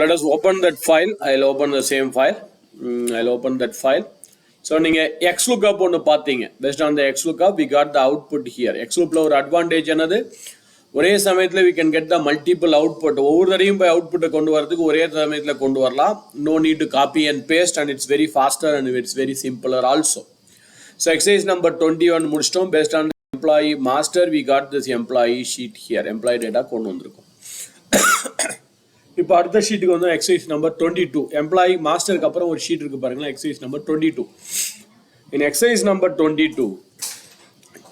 Let us open that file. I'll open the same file. I'll open that file. So நீங்க xlookup ஒன்று பார்த்தீங்க. Based on the xlookup, we got the output here. xlookupல ஒரு advantage என்னது, ஒரே சமயத்தில் we can get the multiple output. ஒவ்வொரு தடையும் போய் அவுட்புட்டை கொண்டு வரதுக்கு ஒரே சமயத்தில் கொண்டு வரலாம். No need to copy and paste, and it's very faster and it's very simpler also. So exercise number 21 முடிச்சிட்டோம். Based on the employee master, we got this employee sheet here. Employee data கொண்டு வந்திருக்கும். இப்போ அடுத்த ஷீட்டுக்கு வந்து exercise number 22. Employee மாஸ்டருக்கு அப்புறம் ஒரு sheet இருக்கு பாருங்களா, exercise number 22. In exercise number 22,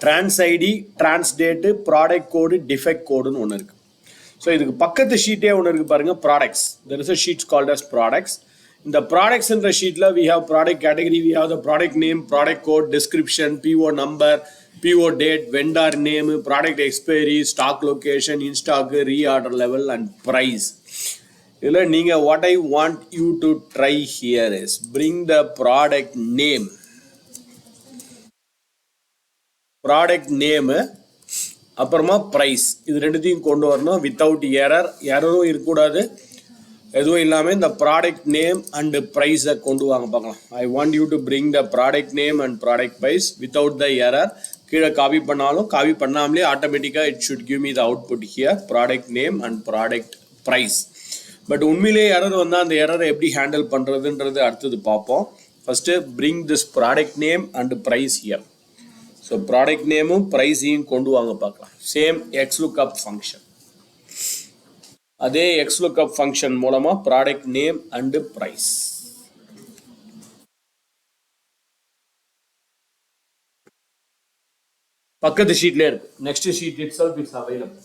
trans ID, trans date, product code, defect கோடுன்னு ஒன்று இருக்கு. ஸோ இதுக்கு பக்கத்து ஷீட்டே ஒன்று இருக்கு பாருங்க, products. There is a sheets called as products. இந்த ப்ராடக்ட்ஸ்ன்ற ஷீட்டில் we have product category, we have the product name, product code, description, PO number, PO date, vendor name, product expiry, stock location, in stock, reorder level and price. இதில் நீங்கள் what I want you to try here is bring the product name, அப்புறமா price, இது ரெண்டுத்தையும் கொண்டு வரணும் without எரரும் இருக்கக்கூடாது, எதுவும் இல்லாமல் இந்த ப்ராடக்ட் நேம் அண்ட் ப்ரைஸை கொண்டு வாங்க பார்க்கலாம். I want you to bring the product name and product price without the error. கீழே காப்பி பண்ணாலும் காப்பி பண்ணாமலே ஆட்டோமேட்டிக்காக it should give me the output here, product name and product price. But உண்மையிலே error வந்தால் அந்த எரரை எப்படி ஹேண்டில் பண்ணுறதுன்றது அடுத்தது பார்ப்போம். First bring this product name and price here. So product நேமும் ப்ரைஸையும் கொண்டு வாங்க பார்க்கலாம். சேம் xlookup ஃபங்க்ஷன், அதே xlookup ஃபங்க்ஷன் மூலமாக ப்ராடக்ட் நேம் அண்டு ப்ரைஸ். பக்கத்து ஷீட்லேயே இருக்கு. Next sheet itself is available.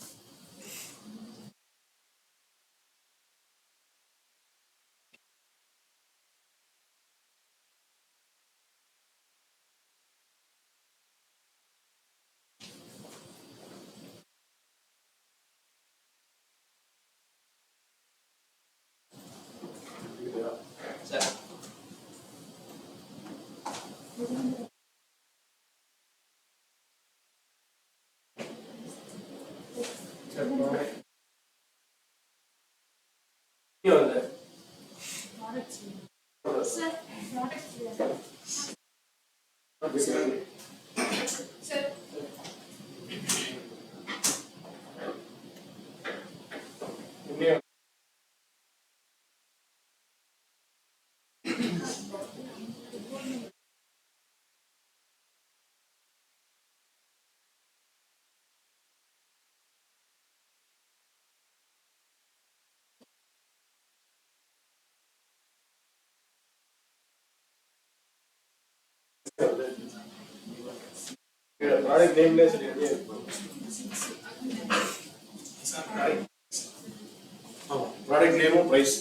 Product நேம்ல ப்ராடக்ட் நேமும் price.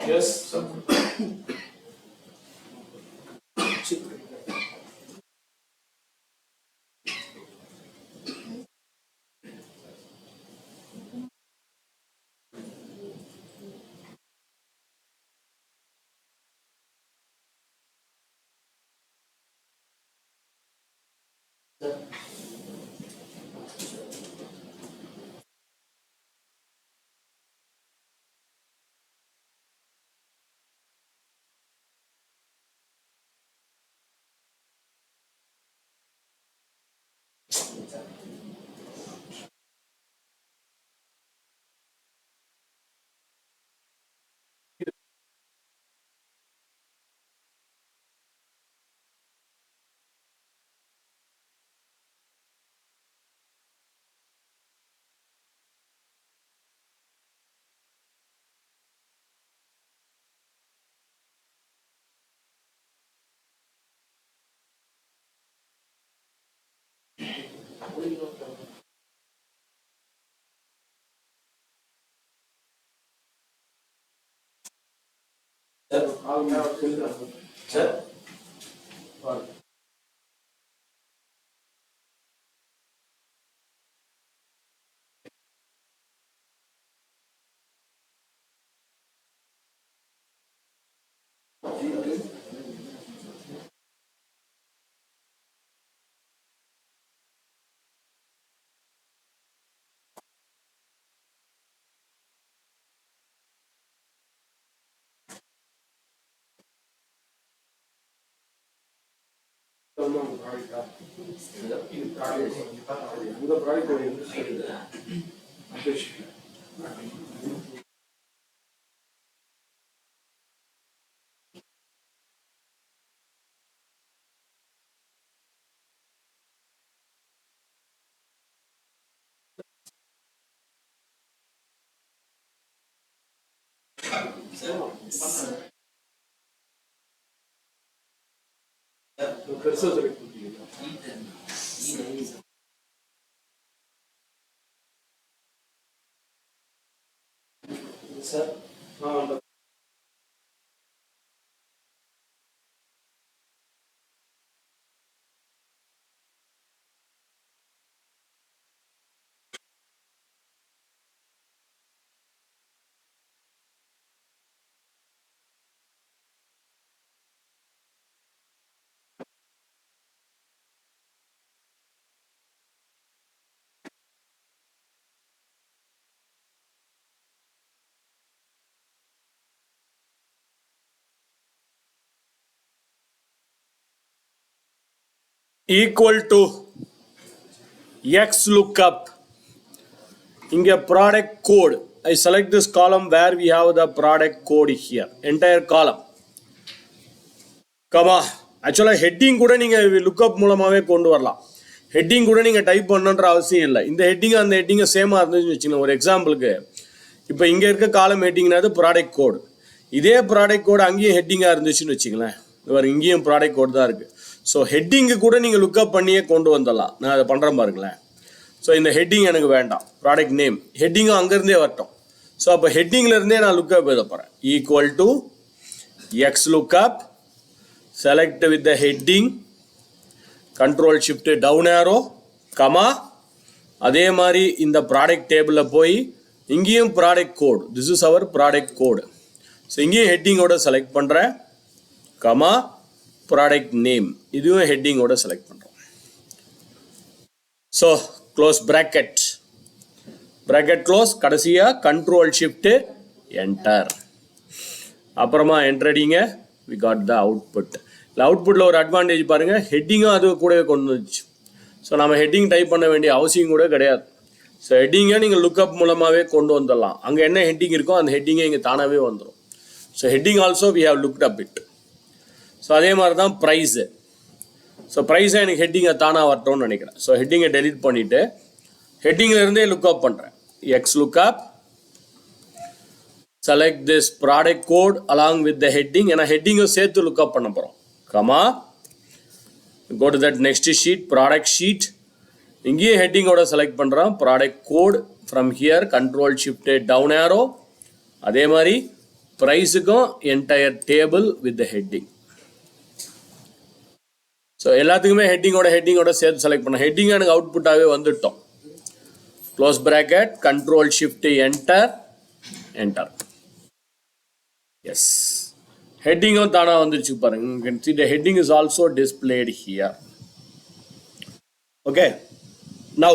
Yes, sir. equal to X lookup. Inge product code. I select this column where we have the product code here. Entire column. Comma ஆக்சுவலாக heading கூட நீங்கள் lookup மூலமாகவே கொண்டு வரலாம். Heading கூட நீங்கள் டைப் பண்ணணுன்ற அவசியம் இல்லை. இந்த ஹெட்டிங் அந்த ஹெட்டிங்கை சேமாக இருந்துச்சுன்னு வச்சுக்கோங்க. ஒரு எக்ஸாம்பிளுக்கு இப்போ இங்கே இருக்க காலம் ஹெட்டிங்னாது ப்ராடக்ட் கோடு. இதே ப்ராடக்ட் கோடு அங்கேயும் ஹெட்டிங்காக இருந்துச்சுன்னு வச்சுங்களேன். இவர் இங்கேயும் ப்ராடக்ட் கோடு தான் இருக்குது. ஸோ ஹெட்டிங்கு கூட நீங்கள் லுக்அப் பண்ணியே கொண்டு வந்துடலாம். நான் அதை பண்ணுறேன் பாருங்களேன். ஸோ இந்த ஹெட்டிங் எனக்கு வேண்டாம், ப்ராடக்ட் நேம் ஹெட்டிங்கும் அங்கேருந்தே வரட்டும். ஸோ அப்போ ஹெட்டிங்லேருந்தே நான் லுக்அப் எழுத போகிறேன். Equal to X lookup, select with the heading, control shift down arrow, comma, அதே மாதிரி இந்த ப்ராடக்ட் டேபிளில் போய் இங்கேயும் product code, this is our product code. So இங்கேயும் ஹெட்டிங்கோட செலக்ட் பண்ணுறேன், கமா ப்ராடக்ட் நேம், இதுவும் ஹெட்டிங்கோட செலக்ட் பண்ணுறோம். So close bracket, bracket close, கடைசியாக கண்ட்ரோல் ஷிஃப்ட்டு என்டர். அப்புறமா என்டர் அடிங்க. we got the output. இல்லை அவுட்புட்டில் ஒரு அட்வான்டேஜ் பாருங்கள், ஹெட்டிங்கும் அது கூடவே கொண்டு வந்துச்சு. ஸோ நம்ம ஹெட்டிங் டைப் பண்ண வேண்டிய அவசியம் கூட கிடையாது. ஸோ ஹெட்டிங்கை நீங்கள் லுக்அப் மூலமாகவே கொண்டு வந்துடலாம். அங்கே என்ன ஹெட்டிங் இருக்கோ அந்த ஹெட்டிங்கே இங்கே தானாகவே வந்துடும். So heading also we have looked up it. So அதே மாதிரி தான் ப்ரைஸு. ஸோ ப்ரைஸை எனக்கு ஹெட்டிங்கை தானாக வரட்டும்னு நினைக்கிறேன். ஸோ ஹெட்டிங்கை டெலிட் பண்ணிவிட்டு ஹெட்டிங்லேருந்தே லுக்அப் பண்ணுறேன். X lookup, select this product code along with the heading. ஏன்னா ஹெட்டிங்கை சேர்த்து லுக்அப் பண்ண போகிறோம். Comma go to that next sheet, product sheet. இங்கேயே ஹெட்டிங்கோட செலக்ட் பண்ணுறோம். Product code from here, control shift down arrow. அதே மாதிரி ப்ரைஸுக்கும் entire table with the heading. So எல்லாத்துக்குமே ஹெட்டிங்கோட சேர்த்து செலக்ட் பண்ணோம். ஹெட்டிங் எனக்கு அவுட்புட்டாகவே வந்துட்டோம். Close bracket, control shift enter, enter. Yes, ஹெட்டிங்கும் தானாக வந்துருச்சு பாருங்க. you can see the heading is also displayed here. okay, now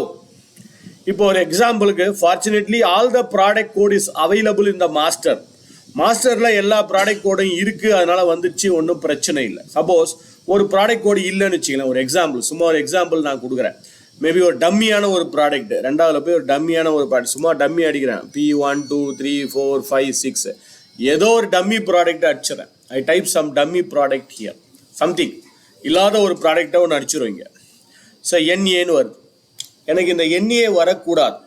இப்போ ஒரு எக்ஸாம்பிளுக்கு, fortunately all the product code is available in the master. மாஸ்டரில் எல்லா ப்ராடக்ட் கோடும் இருக்குது, அதனால் வந்துச்சு, ஒன்றும் பிரச்சனை இல்லை. சப்போஸ் ஒரு ப்ராடக்ட் கோடு இல்லைன்னு வச்சுக்கலாம். ஒரு எக்ஸாம்பிள், சும்மா ஒரு எக்ஸாம்பிள் நான் கொடுக்குறேன். மேபி ஒரு டம்மியான ஒரு ப்ராடக்ட், ரெண்டாவதுல போய் ஒரு டம்மியான ஒரு ப்ராடக்ட், சும்மா டம்மி அடிக்கிறேன். P1 2 3 4 5 6 ஏதோ ஒரு டம்மி ப்ராடக்ட் அடிச்சிடறேன். I type some dummy product here, something இல்லாத ஒரு ப்ராடக்டை ஒன்று அடிச்சிருவீங்க. ஸோ NAன்னு வருது. எனக்கு இந்த NA வரக்கூடாது,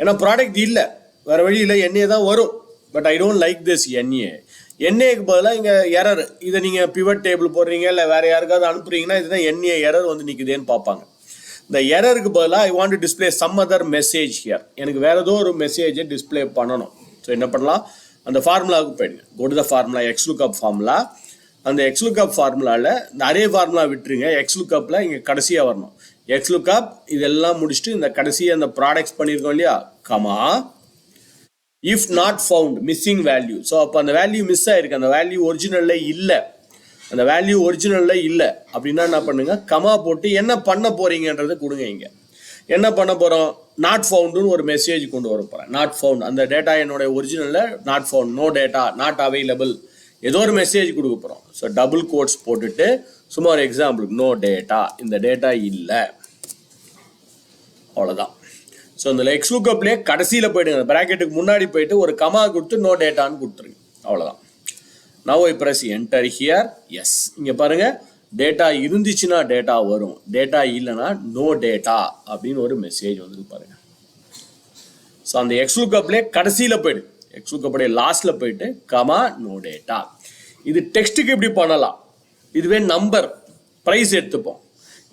ஏன்னா ப்ராடக்ட் இல்லை, வேறு வழி இல்லை, NA தான் வரும். But I don't like this NA. NAக்கு பதிலாக இங்கே எரர், இதை நீங்கள் பிவட் டேபிள் போடுறீங்க இல்லை வேறு யாருக்காவது அனுப்புறீங்கன்னா இதுதான் NA எரர் வந்து நிற்குதேன்னு பார்ப்பாங்க. இந்த எரருக்கு பதிலாக I want to display some other message here. எனக்கு வேறு ஏதோ ஒரு மெசேஜை டிஸ்பிளே பண்ணணும். ஸோ என்ன பண்ணலாம், அந்த ஃபார்முலாவுக்கு போயிடுங்க. Go to the formula, XLOOKUP formula. அந்த XLOOKUP ஃபார்முலாவில் நிறைய ஃபார்முலா விட்டுருங்க. XLOOKUPல இங்கே கடைசியாக வரணும். XLOOKUP இதெல்லாம் முடிச்சுட்டு இந்த கடைசியாக அந்த ப்ராடக்ட்ஸ் பண்ணியிருக்கோம் இல்லையா, comma if not found missing value. So அப்போ அந்த வேல்யூ மிஸ் ஆயிருக்கு, அந்த வேல்யூ ஒரிஜினலில் இல்லை, அந்த வேல்யூ ஒரிஜினலில் இல்லை அப்படின்னா என்ன பண்ணுங்க, கமா போட்டு என்ன பண்ண போறீங்கன்றதை கொடுங்க. இங்கே என்ன பண்ண போகிறோம், நாட் ஃபவுண்டுன்னு ஒரு மெசேஜ் கொண்டு வர போகிறேன். நாட் ஃபவுண்ட், அந்த டேட்டா என்னோட ஒரிஜினலில் not found, no data, not available, ஏதோ ஒரு மெசேஜ் கொடுக்க போகிறோம். ஸோ டபுள் கோட்ஸ் போட்டுட்டு சும்மா ஒரு எக்ஸாம்பிளுக்கு நோ டேட்டா, இந்த டேட்டா இல்லை, அவ்வளோதான். ஸோ இந்த XLOOKUPலேயே கடைசியில் போயிடுங்க, ப்ராக்கெட்டுக்கு முன்னாடி போயிட்டு ஒரு கமா கொடுத்து நோ டேட்டான்னு கொடுத்துருங்க, அவ்வளோதான். Now I press enter here. Yes, இங்கே பாருங்க, டேட்டா இருந்துச்சுன்னா டேட்டா வரும், டேட்டா இல்லைன்னா நோ டேட்டா அப்படின்னு ஒரு மெசேஜ் வந்து பாருங்க. ஸோ அந்த XLOOKUPலேயே கடைசியில் போயிடு, XLOOKUPடைய லாஸ்ட்டில் போயிட்டு கமா நோ டேட்டா. இது டெக்ஸ்ட்டுக்கு இப்படி பண்ணலாம். இதுவே நம்பர் ப்ரைஸ் எடுத்துப்போம்.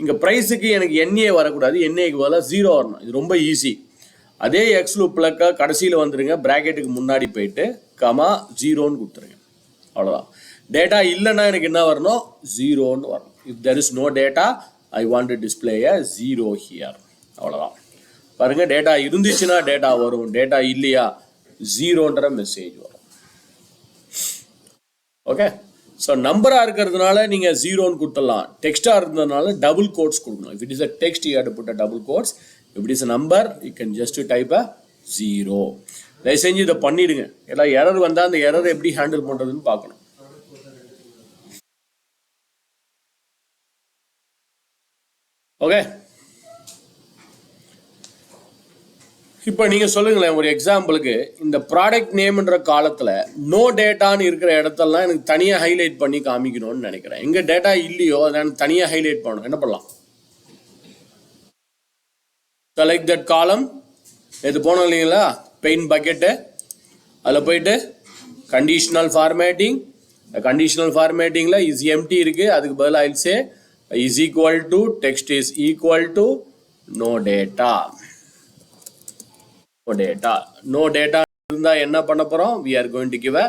இங்கே ப்ரைஸுக்கு எனக்கு NA வரக்கூடாது, NAக்கு பதிலாக 0 வரணும். இது ரொம்ப ஈஸி. அதே XLOOKUPல கடைசியில் வந்துடுங்க, ப்ராக்கெட்டுக்கு முன்னாடி போயிட்டு கமா 0ன்னு கொடுத்துருங்க, அவ்வளோதான். டேட்டா இல்லைன்னா எனக்கு என்ன வரணும், 0ன்னு வரணும். If there is no data I want to display a 0 here, அவ்வளோதான். பாருங்கள், டேட்டா இருந்துச்சுன்னா டேட்டா வரும், டேட்டா இல்லையா 0ன்ற மெசேஜ் வரும். ஓகே, ஸோ நம்பராக இருக்கிறதுனால நீங்கள் 0ன்னு கொடுத்துடலாம். டெக்ஸ்டாக இருந்ததுனால டபுள் கோட்ஸ் கொடுக்கணும். If it is a text you have to put a double quotes. If it is a number you can just type a 0. தயவு செஞ்சு இதை பண்ணிடுங்க. எல்லாம் எரர் வந்தால் அந்த எரரை எப்படி ஹேண்டில் பண்ணுறதுன்னு பார்க்கணும். ஓகே, இப்போ நீங்கள் சொல்லுங்களேன், ஒரு எக்ஸாம்பிளுக்கு இந்த ப்ராடக்ட் நேம்ன்ற காலத்தில் நோ டேட்டான்னு இருக்கிற இடத்தெல்லாம் எனக்கு தனியாக ஹைலைட் பண்ணி காமிக்கணும்னு நினைக்கிறேன். எங்கே டேட்டா இல்லையோ அதை எனக்கு தனியாக ஹைலைட் பண்ணணும். என்ன பண்ணலாம், செலக்ட் தட் காலம், இது போனோம் இல்லைங்களா, பெயிண்ட் பக்கெட்டு, அதில் போயிட்டு கண்டிஷனல் ஃபார்மேட்டிங், கண்டிஷனல் ஃபார்மேட்டிங்கில் இஸ் எம்டி இருக்குது, அதுக்கு பதிலாக I'll say is equal to text is equal to no data. No data இருந்தால் என்ன பண்ண போகிறோம், we are going to give a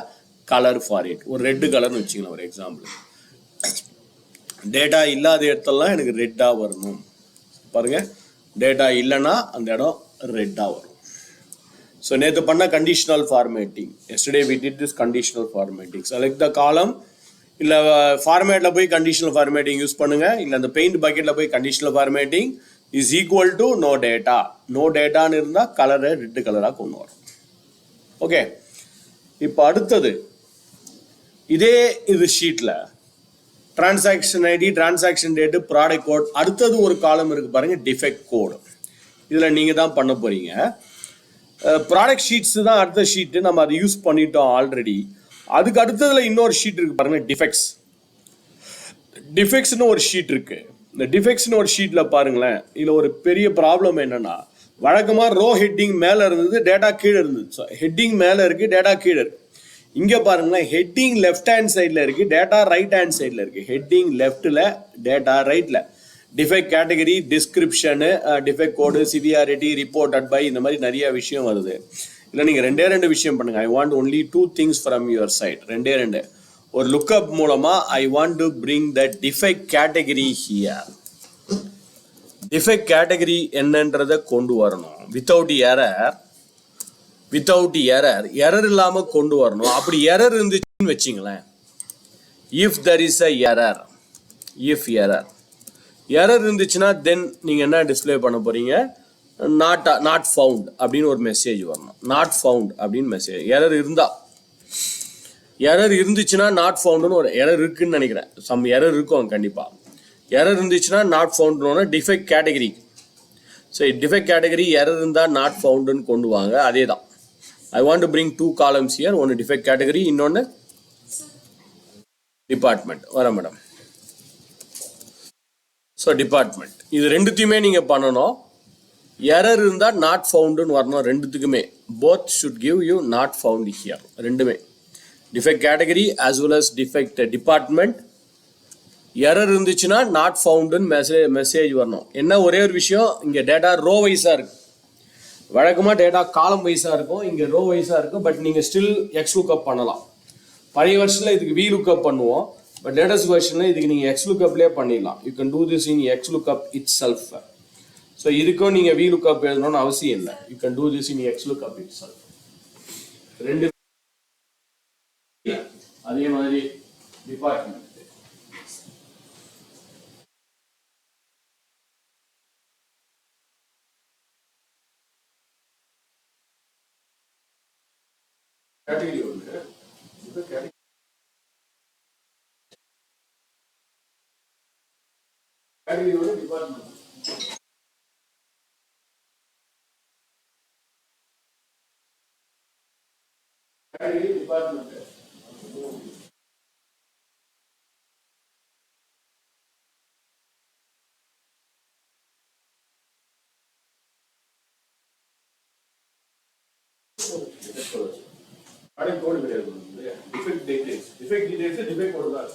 colour for it. ஒரு ரெட்டு கலர்னு வச்சுக்கலாம் ஒரு எக்ஸாம்பிள். டேட்டா இல்லாத இடத்துலலாம் எனக்கு ரெட்டாக வரணும். பாருங்கள், டேட்டா இல்லைன்னா அந்த இடம் ரெட்டாக வரும். ஸோ நேற்று பண்ண conditional formatting, yesterday we did this conditional formatting. Select the column, இல்லை ஃபார்மேட்டில் போய் கண்டிஷனல் ஃபார்மேட்டிங் யூஸ் பண்ணுங்கள், இல்லை அந்த பெயிண்ட் பக்கெட்டில் போய் conditional formatting is equal to no data. No டேட்டான்னு இருந்தால் கலரை ரெட்டு கலராக கொண்டு வரும். ஓகே, இப்போ அடுத்தது இதே இது ஷீட்டில் transaction ID, transaction date, product code, அடுத்தது ஒரு காலம் இருக்குது பாருங்கள், டிஃபெக்ட் கோடு. இதில் நீங்கள் தான் பண்ண போகிறீங்க. ப்ராடக்ட் ஷீட்ஸ் தான் அடுத்த ஷீட்டு, நம்ம அதை யூஸ் பண்ணிட்டோம் ஆல்ரெடி. அதுக்கு அடுத்ததுல இன்னொரு ஷீட் இருக்குது பாருங்க, டிஃபெக்ட்ஸ்னு ஒரு ஷீட் இருக்குது. இந்த டிஃபெக்ட்ஸ்னு ஒரு ஷீட்டில் பாருங்களேன், இதில் ஒரு பெரிய ப்ராப்ளம் என்னென்னா, வழக்கமாக ரோ ஹெட்டிங் மேலே இருந்தது, டேட்டா கீழே இருந்தது. ஸோ ஹெட்டிங் மேலே இருக்குது, டேட்டா கீழே இருக்குது. இங்கே பாருங்களேன், ஹெட்டிங் லெஃப்ட் ஹேண்ட் சைடில் இருக்குது, டேட்டா ரைட் ஹேண்ட் சைடில் இருக்குது. ஹெட்டிங் லெஃப்ட்டில், டேட்டா ரைட்டில். Defect category, description, defect code, severity, reported by, இந்த மாதிரி நிறைய விஷயம் வருது. இல்லை நீங்கள் ரெண்டே விஷயம் பண்ணுங்கள். I want only 2 things from your side. ரெண்டே ஒரு லுக்அப் மூலமாக I want to bring the defect category here. Defect category என்னன்றதை கொண்டு வரணும். வித்தவுட் எரர் இல்லாமல் கொண்டு வரணும். அப்படி எரர் இருந்துச்சுன்னு வச்சிங்களேன், if there is a error, error இருந்துச்சுன்னா தென் நீங்கள் என்ன டிஸ்பிளே பண்ண போகிறீங்க, நாட் ஃபவுண்ட் அப்படின்னு ஒரு மெசேஜ் வரணும். நாட் ஃபவுண்ட் அப்படின்னு மெசேஜ். எரர் இருந்துச்சுன்னா நாட் ஃபவுண்டுன்னு ஒரு எரர் இருக்குன்னு நினைக்கிறேன். சம் எரர் இருக்கும் கண்டிப்பாக. எரர் இருந்துச்சுன்னா நாட் ஃபவுண்டுன்னு defect category. So defect category error இருந்தால் நாட் ஃபவுண்டுன்னு கொண்டு வாங்க. அதே தான். I want to bring 2 columns here. ஒன்று டிஃபெக்ட் கேட்டகரி, இன்னொன்று டிபார்ட்மெண்ட். வரேன் மேடம். ஸோ டிபார்ட்மெண்ட், இது ரெண்டுத்தையுமே நீங்கள் பண்ணணும். எரர் இருந்தால் நாட் ஃபவுண்டுன்னு வரணும். ரெண்டுத்துக்குமே both should give you not found here. ரெண்டுமே defect category as well as defect department error இருந்துச்சுன்னா நாட் ஃபவுண்டுன்னு மெசேஜ் வரணும். என்ன ஒரே ஒரு விஷயம், இங்கே டேட்டா ரோ வைஸாக இருக்குது. வழக்கமாக டேட்டா காலம் வைஸாக இருக்கும், இங்கே ரோ வைஸாக இருக்கும். பட் நீங்கள் ஸ்டில் எக்ஸ் லுக்அப் பண்ணலாம். பழைய வருஷத்தில் இதுக்கு வி லுக்அப் பண்ணுவோம். பட் லேட்டஸ்ட் வெர்ஷனில் இதுக்கு நீங்கள் எக்ஸ் லுக்அப்லேயே பண்ணிடலாம். You can do this in X lookup itself. So இதுக்கும் நீங்கள் வி லுக்அப் எழுதணும்னு அவசியம் இல்லை. You can do this in X lookup itself. ரெண்டு அதே மாதிரி டிபார்ட்மெண்ட் கேட்டகரி ஒன்று, கேட்டகரி ஒன்று டிபார்ட்மெண்ட். கேட்டகரி டிபார்ட்மெண்ட் கோடு கிடையாது. Defect details, defect details defect code தான்.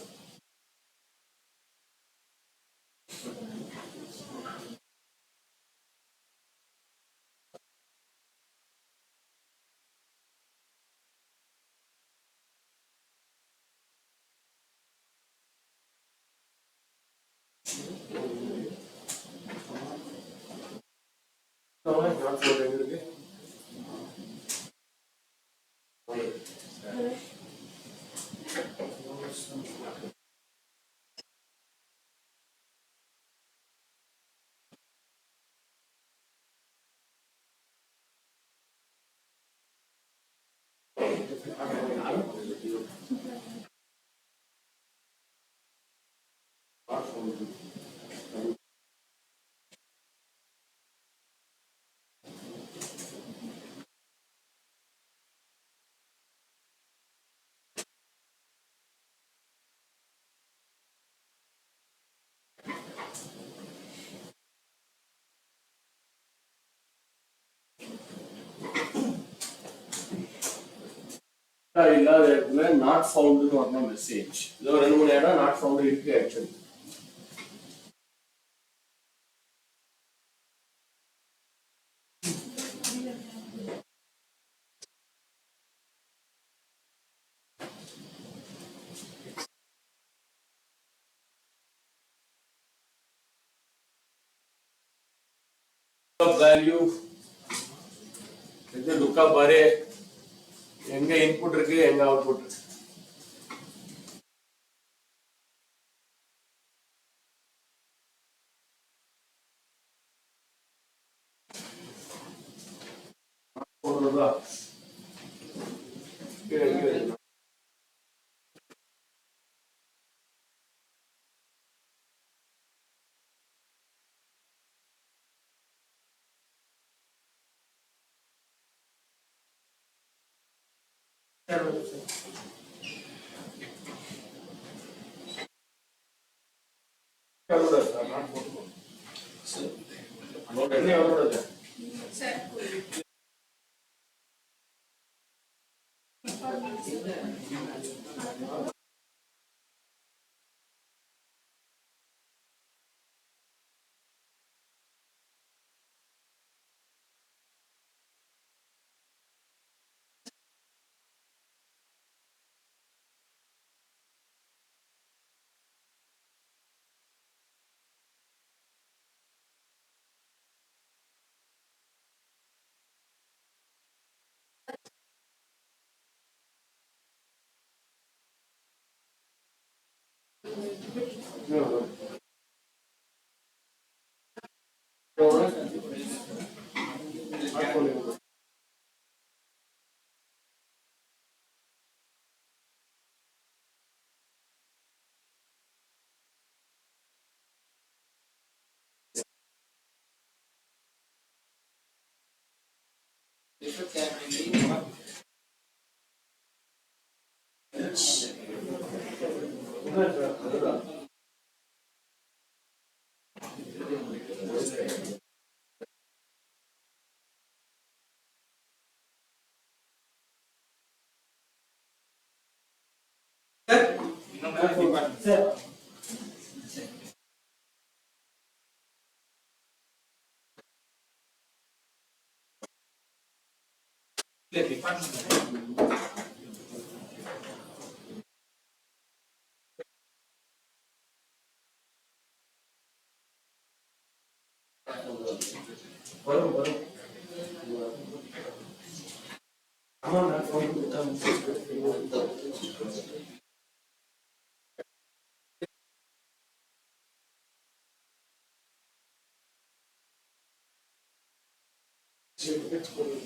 இல்லாத இடத்துல நாட் ஃபவுண்டுன்னு வரணும் மெசேஜ். இதோ 2-3 இடம் நாட் ஃபவுண்ட் இருக்கு ஆக்சுவலி. வேல்யூ இது லுக்கப் பாரு, எங்க இன்புட் இருக்கு எங்க அவுட்புட் இருக்கு.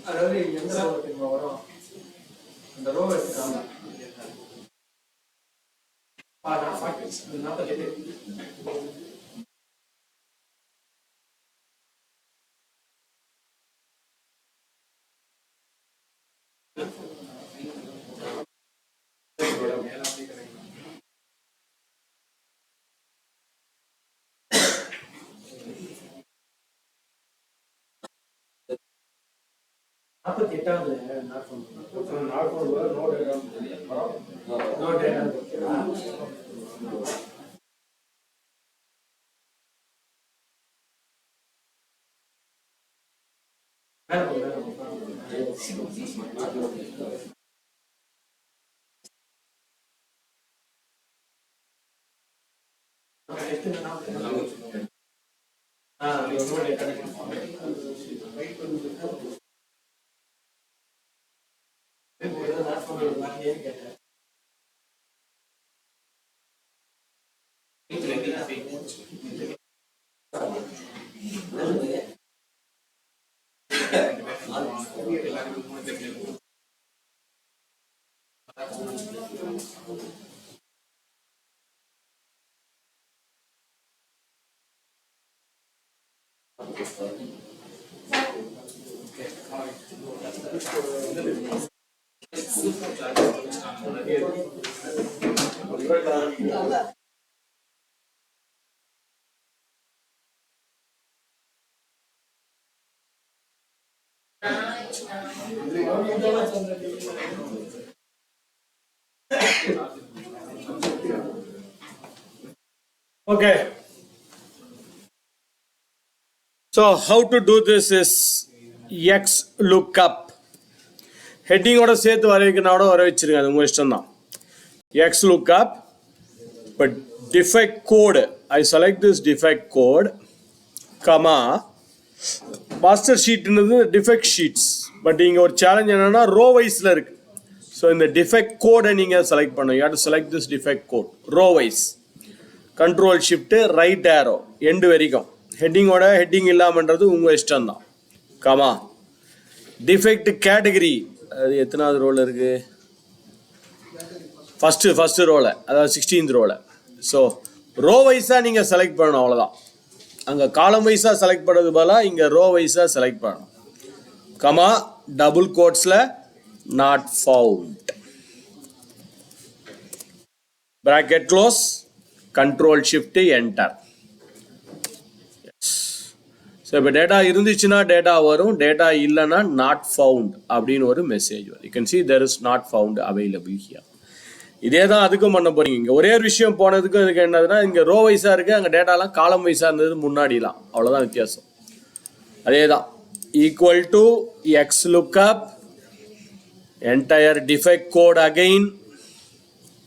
அதாவது எந்த வரும் அந்த ரோ எடுத்துக்காம 48 Okay. So how to do this is X lookup. Heading oda சேர்த்து வரைக்கனாட வர வச்சிருங்க அது உங்க இஷ்டம் தான். X lookup but defect code. I select this defect code, comma master sheet என்னது defect sheets. But இங்க ஒரு challenge என்னன்னா row wiseல இருக்கு. So இந்த defect code நீங்க select பண்ணணும். You have to select this defect code row wise. Control shift right arrow end வரைக்கும். Heading ஓட heading இல்லாமன்றது உங்க இஷ்டம் தான். comma defect category அது எத்தனாவது ரோல இருக்கு ஃபர்ஸ்ட் ரோல அதாவது 16th ரோல ஸோ ரோ வைஸாக நீங்கள் செலக்ட் பண்ணணும் அவ்வளோதான் அங்கே காலம் வைஸாக செலக்ட் பண்ணுறது பதிலாக இங்கே ரோ வைஸாக செலக்ட் பண்ணணும் கமா டபுள் கோட்ஸில் not found bracket close control shift enter so இப்போ டேட்டா இருந்துச்சுன்னா டேட்டா வரும் டேட்டா இல்லைன்னா நாட் ஃபவுண்ட் அப்படின்னு ஒரு மெசேஜ் வரும் you can see there is not found available here இதே தான் அதுக்கும் பண்ண போறீங்க இங்கே ஒரே ஒரு விஷயம் போனதுக்கும் இதுக்கு என்னதுன்னா இங்கே ரோ வைஸாக இருக்குது அங்கே டேட்டாலாம் காலம் வைஸாக இருந்தது முன்னாடிலாம் அவ்வளோதான் வித்தியாசம் அதே தான் equal to X lookup entire defect code again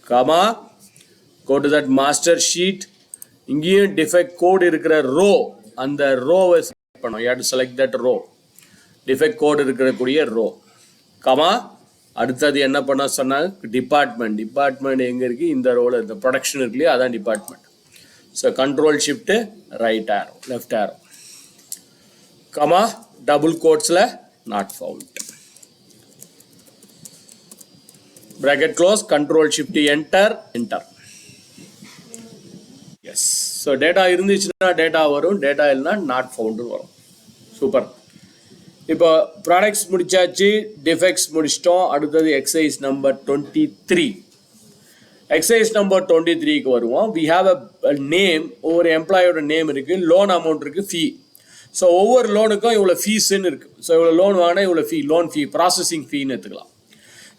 comma go to that master sheet இங்கேயும் டிஃபெக்ட் கோட் இருக்கிற ரோ அந்த ரோவை செலக்ட் பண்ணோம் you have to select that row defect code இருக்கக்கூடிய ரோ கமா அடுத்தது என்ன பண்ண சொன்னாங்க டிபார்ட்மெண்ட் எங்கே இருக்குது இந்த ரோவில் இந்த ப்ரொடக்ஷன் இருக்கு இல்லையா அதான் department so control shift right arrow left arrow comma double கோட்ஸில் not found bracket close control shift enter yes so data இருந்துச்சுன்னா டேட்டா வரும் டேட்டா இல்லைன்னா நாட் ஃபவுண்ட் வரும் சூப்பர் இப்போ ப்ராடக்ட்ஸ் முடிச்சாச்சு டிஃபெக்ட்ஸ் முடிச்சிட்டோம் அடுத்தது எக்ஸசைஸ் நம்பர் 23 எக்ஸசைஸ் நம்பர் 23க்கு வருவோம் வி ஹாவ் அ நேம் ஒவ்வொரு எம்ப்ளாயோட நேம் இருக்குது லோன் அமௌண்ட் இருக்குது ஃபீ ஸோ ஒவ்வொரு லோனுக்கும் இவ்வளோ ஃபீஸுன்னு இருக்குது ஸோ இவ்வளோ லோன் வாங்கினா இவ்வளோ ஃபீ லோன் ஃபீ ப்ராசஸிங் ஃபீன்னு எடுத்துக்கலாம்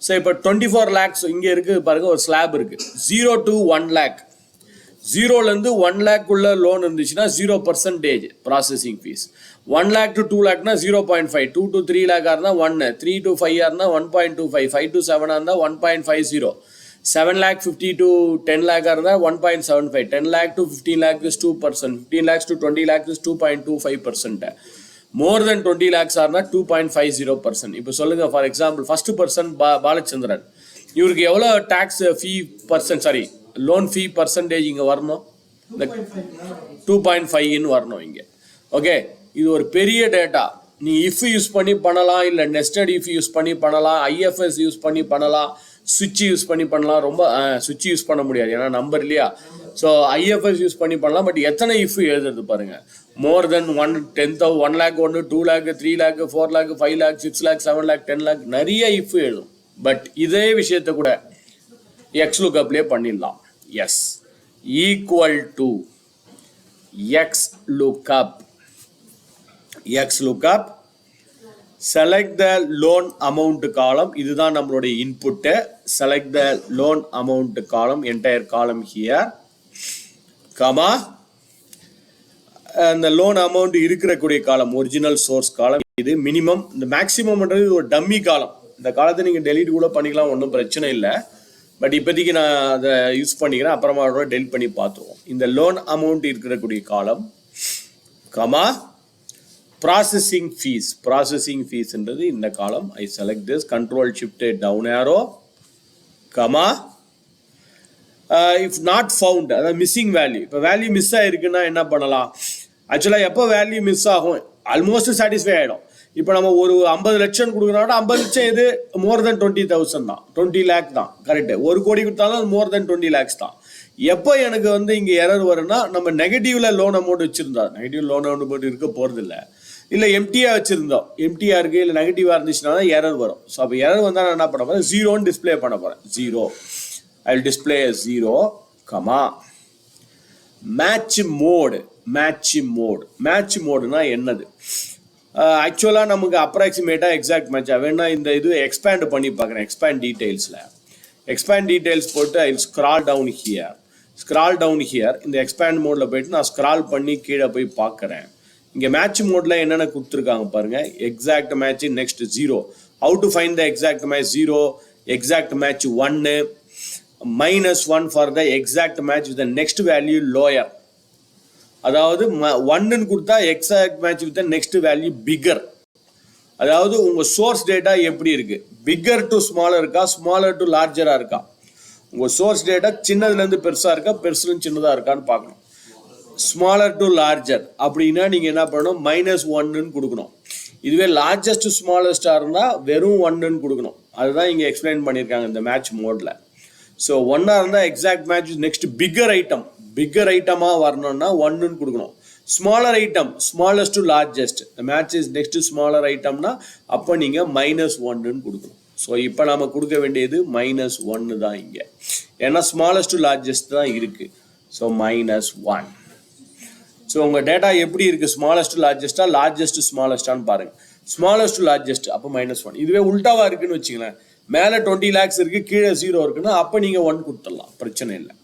ஸோ இப்போ 24 lakhs இங்கே இருக்குது பாருங்கள் ஒரு ஸ்லாப் இருக்குது 0 to 1 lakh 0லேருந்து 1 lakh உள்ள லோன் இருந்துச்சுன்னா 0% processing fees. 1 lakh to 2 lakh 0.5, 2 to 3 lakh இருந்தால் 1, 3 to 5 இருந்தால் 1.25, 5 to 7 இருந்தால் 1.50, 7 lakh 50 to 10 lakh இருந்தால் 1.75, 10 lakh to 15 lakh is 2%, 15 lakhs to 20 lakhs is 2.25%. More than 20 lakhs இருந்தால் 2.50%. இப்போ சொல்லுங்க, for example first person Balachandran, இவருக்கு எவ்வளோ டேக்ஸ் ஃபீ லோன் ஃபீ பர்சன்டேஜ் இங்கே வரணும்? 2.5 வரணும் இங்கே. ஓகே, இது ஒரு பெரிய டேட்டா. நீ இஃப் யூஸ் பண்ணி பண்ணலாம், இல்லை நெஸ்டட் இஃப் யூஸ் பண்ணி பண்ணலாம், ஐஎஃப்எஸ் யூஸ் பண்ணி பண்ணலாம், சுவிட்ச் யூஸ் பண்ணி பண்ணலாம். ரொம்ப சுவிட்ச் யூஸ் பண்ண முடியாது, ஏன்னா நம்பர் இல்லையா. ஸோ ஐஎஃப்எஸ் யூஸ் பண்ணி பண்ணலாம். பட் எத்தனை இஃப் எழுதுறது பாருங்க. மோர் தென் 1 lakh 1, 2 lakh 3 lakh 4 lakh 5 lakh 6 lakh 7 lakh 10 lakh நிறைய இஃப் எழுதும். பட் இதே விஷயத்தை கூட எக்ஸ் லுக்கப்லேயே பண்ணிடலாம். Yes equal to X lookup, select the loan amount column. இதுதான் நம்மளுடைய input. select the loan amount column, entire column here, comma, அந்த லோன் அமௌண்ட் இருக்கக்கூடிய காலம் ஒரிஜினல் சோர்ஸ் காலம். இது மினிமம். இந்த மேக்ஸிமம்ன்றது ஒரு டம்மி காலம். இந்த காலத்தை நீங்கள் டெலீட் கூட பண்ணிக்கலாம், ஒன்றும் பிரச்சனை இல்லை. பட் இப்போதைக்கு நான் அதை யூஸ் பண்ணிக்கிறேன், அப்புறமா டெலிட் பண்ணி பார்த்துருவோம். இந்த லோன் அமௌண்ட் இருக்கக்கூடிய காலம், கமா, ப்ராசஸிங் ஃபீஸ்ன்றது இந்த column. I select this, control shift down arrow, comma, if not found, அதாவது மிஸ்ஸிங் வேல்யூ. இப்போ வேல்யூ மிஸ் ஆகிருக்குன்னா என்ன பண்ணலாம்? ஆக்சுவலாக எப்போ வேல்யூ மிஸ் ஆகும், ஆல்மோஸ்ட் சாட்டிஸ்ஃபை ஆகிடும். இப்போ நம்ம ஒரு 50 லட்சம் கொடுக்குறோம்னா 50 லட்சம் இது மோர் தென் 20,000 தான், 20 lakh தான். கரெக்டு. 1 கோடி கொடுத்தாலும் மோர் தென் 20 lakhs தான். எப்போ எனக்கு இங்கே எரர் வரும்னா, நம்ம நெகட்டிவ்ல லோன் அமௌண்ட் வச்சுருந்தா, நெகட்டிவ் லோன் அமௌண்ட் இருக்க போகிறது இல்லை எம்டியாக வச்சுருந்தோம், எம்டியாக இருக்குது, இல்லை நெகட்டிவாக இருந்துச்சுன்னா தான் எரர் வரும். ஸோ அப்போ எரர் வந்தால் நான் என்ன பண்ண போகிறேன்? 0ன்னு டிஸ்பிளே பண்ண போகிறேன். 0, I will display 0, comma, match மோடுனா என்னது? ஆக்சுவலாக நமக்கு அப்ராக்சிமேட்டாக எக்ஸாக்ட் மேட்ச் வேணா இந்த இது எக்ஸ்பேண்ட் பண்ணி பார்க்குறேன். எக்ஸ்பேண்ட் டீடைல்ஸ் போட்டு ஐ ஸ்க்ரால் டவுன் ஹியர். இந்த எக்ஸ்பேண்ட் மோடில் போயிட்டு நான் ஸ்க்ரால் பண்ணி கீழே போய் பார்க்குறேன். இங்கே மேட்ச் மோடில் என்னென்ன கொடுத்துருக்காங்க பாருங்கள். Exact match next 0. How to find the exact match? 0, exact match 1, -1 for the exact match with the next value lower. அதாவது 1ன்னு கொடுத்தா exact match with the next value bigger. அதாவது உங்கள் சோர்ஸ் டேட்டா எப்படி இருக்குது? பிக்கர் டு ஸ்மாலர் இருக்கா, smaller to லார்ஜராக இருக்கா? உங்கள் சோர்ஸ் டேட்டா சின்னதுலேருந்து பெருசாக இருக்கா, பெருசுலேருந்து சின்னதாக இருக்கான்னு பார்க்கணும். ஸ்மாலர் டு லார்ஜர் அப்படின்னா நீங்கள் என்ன பண்ணணும்? -1ன்னு கொடுக்கணும். இதுவே லார்ஜஸ்ட் ஸ்மாலஸ்டாக இருந்தால் வெறும் 1ன்னு கொடுக்கணும். அதுதான் இங்கே எக்ஸ்பிளைன் பண்ணியிருக்காங்க இந்த மேட்ச் மோடில். ஸோ 1ஆக இருந்தால் எக்ஸாக்ட் மேட்ச் நெக்ஸ்ட் பிக்கர் ஐட்டமாக வரணும்னா 1ன்னு கொடுக்கணும். Smaller item, smallest to largest, match is next smaller ஐட்டம்னா அப்போ நீங்கள் -1ன்னு கொடுக்கணும். ஸோ இப்போ நம்ம கொடுக்க வேண்டியது -1 தான் இங்கே, ஏன்னா ஸ்மாலஸ்ட் டு லார்ஜஸ்ட் தான் இருக்குது. ஸோ -1. ஸோ உங்கள் டேட்டா எப்படி இருக்குது? ஸ்மாலஸ்ட் டு லார்ஜஸ்டா, லார்ஜஸ்ட் ஸ்மாலஸ்டான்னு பாருங்கள். ஸ்மாலஸ்ட் டு லார்ஜஸ்ட் அப்போ -1. இதுவே உல்டாவாக இருக்குன்னு வச்சுங்களேன், மேலே 20 lakhs இருக்குது, கீழே 0 இருக்குன்னா அப்போ நீங்கள் 1 கொடுத்துடலாம், பிரச்சனை இல்லை.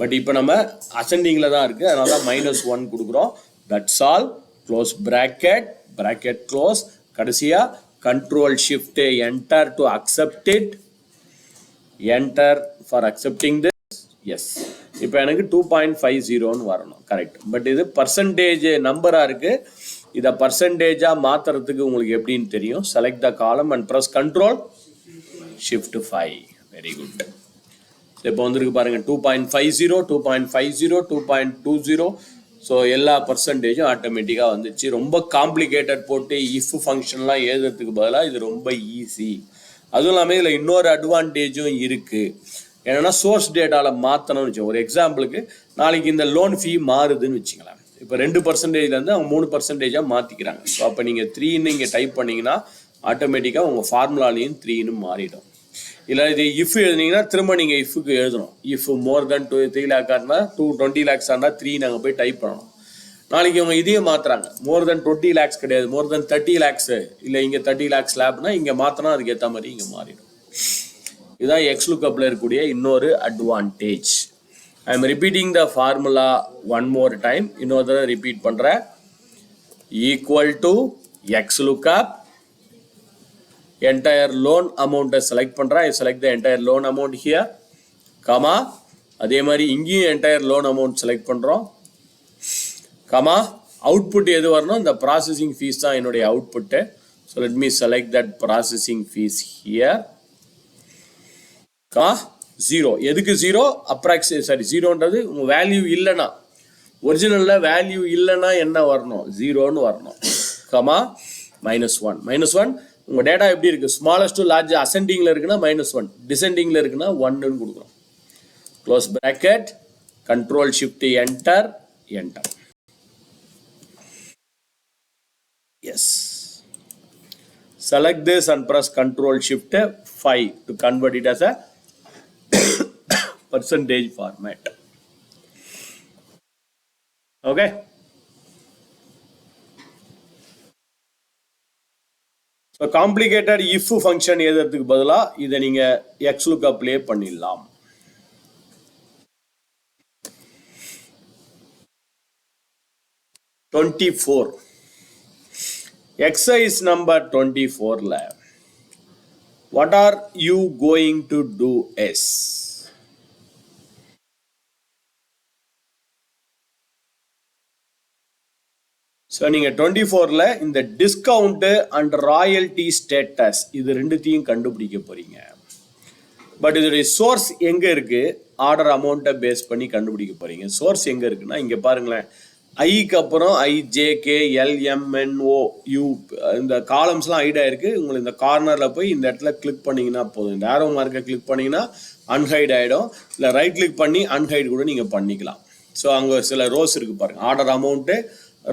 பட் இப்போ நம்ம அசெண்டிங்கில் தான் இருக்குது, அதனால தான் -1 கொடுக்குறோம். That's all. Close bracket close. கடைசியாக control shift enter to accept it, enter for accepting this. Yes, இப்போ எனக்கு 2.50ன்னு வரணும். கரெக்ட். பட் இது பர்சன்டேஜ் நம்பராக இருக்குது. இதை பர்சன்டேஜாக மாற்றுறதுக்கு உங்களுக்கு எப்படின்னு தெரியும். செலக்ட் த காலம் and press control shift 5. Very good. இப்போ வந்துருக்கு பாருங்கள் 2.50, 2.50, 2.20. ஸோ எல்லா பர்சன்டேஜும் ஆட்டோமேட்டிக்காக வந்துச்சு. ரொம்ப காம்ப்ளிகேட்டட் போட்டு இஃப் ஃபங்க்ஷன்லாம் எழுதுறதுக்கு பதிலாக இது ரொம்ப ஈஸி. அதுவும் இல்லாமல் இதில் இன்னொரு அட்வான்டேஜும் இருக்குது. என்னென்னா சோர்ஸ் டேட்டாவில் மாற்றணும்னு வச்சுக்கோங்க. ஒரு எக்ஸாம்பிளுக்கு நாளைக்கு இந்த லோன் ஃபீ மாறுதுன்னு வச்சுக்கலாம். இப்போ 2%லேருந்து அவங்க 3%ஆக மாற்றிக்கிறாங்க. ஸோ அப்போ நீங்கள் 3ன்னு இங்கே டைப் பண்ணிங்கன்னா ஆட்டோமேட்டிக்காக உங்கள் ஃபார்முலாலையும் 3ன்னு மாறிடும். இல்லை இது இஃப் எழுதினீங்கன்னா திரும்ப நீங்கள் இஃப்க்கு எழுதணும். இஃப் மோர் தென் 3 lakh இருந்தால் 20 lakhs இருந்தால் 3 நாங்கள் போய் டைப் பண்ணணும். நாளைக்கு அவங்க இதையும் மாற்றுறாங்க, மோர் தென் 20 lakhs கிடையாது, மோர் தென் 30 lakhs, இல்லை இங்கே 30 lakhs ஸ்லாப்னா இங்கே மாற்றினா அதுக்கு ஏற்ற மாதிரி இங்கே மாறிடும். இதுதான் எக்ஸ் லுக்கப்பில் இருக்கக்கூடிய இன்னொரு advantage. I am repeating the formula one more time. இன்னொரு repeat பண்றேன். Equal to X lookup. Entire loan amount select பண்றேன். I select the entire loan amount here. Comma. அதே மாதிரி இங்கேயும் entire loan amount select பண்றோம். Comma. Output எது வரணும்? இந்த processing fees தான் என்னுடைய output. So let me select that processing fees here. Comma. 0. எதுக்கு 0? ஜீரோன்றது உங்க வேல்யூ இல்லைன்னா, ஒரிஜினல்ல வேல்யூ இல்லைன்னா என்ன வரணும்? 0ன்னு வரணும். கமா -1. -1 உங்க டேட்டா எப்படி இருக்கு? ஸ்மாலஸ்ட் டு லார்ஜ் அசெண்டிங்ல இருக்குன்னா -1, டிசெண்டிங்ல இருக்குன்னா 1ன்னு கொடுக்குறோம். Close bracket, control shift enter, enter. Yes. Select this and press Control Shift 5 to convert it as a percentage format. Okay. So complicated if function எழுதுறதுக்கு பதிலா இதை நீங்க XLOOKUP-லே பண்ணிடலாம். Exercise number 24 ல what are you going to do is so நீங்க 24ல இந்த discount and royalty status இது ரெண்டுத்தையும் கண்டுபிடிக்க போறீங்க. பட் இதோடைய சோர்ஸ் எங்க இருக்கு? ஆர்டர் அமௌண்ட்டை பேஸ் பண்ணி கண்டுபிடிக்க போறீங்க. சோர்ஸ் எங்க இருக்குன்னா இங்க பாருங்களேன், ஐக்கு அப்புறம் IJKLMNO இந்த காலம்ஸ்லாம் ஹைட் ஆயிருக்கு. உங்களுக்கு இந்த கார்னர்ல போய் இந்த இடத்துல கிளிக் பண்ணீங்கன்னா போதும். இந்த ஆரோ மார்க்கை கிளிக் பண்ணீங்கன்னா அன்ஹைட் ஆயிடும். இல்லை ரைட் கிளிக் பண்ணி அன்ஹைட் கூட நீங்க பண்ணிக்கலாம். ஸோ அங்கே சில ரோஸ் இருக்கு பாருங்க, ஆர்டர் அமௌண்ட்டு,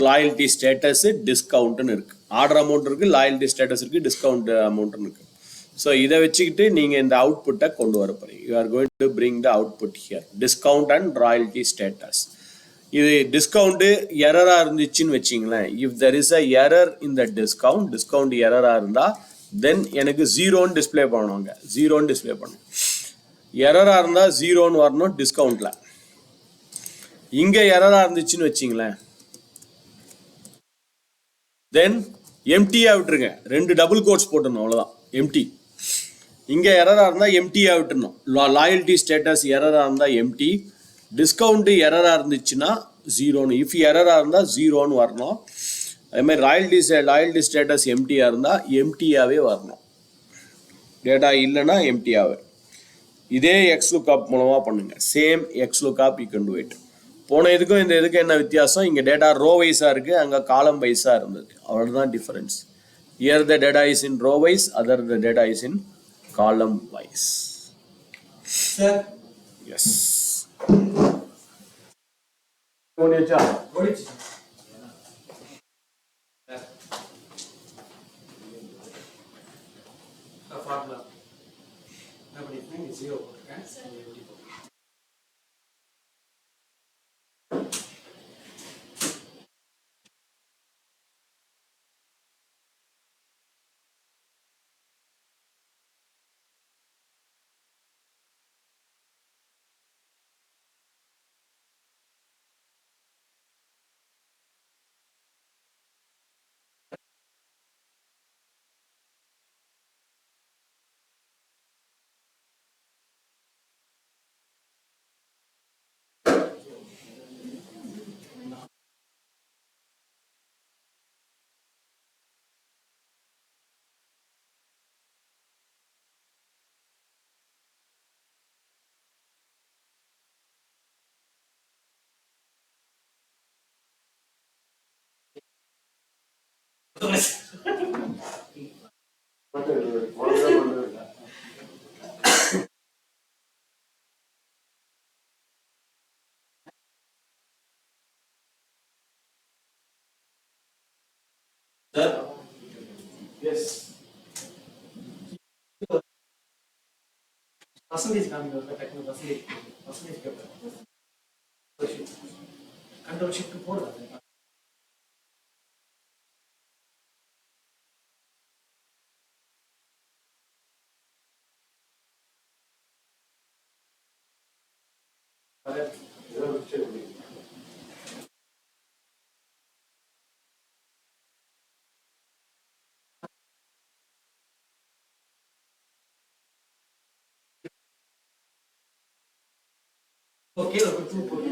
லாயல்டி ஸ்டேட்டஸ், டிஸ்கவுண்ட்னு இருக்கு. ஆர்டர் அமௌண்ட் இருக்கு, லாயல்டி ஸ்டேட்டஸ் இருக்கு, டிஸ்கவுண்ட் அமௌண்ட்னு இருக்கு. ஸோ இதை வச்சுக்கிட்டு நீங்க இந்த அவுட்புட்டை கொண்டு வர போறீங்க. You are going to bring the output here, discount and royalty status. இது டிஸ்கவுண்ட் எரரா இருந்துச்சுன்னு வச்சிங்களேன், if there is a error இந்த டிஸ்கவுண்ட் எரரா இருந்தா தென் எனக்கு 0ன்னு டிஸ்பிளே பண்ணுவாங்க. 0ன்னு டிஸ்பிளே பண்ணும். எரரா இருந்தா 0ன்னு வரணும் டிஸ்கவுண்ட்ல. இங்க எரரா இருந்துச்சுன்னு வச்சிங்களேன், தென் எம்டியா விட்டுருங்க. 2 டபுள் கோட்ஸ் போட்டுருணும், அவ்வளவுதான், எம்டி. இங்க எரரா இருந்தா எம்டியா விட்டுருணும். லாயல்டி ஸ்டேட்டஸ் எரரா இருந்தா எம்டி, டிஸ்கவுண்ட் எரரா இருந்துச்சுன்னா 0ன்னு. இஃப் எரரா இருந்தா 0ன்னு வரணும். அதே மாதிரி லாயல்டி ஸ்டேட்டஸ் எம்டியா இருந்தா எம்டியாவே வரணும். டேட்டா இல்லைன்னா எம்டியாவே. இதே XLOOKUP மூலமா பண்ணுங்க. Same XLOOKUP you can do it. போன இதுக்கும் இந்த இதுக்கும் என்ன வித்தியாசம்? இங்க டேட்டா ரோ வைஸா இருக்கு, அங்க காலம் வைஸா இருந்தது. அவ்வளவுதான் difference. Here the data is in row wise, other the data is in column wise. Sir. Yes. Sir? Yes. Percentage coming out, percentage control shift to 4. Correct. Okay ஒரு 2 போடு.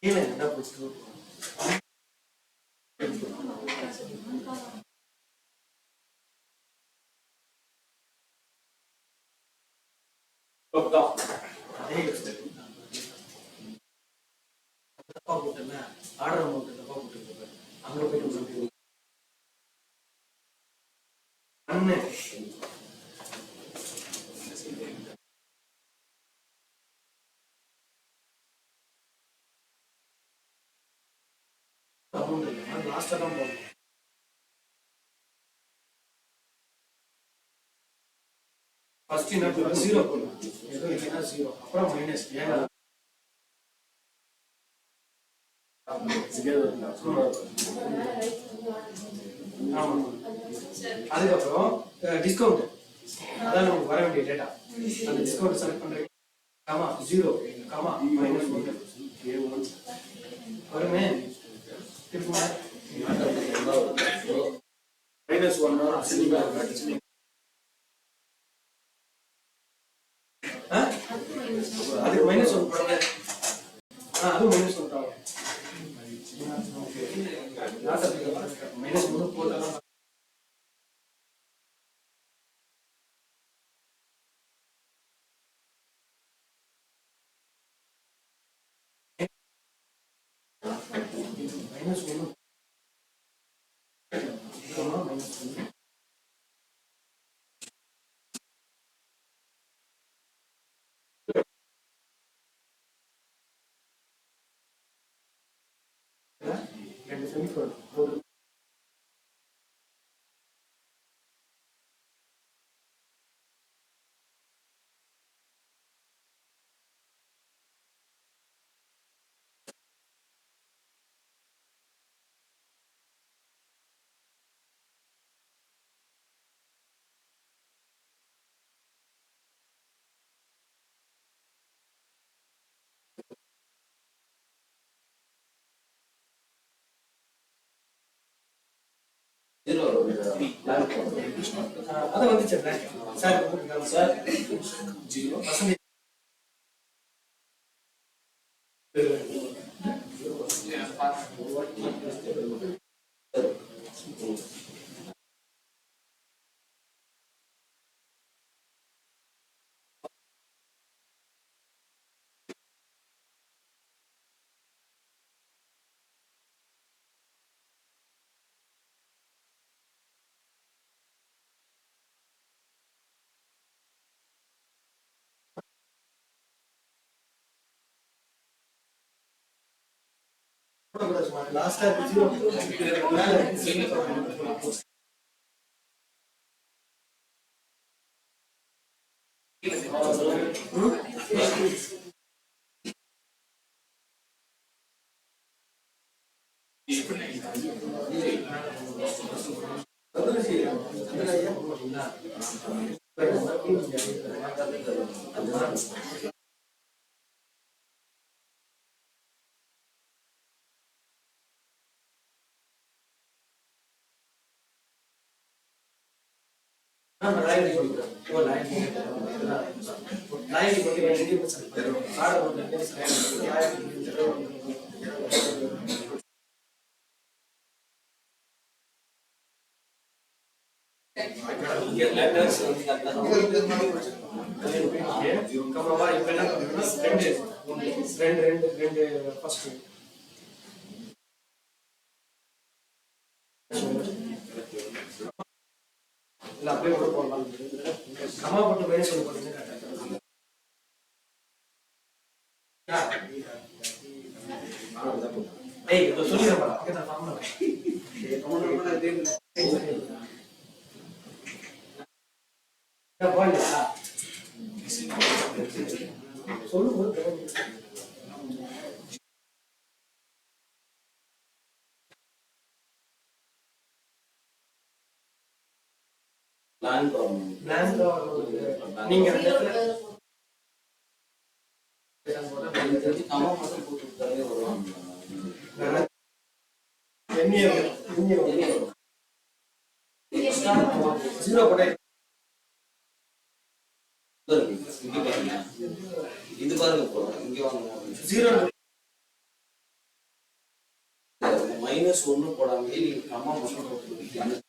கீழ என்ன போட்டு ஓகே அதே தப்பா போட்டேன்னா ஆர்டர் அமௌண்ட் தப்பா போட்டுருக்கேன். அங்க போயிட்டு அண்ணே அமௌண்ட் இல்லை லாஸ்ட்டாக தான் போகணும். ஃபர்ஸ்ட் என்ன போடணும்? 0 போடணும். ஏதோ இல்லைன்னா 0 அப்புறம் மைனஸ் ஏன்னா ஆமா. அதுக்கப்புறம் டிஸ்கவுண்ட் அதான் நமக்கு வர வேண்டிய டேட்டா. அந்த டிஸ்கவுண்ட் செலக்ட் பண்றீங்க கமா 0 கமா மைனஸ் 1 வருமே திரும்ப மைனஸ் 1 அதுக்கு மைனஸ் 1 போடுங்க. அதுவும் மைனஸ் 1 தான். மைனஸ் 1 போட்டாலும் மைனஸ் 1 மைனஸ் 1 ரெண்டு செமிகோலன் போடு. அதை வந்துச்சு சார் சார் 0% லாஸ்டா 0 ஃபர்ஸ்ட் இல்ல அப்படியே கூட போடலாம். கமா போட்டு மைனஸ் 1 போடுங்க. ஏய் இத சொல்லிரேன் பாரு. அங்க தான் ஃபார்முலா. போடலையா சொல்லுங்க. நீங்க ஜீரோ போட்டா இது பாருங்க போறோம் இங்க வாங்க ஜீரோ -1 போடாம நீங்க கம்மா மட்டும் போட்டுருக்கீங்க.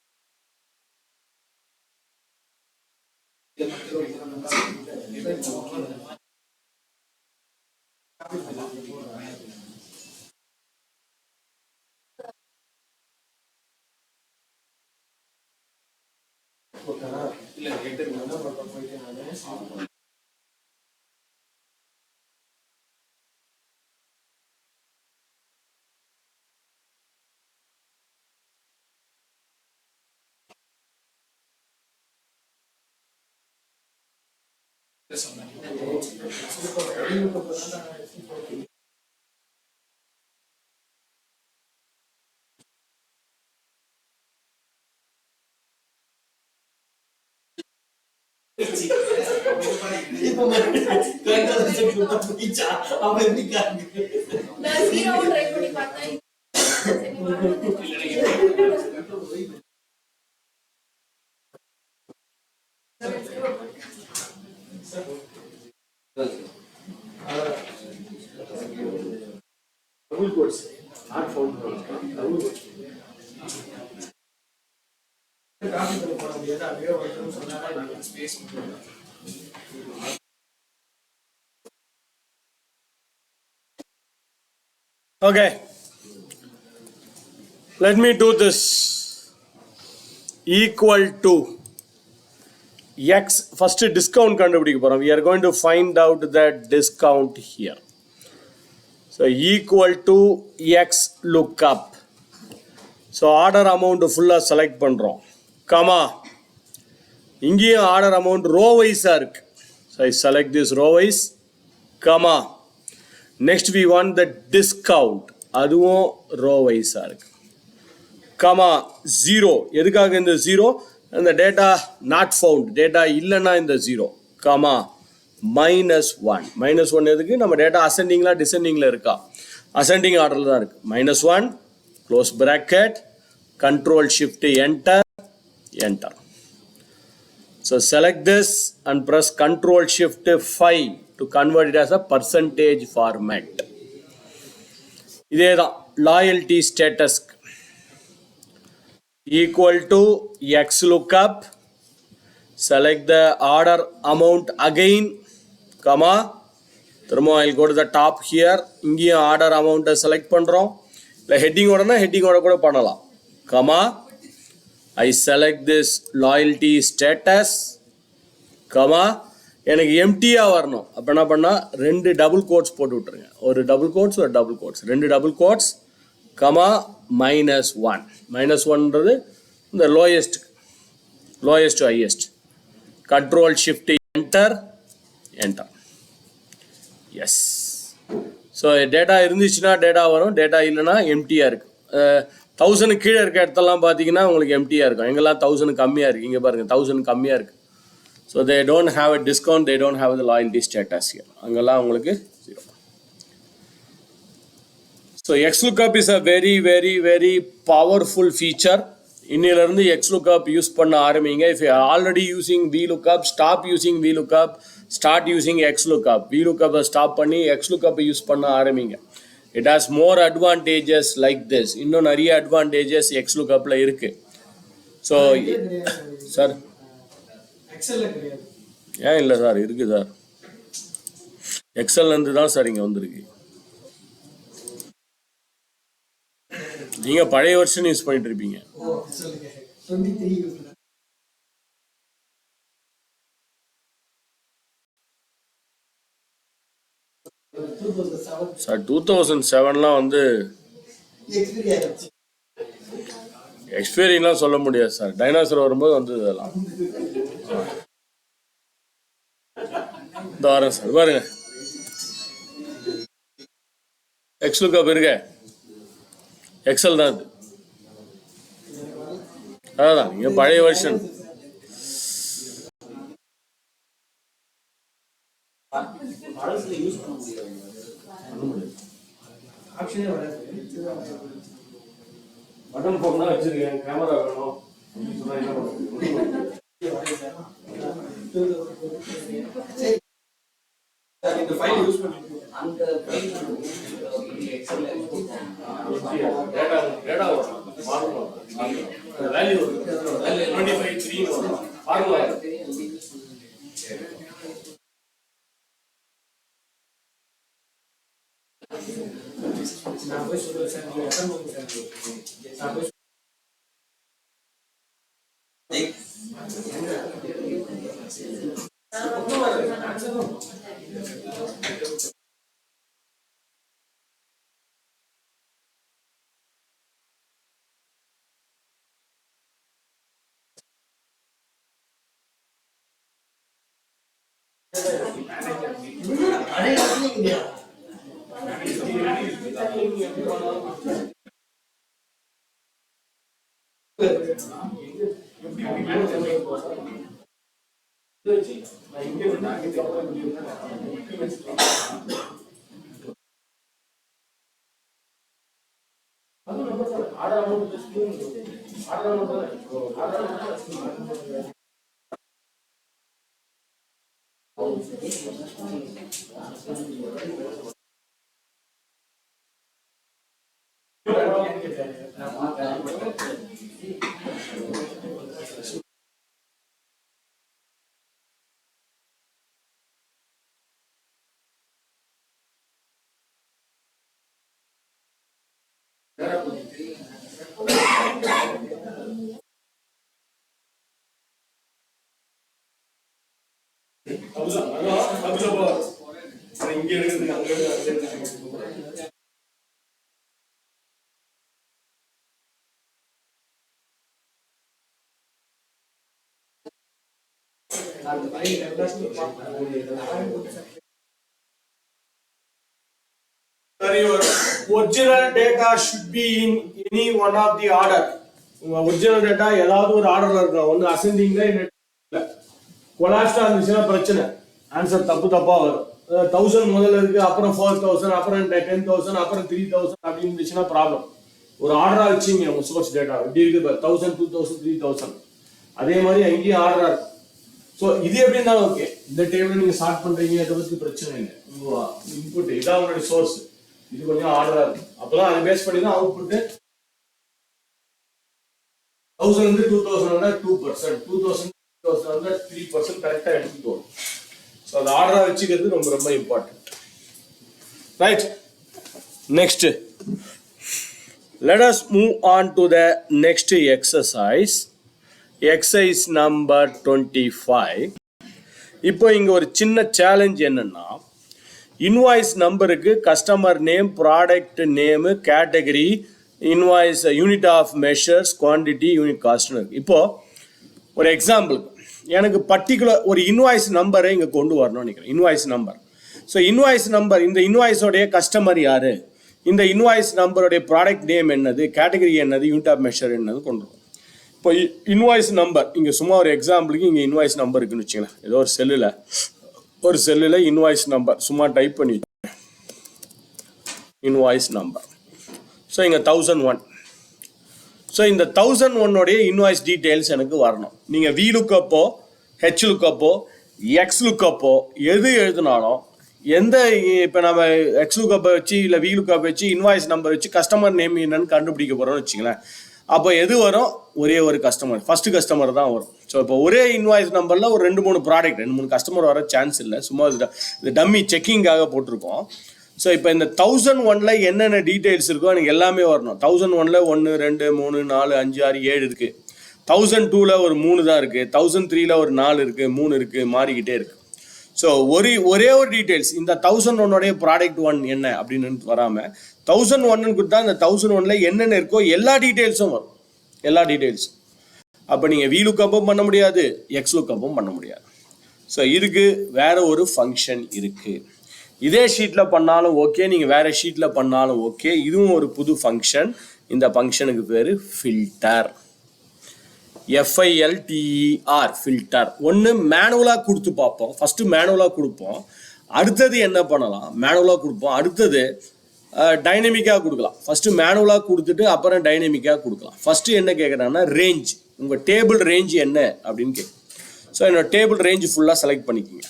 இல்ல கேட்டு என்ன பண்றோம் போயிட்டு நானு இப்ப அவன் எப்படி நான் ஜீரோவை ட்ரை பண்ணி பார்த்தேன். சரி, வரணும். Double quotes not found double quotes copy பண்ணி போட முடியாது அப்படியே வரணும்னு சொன்னாலே நான் ஸ்பேஸ் பண்ணுவேன். Okay, let me do this. Equal to x, first discount கண்டுபிடிக்க போறோம். We are going to find out the discount here. So equal to x lookup. So order amount full-ஆ select பண்றோம். Comma. இங்கேயும் order amount row wise-ஆ இருக்கு. So I select this row wise. Comma. Next we want the discount. அதுவும் row wise-ஆ இருக்கு. Comma 0. எதுக்காக இந்த 0? அந்த data not found. data இல்லைன்னா இந்த 0. Comma -1. -1 எதுக்கு? நம்ம data ascendingல descendingல இருக்கா? Ascending orderல தான் இருக்கு. -1 close bracket control shift enter enter. So select this and press control shift 5 to convert it as a percentage format. இதே தான் loyalty status equal to x lookup, select the order amount again, comma, திரும்ப I'll go to the top here, இங்கேயும் order amount select பண்ணுறோம், இல்லை heading ஓடனா heading ஓட கூட பண்ணலாம், comma, I select this loyalty status, comma, எனக்கு எம்டியாக வரணும். அப்போ என்ன பண்ணால் 2 டபுள் கோட்ஸ் போட்டு விட்டுருங்க. ஒரு டபுள் கோட்ஸ் ஒரு double quotes 2 double quotes comma -1. -1ன்றது இந்த lowest to highest. Control shift enter enter. Yes. So data இருந்துச்சுன்னா டேட்டா வரும், டேட்டா இல்லைன்னா எம்டியாக இருக்குது. 1000 கீழே இருக்க இடத்தெல்லாம் பார்த்தீங்கன்னா உங்களுக்கு எம்டியாக இருக்கும். எங்கெல்லாம் 1000 கம்மியாக இருக்குது, இங்கே பாருங்கள் 1000 கம்மியாக இருக்குது. So they don't have a discount, they don't have the loyalty status here. அங்கெல்லாம் உங்களுக்கு 0. So XLOOKUP is a very very very powerful feature. இன்னிலிருந்து XLOOKUP யூஸ் பண்ண ஆரம்பிங்க. If you are already using VLOOKUP, stop using VLOOKUP, start using XLOOKUP. VLOOKUP stop பண்ணி XLOOKUP use பண்ண ஆரம்பிங்க. It has more advantages like this. இன்னும் நிறைய advantages XLOOKUPல இருக்கு. So sir, எக்ஸல்ல கிடையாது. ஏன் இல்லை சார், இருக்குது சார். எக்ஸல்லேருந்து தான் சார் இங்கே வந்திருக்கு. நீங்கள் பழைய வருஷன் யூஸ் பண்ணிட்டு இருப்பீங்க. ஓ சொல்லுங்க 23 சார் 2007லாம் வந்து எக்ஸ்பீரியன்லாம் சொல்ல முடியாது சார். டைனாசர் வரும்போது வந்தது அதெல்லாம். இந்த வரேன் சார், பாருங்க XLOOKUP இருக்க எக்ஸல் தான் இது. அதான் நீங்க பழைய வருஷன். ஆப்ஷனே வராது. பட்டன் ஃபோன் தான் வச்சிருக்கேன், கேமரா வேணும். இந்த ஃபைல் யூஸ் பண்ணி அந்த ஃபைல் எக்ஸல்ல டேட்டா வரும் ஃபார்முலா வேல்யூ 25 3 வரும் ஃபார்முலா நான் போய் சொல்றேன் சார் நீங்க எத்தனை மணிக்கு சார் நான் போய் இங்க இருக்குது அங்க Your original data should be in any one of the order. உங்க ஒரிஜினல் டேட்டா ஏதாவது ஒரு ஆர்டர்ல இருக்கும். ஒன்னு அசெண்டிங்ல இல்ல கொலாஸ்டா இருந்துச்சுன்னா பிரச்சனை. ஆன்சர் தப்பா வரும். 1000 முதல்ல இருக்கு, அப்புறம் 4000, அப்புறம் 10000, அப்புறம் 3000 அப்படி இருந்துச்சுன்னா ப்ராப்ளம். ஒரு ஆர்டரா வச்சீங்க உங்க சோர்ஸ் டேட்டா இப்படி இருக்கு 1000 2000 3000 அதே மாதிரி அங்கேயும் ஆர்டரா இருக்கு. ஸோ இது எப்படின்னா ஓகே, இந்த டேபிள் நீங்க ஸ்டார்ட் பண்றீங்க, அதை பத்தி பிரச்சனை இல்லை. இன்புட் இதான் உங்களுடைய சோர்ஸ், இது கொஞ்சம் ஆர்டரா இருக்கு. அப்பதான் அதை பேஸ் பண்ணி தான் அவுட்புட் 1000 இருந்து 2000 வந்தா 2%, 2000 வந்தா 3% கரெக்டா எடுத்துட்டு வரும். ஸோ அதை ஆர்டரா வச்சுக்கிறது ரொம்ப ரொம்ப important. Right, next let us move on to the next exercise. Exercise number 25. இப்போ இங்க ஒரு சின்ன சேலஞ்ச் என்னன்னா, இன்வாய்ஸ் நம்பருக்கு customer name, product name, category, invoice unit of measures, quantity, unit காஸ்ட்னு இருக்கு. இப்போ ஒரு எக்ஸாம்பிள், எனக்கு பர்டிகுலர் ஒரு இன்வாய்ஸ் நம்பரை இங்கே கொண்டு வரணும்னு நினைக்கிறேன். Invoice number. So invoice number, இந்த இன்வாய்ஸோடைய கஸ்டமர் யாரு, இந்த இன்வாய்ஸ் நம்பருடைய ப்ராடக்ட் நேம் என்னது, கேட்டகரி என்னது, யூனிட் ஆஃப் மெஷர் என்னது கொண்டு வரும். இப்போ இன்வாய்ஸ் நம்பர் இங்கே சும்மா ஒரு எக்ஸாம்பிளுக்கு இங்கே இன்வாய்ஸ் நம்பர் இருக்குன்னு வச்சுங்களேன். ஏதோ ஒரு செல்லில் இன்வாய்ஸ் நம்பர் சும்மா டைப் பண்ணி இன்வாய்ஸ் நம்பர். ஸோ இங்கே 1001. ஸோ இந்த 1001 இன்வாய்ஸ் டீட்டெயில்ஸ் எனக்கு வரணும். நீங்கள் வி லுக்கப்போ, ஹெச் லுக்கப்போ, எக்ஸ் லுக்கப்போ எது எழுதினாலும், எந்த இப்போ நம்ம எக்ஸ் லுக்கப்பை வச்சு இல்லை வி லுக்கப்பை வச்சு இன்வாய்ஸ் நம்பர் வச்சு கஸ்டமர் நேம் என்னன்னு கண்டுபிடிக்க போகிறோம்னு வச்சுங்களேன். அப்போ எது வரும், ஒரே ஒரு கஸ்டமர், ஃபர்ஸ்ட் கஸ்டமர் தான் வரும். ஸோ இப்போ ஒரே இன்வாய்ஸ் நம்பரில் ஒரு 2-3 ப்ராடக்ட், 2-3 கஸ்டமர் வர சான்ஸ் இல்லை. சும்மா இது டம்மி செக்கிங்காக போட்டிருக்கோம். ஸோ இப்போ இந்த 1001 என்னென்ன டீட்டெயில்ஸ் இருக்கோ எனக்கு எல்லாமே வரணும். 1001 1 2 3 4 5 6 7 இருக்குது. 1002 ஒரு 3 தான் இருக்குது. 1003 ஒரு 4 இருக்குது, 3 இருக்குது, மாறிக்கிட்டே இருக்குது. ஸோ ஒரே ஒரு டீட்டெயில்ஸ், இந்த 1001 ப்ராடக்ட் 1 என்ன அப்படின்னு வராமல் 1001 கொடுத்தா இந்த 1001 என்னென்ன இருக்கோ எல்லா டீட்டெயில்ஸும் வரும், எல்லா டீட்டெயில்ஸும். அப்போ நீங்கள் வி லுக்கப்பும் பண்ண முடியாது, எக்ஸ் லுக்கப்பும் பண்ண முடியாது. ஸோ இதுக்கு வேற ஒரு ஃபங்க்ஷன் இருக்குது. இதே ஷீட்டில் பண்ணாலும் ஓகே, நீங்கள் வேற ஷீட்டில் பண்ணாலும் ஓகே. இதுவும் ஒரு புது ஃபங்க்ஷன். இந்த ஃபங்க்ஷனுக்கு பேர் ஃபில்டர். FILTER, filter. ஒன்று மேனுவலாக கொடுத்து பார்ப்போம். ஃபஸ்ட்டு மேனுவலாக கொடுப்போம், அடுத்தது என்ன பண்ணலாம், மேனுவலாக கொடுப்போம், அடுத்தது டைனமிக்காக கொடுக்கலாம். ஃபஸ்ட்டு மேனுவலாக கொடுத்துட்டு அப்புறம் டைனமிக்காக கொடுக்கலாம். ஃபஸ்ட்டு என்ன கேட்குறாங்கன்னா ரேஞ்ச். உங்கள் டேபிள் ரேஞ்ச் என்ன அப்படின்னு கேட்கும். ஸோ என்னோட டேபிள் ரேஞ்ச் ஃபுல்லாக செலக்ட் பண்ணிக்கோங்க.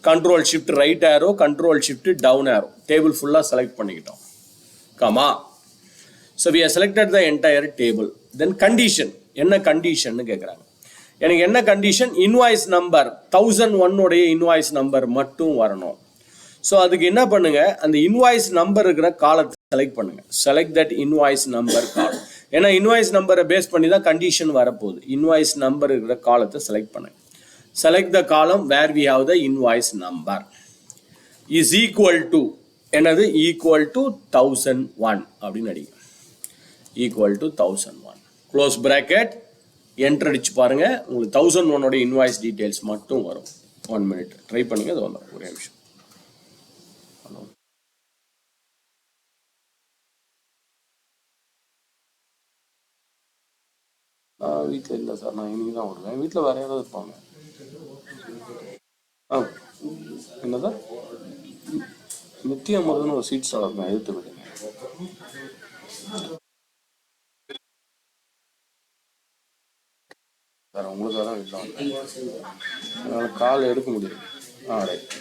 Control shift right arrow, control shift down arrow, table ஃபுல்லாக செலக்ட் பண்ணிக்கிட்டோம். Comma. So we are selected the entire table. Then condition, என்ன கண்டிஷன்னு கேட்குறாங்க. எனக்கு என்ன condition, invoice number 1001 invoice number மட்டும் வரணும். ஸோ அதுக்கு என்ன பண்ணுங்க, அந்த இன்வாய்ஸ் நம்பர் இருக்கிற காலத்தை செலக்ட் பண்ணுங்க. செலக்ட் தட் இன்வாய்ஸ் நம்பர் காலம். ஏன்னா இன்வாய்ஸ் நம்பரை பேஸ் பண்ணி தான் கண்டிஷன் வரப்போகுது. இன்வாய்ஸ் நம்பர் இருக்கிற காலத்தை செலக்ட் பண்ணுங்க. Select the column where we have the invoice number is equal to என்னது, ஈக்குவல் டு 1001 அப்படின்னு அடிங்க. Equal to 1001 close bracket, enter அடிச்சு பாருங்க. உங்களுக்கு 1001 இன்வாய்ஸ் டீடைல்ஸ் மட்டும் வரும். 1 மினிட் ட்ரை பண்ணுங்க, அது வந்துடும். ஒரே நிமிஷம். வீட்டில் இல்லை சார், நான் இன்னைக்கு தான் வருவேன். வீட்டில் வேற யாராவது இருப்பாங்க. என்னதான் நித்திய அமர்தன்னு ஒரு சீட் ஸ்டால் இருக்கும், எடுத்து விடுங்க. சார் உங்களுக்காக தான் வீட்டில் வந்தேன், அதனால் கால் எடுக்க முடியும். ரைட்.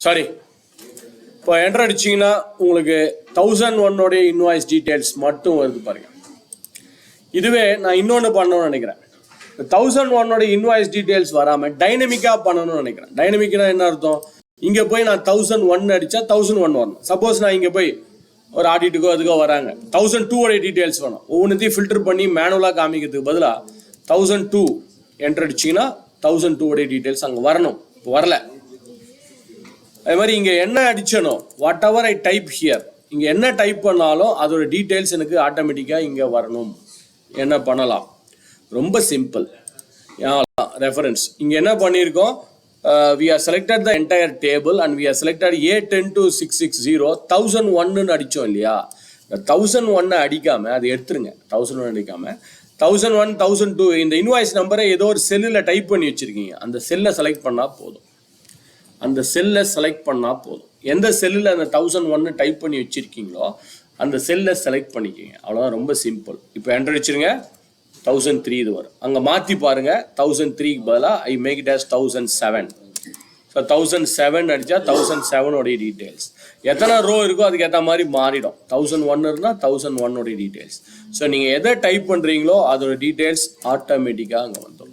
சாரி, இப்போ என்டர் அடிச்சிங்கன்னா உங்களுக்கு 1001 இன்வாய்ஸ் டீட்டெயில்ஸ் மட்டும் வருது பாருங்க. இதுவே நான் இன்னொன்று பண்ணணும்னு நினைக்கிறேன். 1001 இன்வாய்ஸ் டீட்டெயில்ஸ் வராமல் டைனமிக்காக பண்ணணும்னு நினைக்கிறேன். டைனமிக்னா என்ன அர்த்தம், இங்கே போய் நான் 1001 அடித்தா 1001 வரணும். சப்போஸ் நான் இங்கே போய் ஒரு ஆடிட்டுக்கோ அதுக்கோ வராங்க, 1002 டீட்டெயில்ஸ் வேணும். ஒவ்வொன்றையும் ஃபில்டர் பண்ணி மேனுவலாக காமிக்கிறதுக்கு பதிலாக 1002 என்டர் அடிச்சிங்கன்னா 1002 டீட்டெயில்ஸ் அங்கே வரணும். இப்போ வரல. அது மாதிரி இங்கே என்ன அடிச்சனோ, whatever I type here, இங்கே என்ன டைப் பண்ணாலும் அதோட டீட்டெயில்ஸ் எனக்கு ஆட்டோமேட்டிக்காக இங்கே வரணும். என்ன பண்ணலாம், ரொம்ப சிம்பிள். ரெஃபரன்ஸ் இங்கே என்ன பண்ணியிருக்கோம், we are selected the entire table and we are selected A10 to 660 1001 அடித்தோம் இல்லையா. இந்த 1001 அடிக்காமல் அதை எடுத்துருங்க. 1001 அடிக்காமல் 1001 1002 இந்த இன்வாய்ஸ் நம்பரை ஏதோ ஒரு செல்லில் டைப் பண்ணி வச்சுருக்கீங்க. அந்த செல்லை செலக்ட் பண்ணால் போதும். அந்த செல்லை செலக்ட் பண்ணால் போதும். எந்த செல்லில் அந்த 1001 டைப் பண்ணி வச்சுருக்கீங்களோ அந்த செல்லை செலக்ட் பண்ணிக்கிங்க. அவ்வளோதான், ரொம்ப சிம்பிள். இப்போ என்டர் வச்சுருங்க, 1003 இது வரும். அங்கே மாற்றி பாருங்கள், 1003க்கு பதிலாக I make it as 1007. So 1007 அடித்தா 1007 டீட்டெயில்ஸ். எத்தனை ரோ இருக்கோ அதுக்கு ஏற்ற மாதிரி மாறிடும். 1001 இருந்தால் 1001 டீட்டெயில்ஸ். ஸோ நீங்கள் எதை டைப் பண்ணுறீங்களோ அதோட டீட்டெயில்ஸ் ஆட்டோமேட்டிக்காக அங்கே வந்துடும்.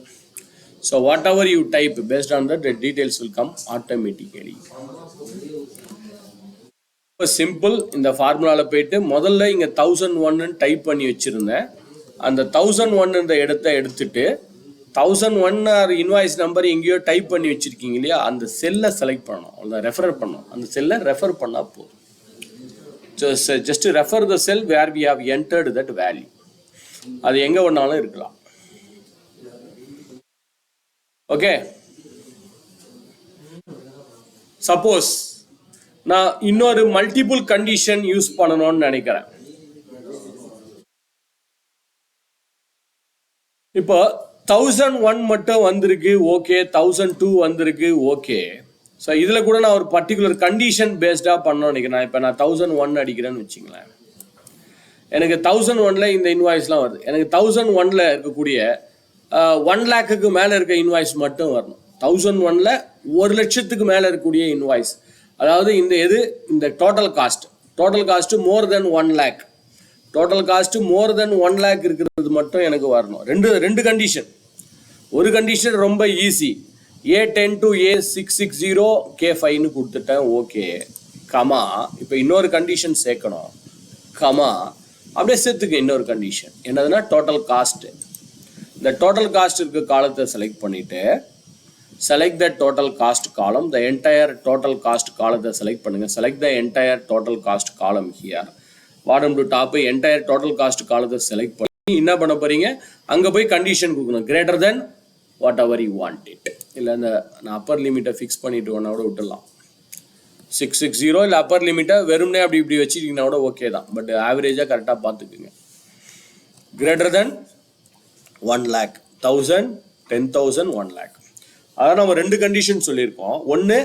So whatever you type, based on that, the details will come automatically. இப்போ சிம்பிள். இந்த ஃபார்முலாவில் போயிட்டு முதல்ல இங்கே 1001 டைப் பண்ணி வச்சுருந்தேன். அந்த 1001 இடத்த எடுத்துட்டு 1001 இன்வாய்ஸ் நம்பர் எங்கேயோ டைப் பண்ணி வச்சுருக்கீங்க இல்லையா, அந்த செல்லை செலக்ட் பண்ணணும். அவ்வளோ ரெஃபர் பண்ணணும். அந்த செல்லை ரெஃபர் பண்ணால் போதும். Just refer the cell where we have entered that value. அது எங்கே வேணாலும் இருக்கலாம். ஓகே. சப்போஸ் நான் இன்னொரு மல்டிபிள் கண்டிஷன் யூஸ் பண்ணணும்னு நினைக்கிறேன். இப்போ 1001 மட்டும் வந்திருக்கு, ஓகே. 1002 வந்திருக்கு, ஓகே. ஸோ இதில் கூட நான் ஒரு பர்டிகுலர் கண்டிஷன் பேஸ்டாக பண்ணணும்னு நினைக்கிறேன். இப்போ நான் 1001 அடிக்கிறேன்னு வச்சுங்களேன். எனக்கு 1001 இந்த இன்வாய்ஸ்லாம் வருது. எனக்கு 1001 இருக்கக்கூடிய 1 lakhக்கு மேலே இருக்க இன்வாய்ஸ் மட்டும் வரணும். 1001 1 லட்சத்துக்கு மேலே இருக்கக்கூடிய இன்வாய்ஸ், அதாவது இந்த டோட்டல் காஸ்ட் மோர் தென் 1 lakh, டோட்டல் காஸ்ட் மோர் தென் 1 lakh இருக்கிறது மட்டும் எனக்கு வரணும். ரெண்டு கண்டிஷன். ஒரு கண்டிஷன் ரொம்ப ஈஸி, A10 to A660 K5ன்னு கொடுத்துட்டேன், ஓகே. கமா. இப்போ இன்னொரு கண்டிஷன் சேர்க்கணும். கமா அப்படியே சேர்த்துக்க இன்னொரு கண்டிஷன். என்னதுன்னா டோட்டல் காஸ்ட். இந்த டோட்டல் காஸ்ட் இருக்க காலத்தை செலக்ட் பண்ணிவிட்டு select the total cost column. The entire total cost காலத்தை செலக்ட் பண்ணுங்கள். Select the entire total cost column here. Bottom to top entire total cost காலத்தை செலக்ட் பண்ணி என்ன பண்ண போகிறீங்க, அங்கே போய் கண்டிஷன் கொடுக்கணும். Greater than whatever you want it. இல்லை நான் அப்பர் லிமிட்டை ஃபிக்ஸ் பண்ணிவிட்டு ஒன்றா கூட விட்டுடலாம். 660 இல்லை அப்பர் லிமிட்டை வெறும்னே இப்படி வச்சுக்கிட்டிங்கன்னா கூட ஓகே தான். பட் ஆவரேஜாக கரெக்டாக பார்த்துக்குங்க. Greater than 1 lakh, 1000, 10,000, 1 lakh. அதான் நம்ம ரெண்டு கண்டிஷன் சொல்லியிருக்கோம். ஒன்று,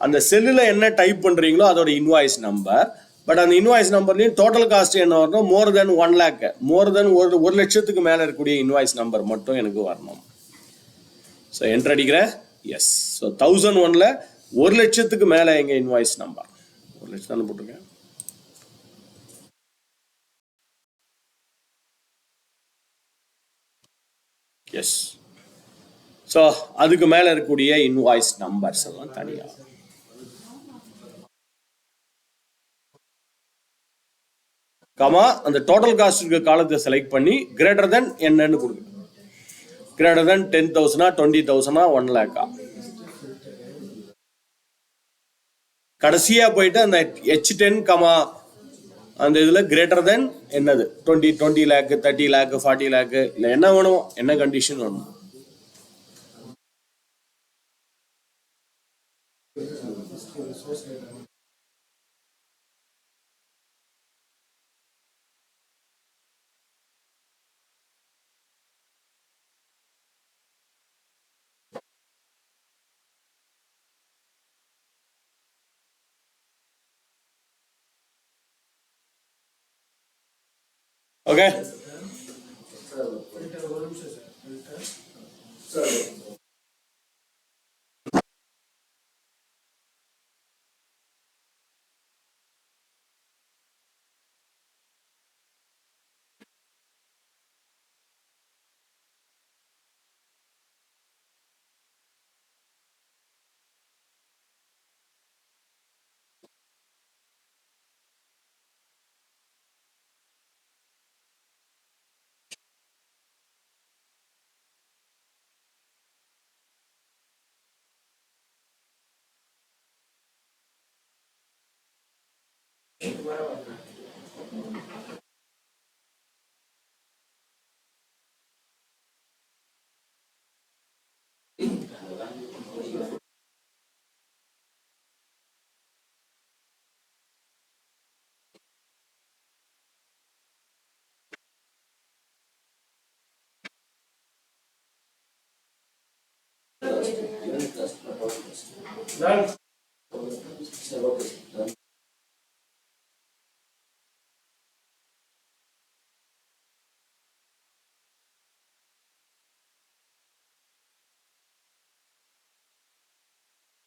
அந்த செல்லில் என்ன டைப் பண்ணுறீங்களோ அதோட இன்வாய்ஸ் நம்பர். பட் அந்த இன்வாய்ஸ் நம்பர்லேயும் டோட்டல் காஸ்ட் என்ன வரணும், மோர் தென் 1 lakh, மோர் தென் ஒரு லட்சத்துக்கு மேலே இருக்கக்கூடிய இன்வாய்ஸ் நம்பர் மட்டும் எனக்கு வரணும். ஸோ என்ட்ரு அடிக்கிறேன். எஸ். ஸோ 1001ல் 1 லட்சத்துக்கு மேலே எங்கள் இன்வாய்ஸ் நம்பர் 1 லட்சம் தானே போட்டிருக்கேன். எஸ். ஸோ அதுக்கு மேலே இருக்கக்கூடிய இன்வாய்ஸ் நம்பர்ஸ் எல்லாம் தனியாக கமா அந்த டோட்டல் காஸ்ட் இருக்க காலத்தை செலக்ட் பண்ணி கிரேட்டர் தென் என்னன்னு கொடுக்குறேன். Greater than 10,000, 20,000, 1 lakh. கடைசியாக போயிட்டு அந்த H10 கமா அந்த இதில் கிரேட்டர் தென் என்னது 20 lakh, 30 lakh, 40 lakh, இல்லை என்ன வேணும், என்ன கண்டிஷன் வேணும். ஓகே.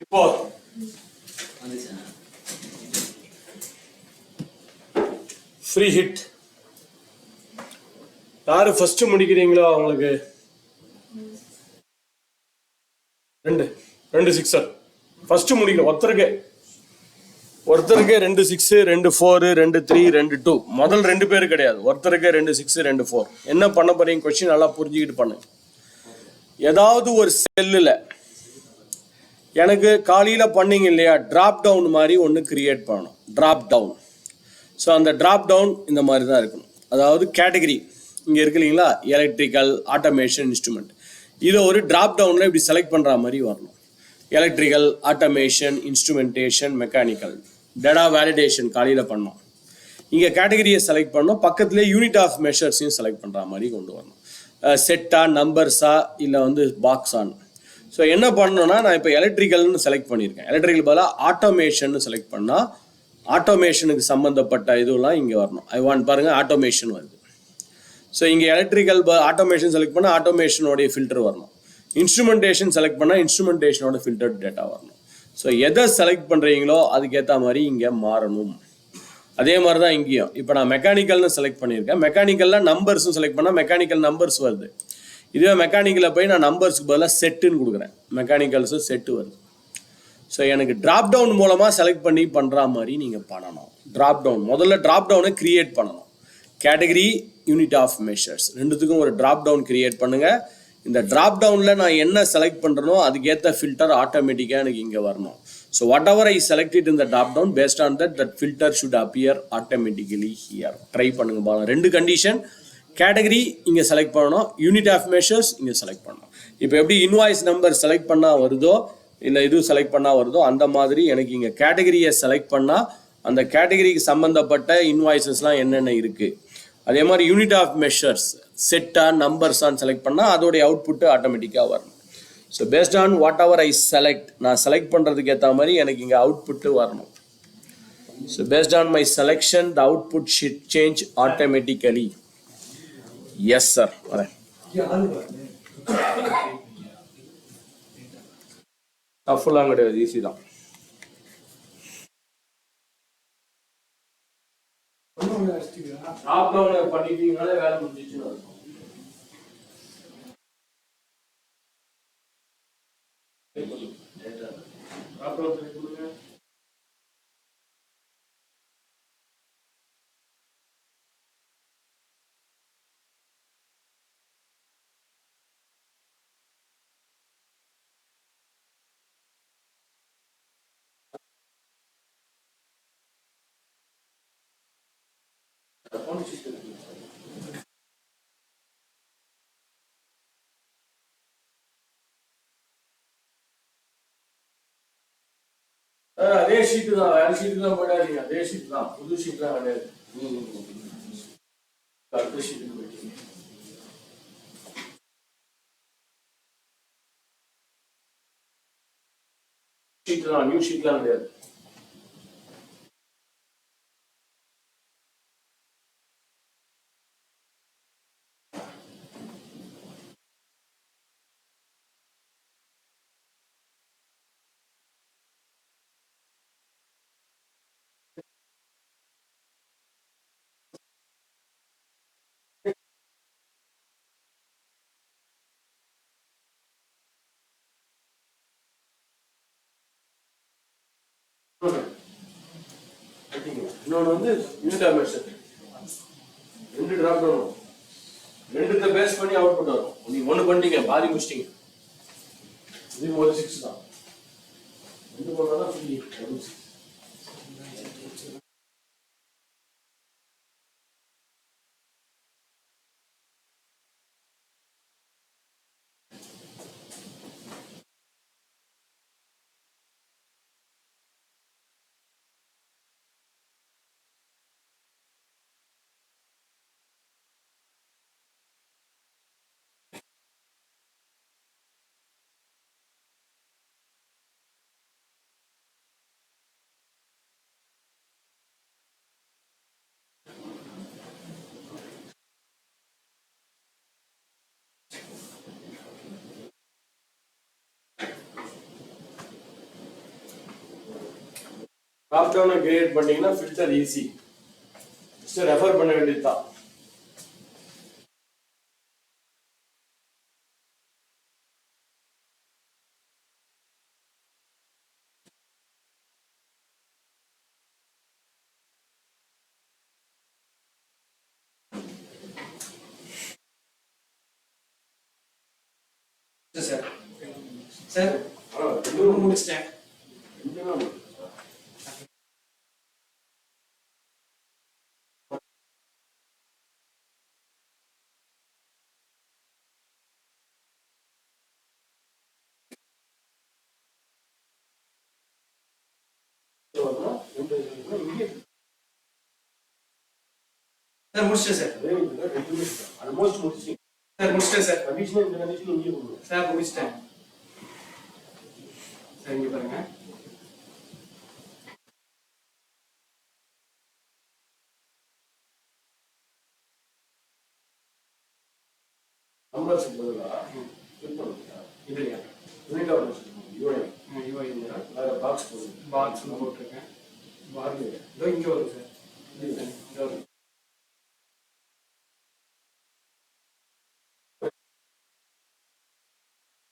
இப்போ ஃப்ரீ ஹிட் யாரு ஃபர்ஸ்ட் முடிக்கிறீங்களோ அவங்களுக்கு ரெண்டு சிக்ஸர் ஃபர்ஸ்ட் முடிக்கணும். ஒருத்தருக்கு 2 6, 2 4, 2 3, 2 2. முதல் 2 பேர் கிடையாது, ஒருத்தருக்கு 2 6, 2 4. என்ன பண்ண போறீங்க கொஸ்டின் நல்லா புரிஞ்சுக்கிட்டு பண்ணுங்க. ஏதாவது ஒரு செல்லில் எனக்கு காலையில் பண்ணீங்க இல்லையா, டிராப் டவுன் மாதிரி ஒன்று கிரியேட் பண்ணணும். Drop down. ஸோ அந்த டிராப் டவுன் இந்த மாதிரி தான் இருக்கணும். அதாவது கேட்டகரி இங்கே இருக்கு இல்லைங்களா, எலக்ட்ரிக்கல், ஆட்டோமேஷன், இன்ஸ்ட்ருமெண்ட். இதை ஒரு டிராப் டவுனில் இப்படி செலக்ட் பண்ணுற மாதிரி வரணும். Electrical, automation, instrumentation, mechanical. Data validation காலையில் பண்ணோம். இங்கே கேட்டகரியை செலக்ட் பண்ணோம், பக்கத்துலேயே யூனிட் ஆஃப் மெஷர்ஸையும் செலக்ட் பண்ணுற மாதிரி கொண்டு வரணும். செட்டா, நம்பர்ஸா, இல்லை பாக்ஸான்னு. ஸோ என்ன பண்ணணும்னா, நான் இப்போ எலக்ட்ரிக்கல்னு செலக்ட் பண்ணியிருக்கேன். எலக்ட்ரிக்கல் பதிலாக ஆட்டோமேஷன் செலக்ட் பண்ணால் ஆட்டோமேஷனுக்கு சம்மந்தப்பட்ட இதுவெல்லாம் இங்கே வரணும். பாருங்கள், ஆட்டோமேஷன் வருது. ஸோ இங்கே எலக்ட்ரிக்கல் ஆட்டோமேஷன் செலக்ட் பண்ணால் ஆட்டோமேஷனோடைய ஃபில்டர் வரணும். இன்ஸ்ட்ருமெண்டேஷன் செலக்ட் பண்ணால் இன்ஸ்ட்ருமெண்டேஷனோட ஃபில்டர் டேட்டா வரணும். ஸோ எதை செலக்ட் பண்ணுறீங்களோ அதுக்கேற்ற மாதிரி இங்கே மாறணும். அதே மாதிரி தான் இங்கேயும். இப்போ நான் மெக்கானிக்கல்னு செலக்ட் பண்ணியிருக்கேன். மெக்கானிக்கலில் நம்பர்ஸும் செலக்ட் பண்ணால் மெக்கானிக்கல் நம்பர்ஸ் வருது. இதுவே மெக்கானிக்கலில் போய் நான் நம்பர்ஸ்க்கு பதிலாக செட்டுன்னு கொடுக்குறேன், மெக்கானிக்கல்ஸும் செட்டு வருது. ஸோ எனக்கு ட்ராப் டவுன் மூலமாக செலக்ட் பண்ணி பண்ணுற மாதிரி நீங்கள் பண்ணணும். ட்ராப் டவுன் முதல்ல ட்ராப் டவுனை கிரியேட் பண்ணணும். கேட்டகரி, யூனிட் ஆஃப் மெஷர்ஸ் ரெண்டுத்துக்கும் ஒரு ட்ராப் டவுன் கிரியேட் பண்ணுங்கள். இந்த ட்ராப் டவுனில் நான் என்ன செலக்ட் பண்ணுறனோ அதுக்கேற்ற ஃபில்டர் ஆட்டோமேட்டிக்காக எனக்கு இங்கே வரணும். So whatever I selected இந்த drop down based on that filter should appear automatically here. Try பண்ணுங்க பாருங்க. 2 கண்டிஷன். கேட்டகரி இங்கே செலக்ட் பண்ணணும், யூனிட் ஆஃப் மெஷர்ஸ் இங்கே செலக்ட் பண்ணணும். இப்போ எப்படி இன்வாய்ஸ் நம்பர் செலக்ட் பண்ணால் வருதோ, இல்லை இது செலக்ட் பண்ணால் வருதோ, அந்த மாதிரி எனக்கு இங்கே கேட்டகரியை செலக்ட் பண்ணால் அந்த கேட்டகரிக்கு சம்மந்தப்பட்ட இன்வாய்ஸஸ்லாம் என்னென்ன இருக்குது. அதே மாதிரி யூனிட் ஆஃப் மெஷர்ஸ் செட்டா, நம்பர்ஸான்னு செலக்ட் பண்ணால் அதோடைய அவுட்புட்டு ஆட்டோமேட்டிக்காக வரணும். So based on what ever I select, நான் செலக்ட் பண்ணுறதுக்கு ஏற்ற மாதிரி எனக்கு இங்கே அவுட்புட்டு வரணும். So based on my selection, the output should change automatically. Yes, sir. Alright. Tough-லாம் கிடையாது, ஈஸி தான். ட்ராப் டவுன் பண்ணிட்டீங்கனாலே வேலை முடிஞ்சிச்சுன்னு அர்த்தம். ட்ராப் டவுன் பண்ணி கொடுங்க. அதே ஷீட்டு தான், வேற ஷீட்டு தான் போடாதீங்க, அதே ஷீட் தான், புது ஷீட் தான் கிடையாது. அடுத்த ஷீட்டுக்கு போயிட்டீங்க. ஷீட் தான், நியூ ஷீட்லாம் கிடையாது. இன்னொன்று வந்து unit measure, 2 drop down, 2 base பண்ணி அவுட்புட் வரும். நீங்க 1 பண்ணிட்டீங்க, பாதி முடிச்சிட்டீங்க. இது ஒரு 6 தான், 2 பண்ணாதான் ஃப்ரீ. ட்ராப் டவுனை கிரியேட் பண்ணீங்கன்னா ஃபில்டர் ஈஸி, ஜஸ்ட் ரெஃபர் பண்ண வேண்டியது தான். சார் சார் இன்னும் முடிச்சிட்டேன். சார் முடிச்சிட்டேன் சார். ஆல்மோஸ்ட் முடிச்சிட்டீங்க சார் முடிச்சிட்டேன் சார். கண்டிஷன், இந்த கண்டிஷன் இங்கே கொடுங்க. சார் முடிச்சிட்டேன் சார். இங்க பாருங்க. நம்பர் பதிலா கிளிக் பண்ணுங்க. இதுலையா யூனிட் ஆஃப் யூஐ யூஐ வேற பாக்ஸ் போடுங்க. பாக்ஸ் போட்டிருக்கேன். பாருங்க, இதோ இங்க வரும் சார். இங்க வரும்.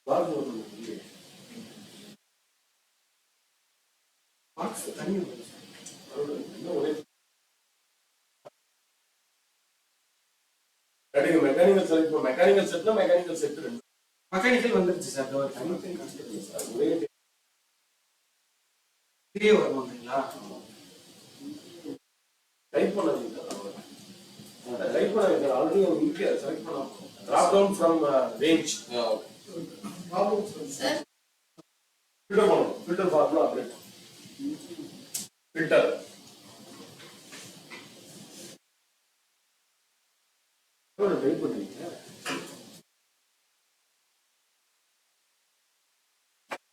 பாக்ஸ் போடுங்க. பாக்ஸ் தனி வரும் சார். இன்னும் ஒரே மெக்கானிக்கல் செட், மெக்கானிக்கல் செட்னா மெக்கானிக்கல் செட் ரெண்டு. மெக்கானிக்கல் வந்துருச்சு சார். இதோ தனி ஒரே பெரிய வருமாங்களா? டைப் பண்ணாதீங்க. டைப் பண்ணாதீங்க, ஆல்ரெடி இங்கே செலக்ட் பண்ணலாம். Drop down from range. Sir filter பண்ணணும். Filter formula update. Filter type பண்ணுறீங்க.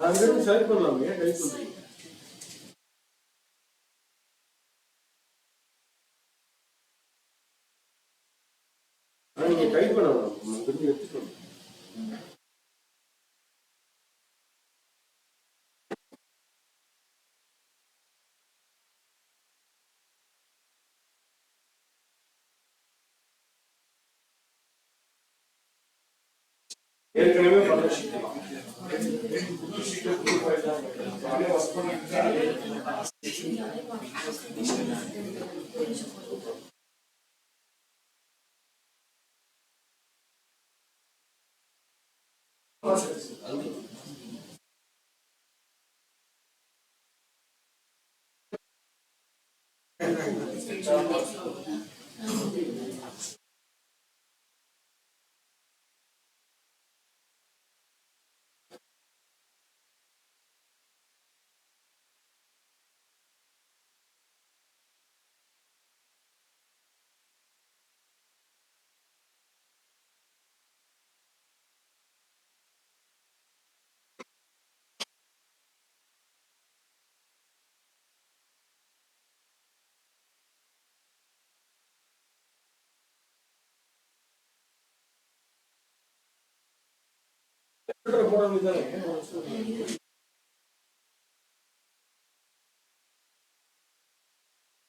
அங்கே செலக்ட் பண்ணலாமே, டைப் பண்ணுறீங்க. டைப் பண்ண வேணாம், கொஞ்சம் எடுத்துக்கணும். ஏற்கனவே பண்ண ஷீட்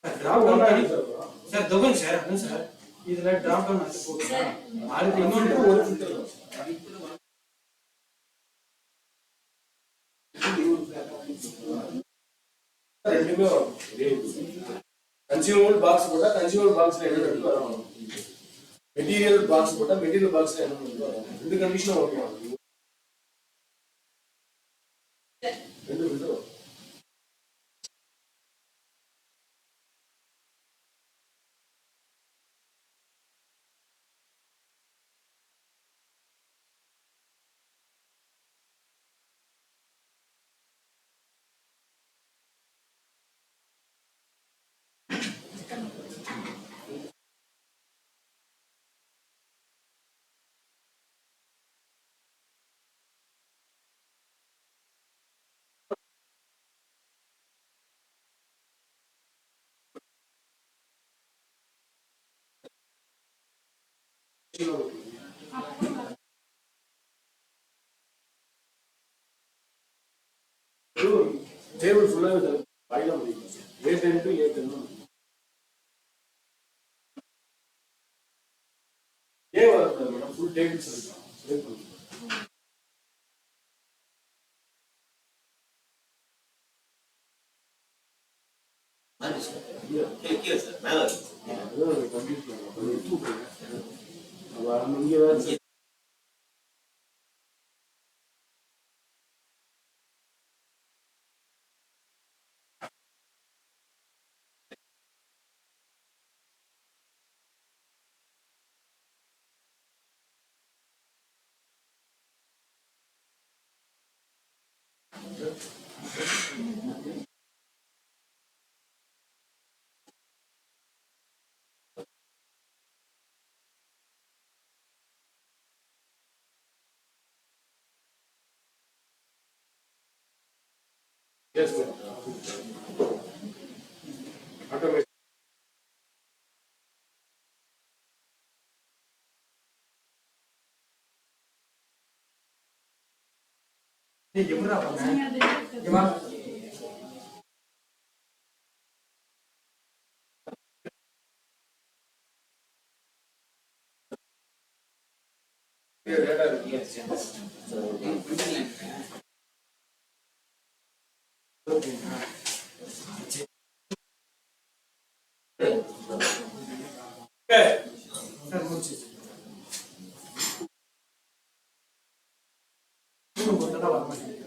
ட்ராப் டவுன் பண்ணி சார் தொகுங்க சார் அதான் சார் இதுல ட்ராப் டவுன் ஆச்சு போடுங்க அடுத்து இன்னொன்று ஒரு ஃபில்டர் ரெண்டுமே வரும். கன்சியூமபிள் பாக்ஸ் போட்டா கன்சியூமபிள் பாக்ஸ்ல என்ன இருக்கு வரும், மெட்டீரியல் பாக்ஸ் போட்டா மெட்டீரியல் பாக்ஸ்ல என்ன இருக்கு வரும். ரெண்டு கண்டிஷனும் ஓகே ஆகும். ரெண்டு ஃபில்டர் வரும். டேபிள் ஃபுல்லாக பைல முடியும். A10 to A10 ஏ வரக்கூடாது மேடம், ஃபுல் டேபிள்ஸ் இருக்கு. இங்கே வேறு yes ma'am. Automatic. நீங்க எப்படிடா பண்ண இவா சார் முடிச்சு கொடுத்தா வர மாட்டேங்குது.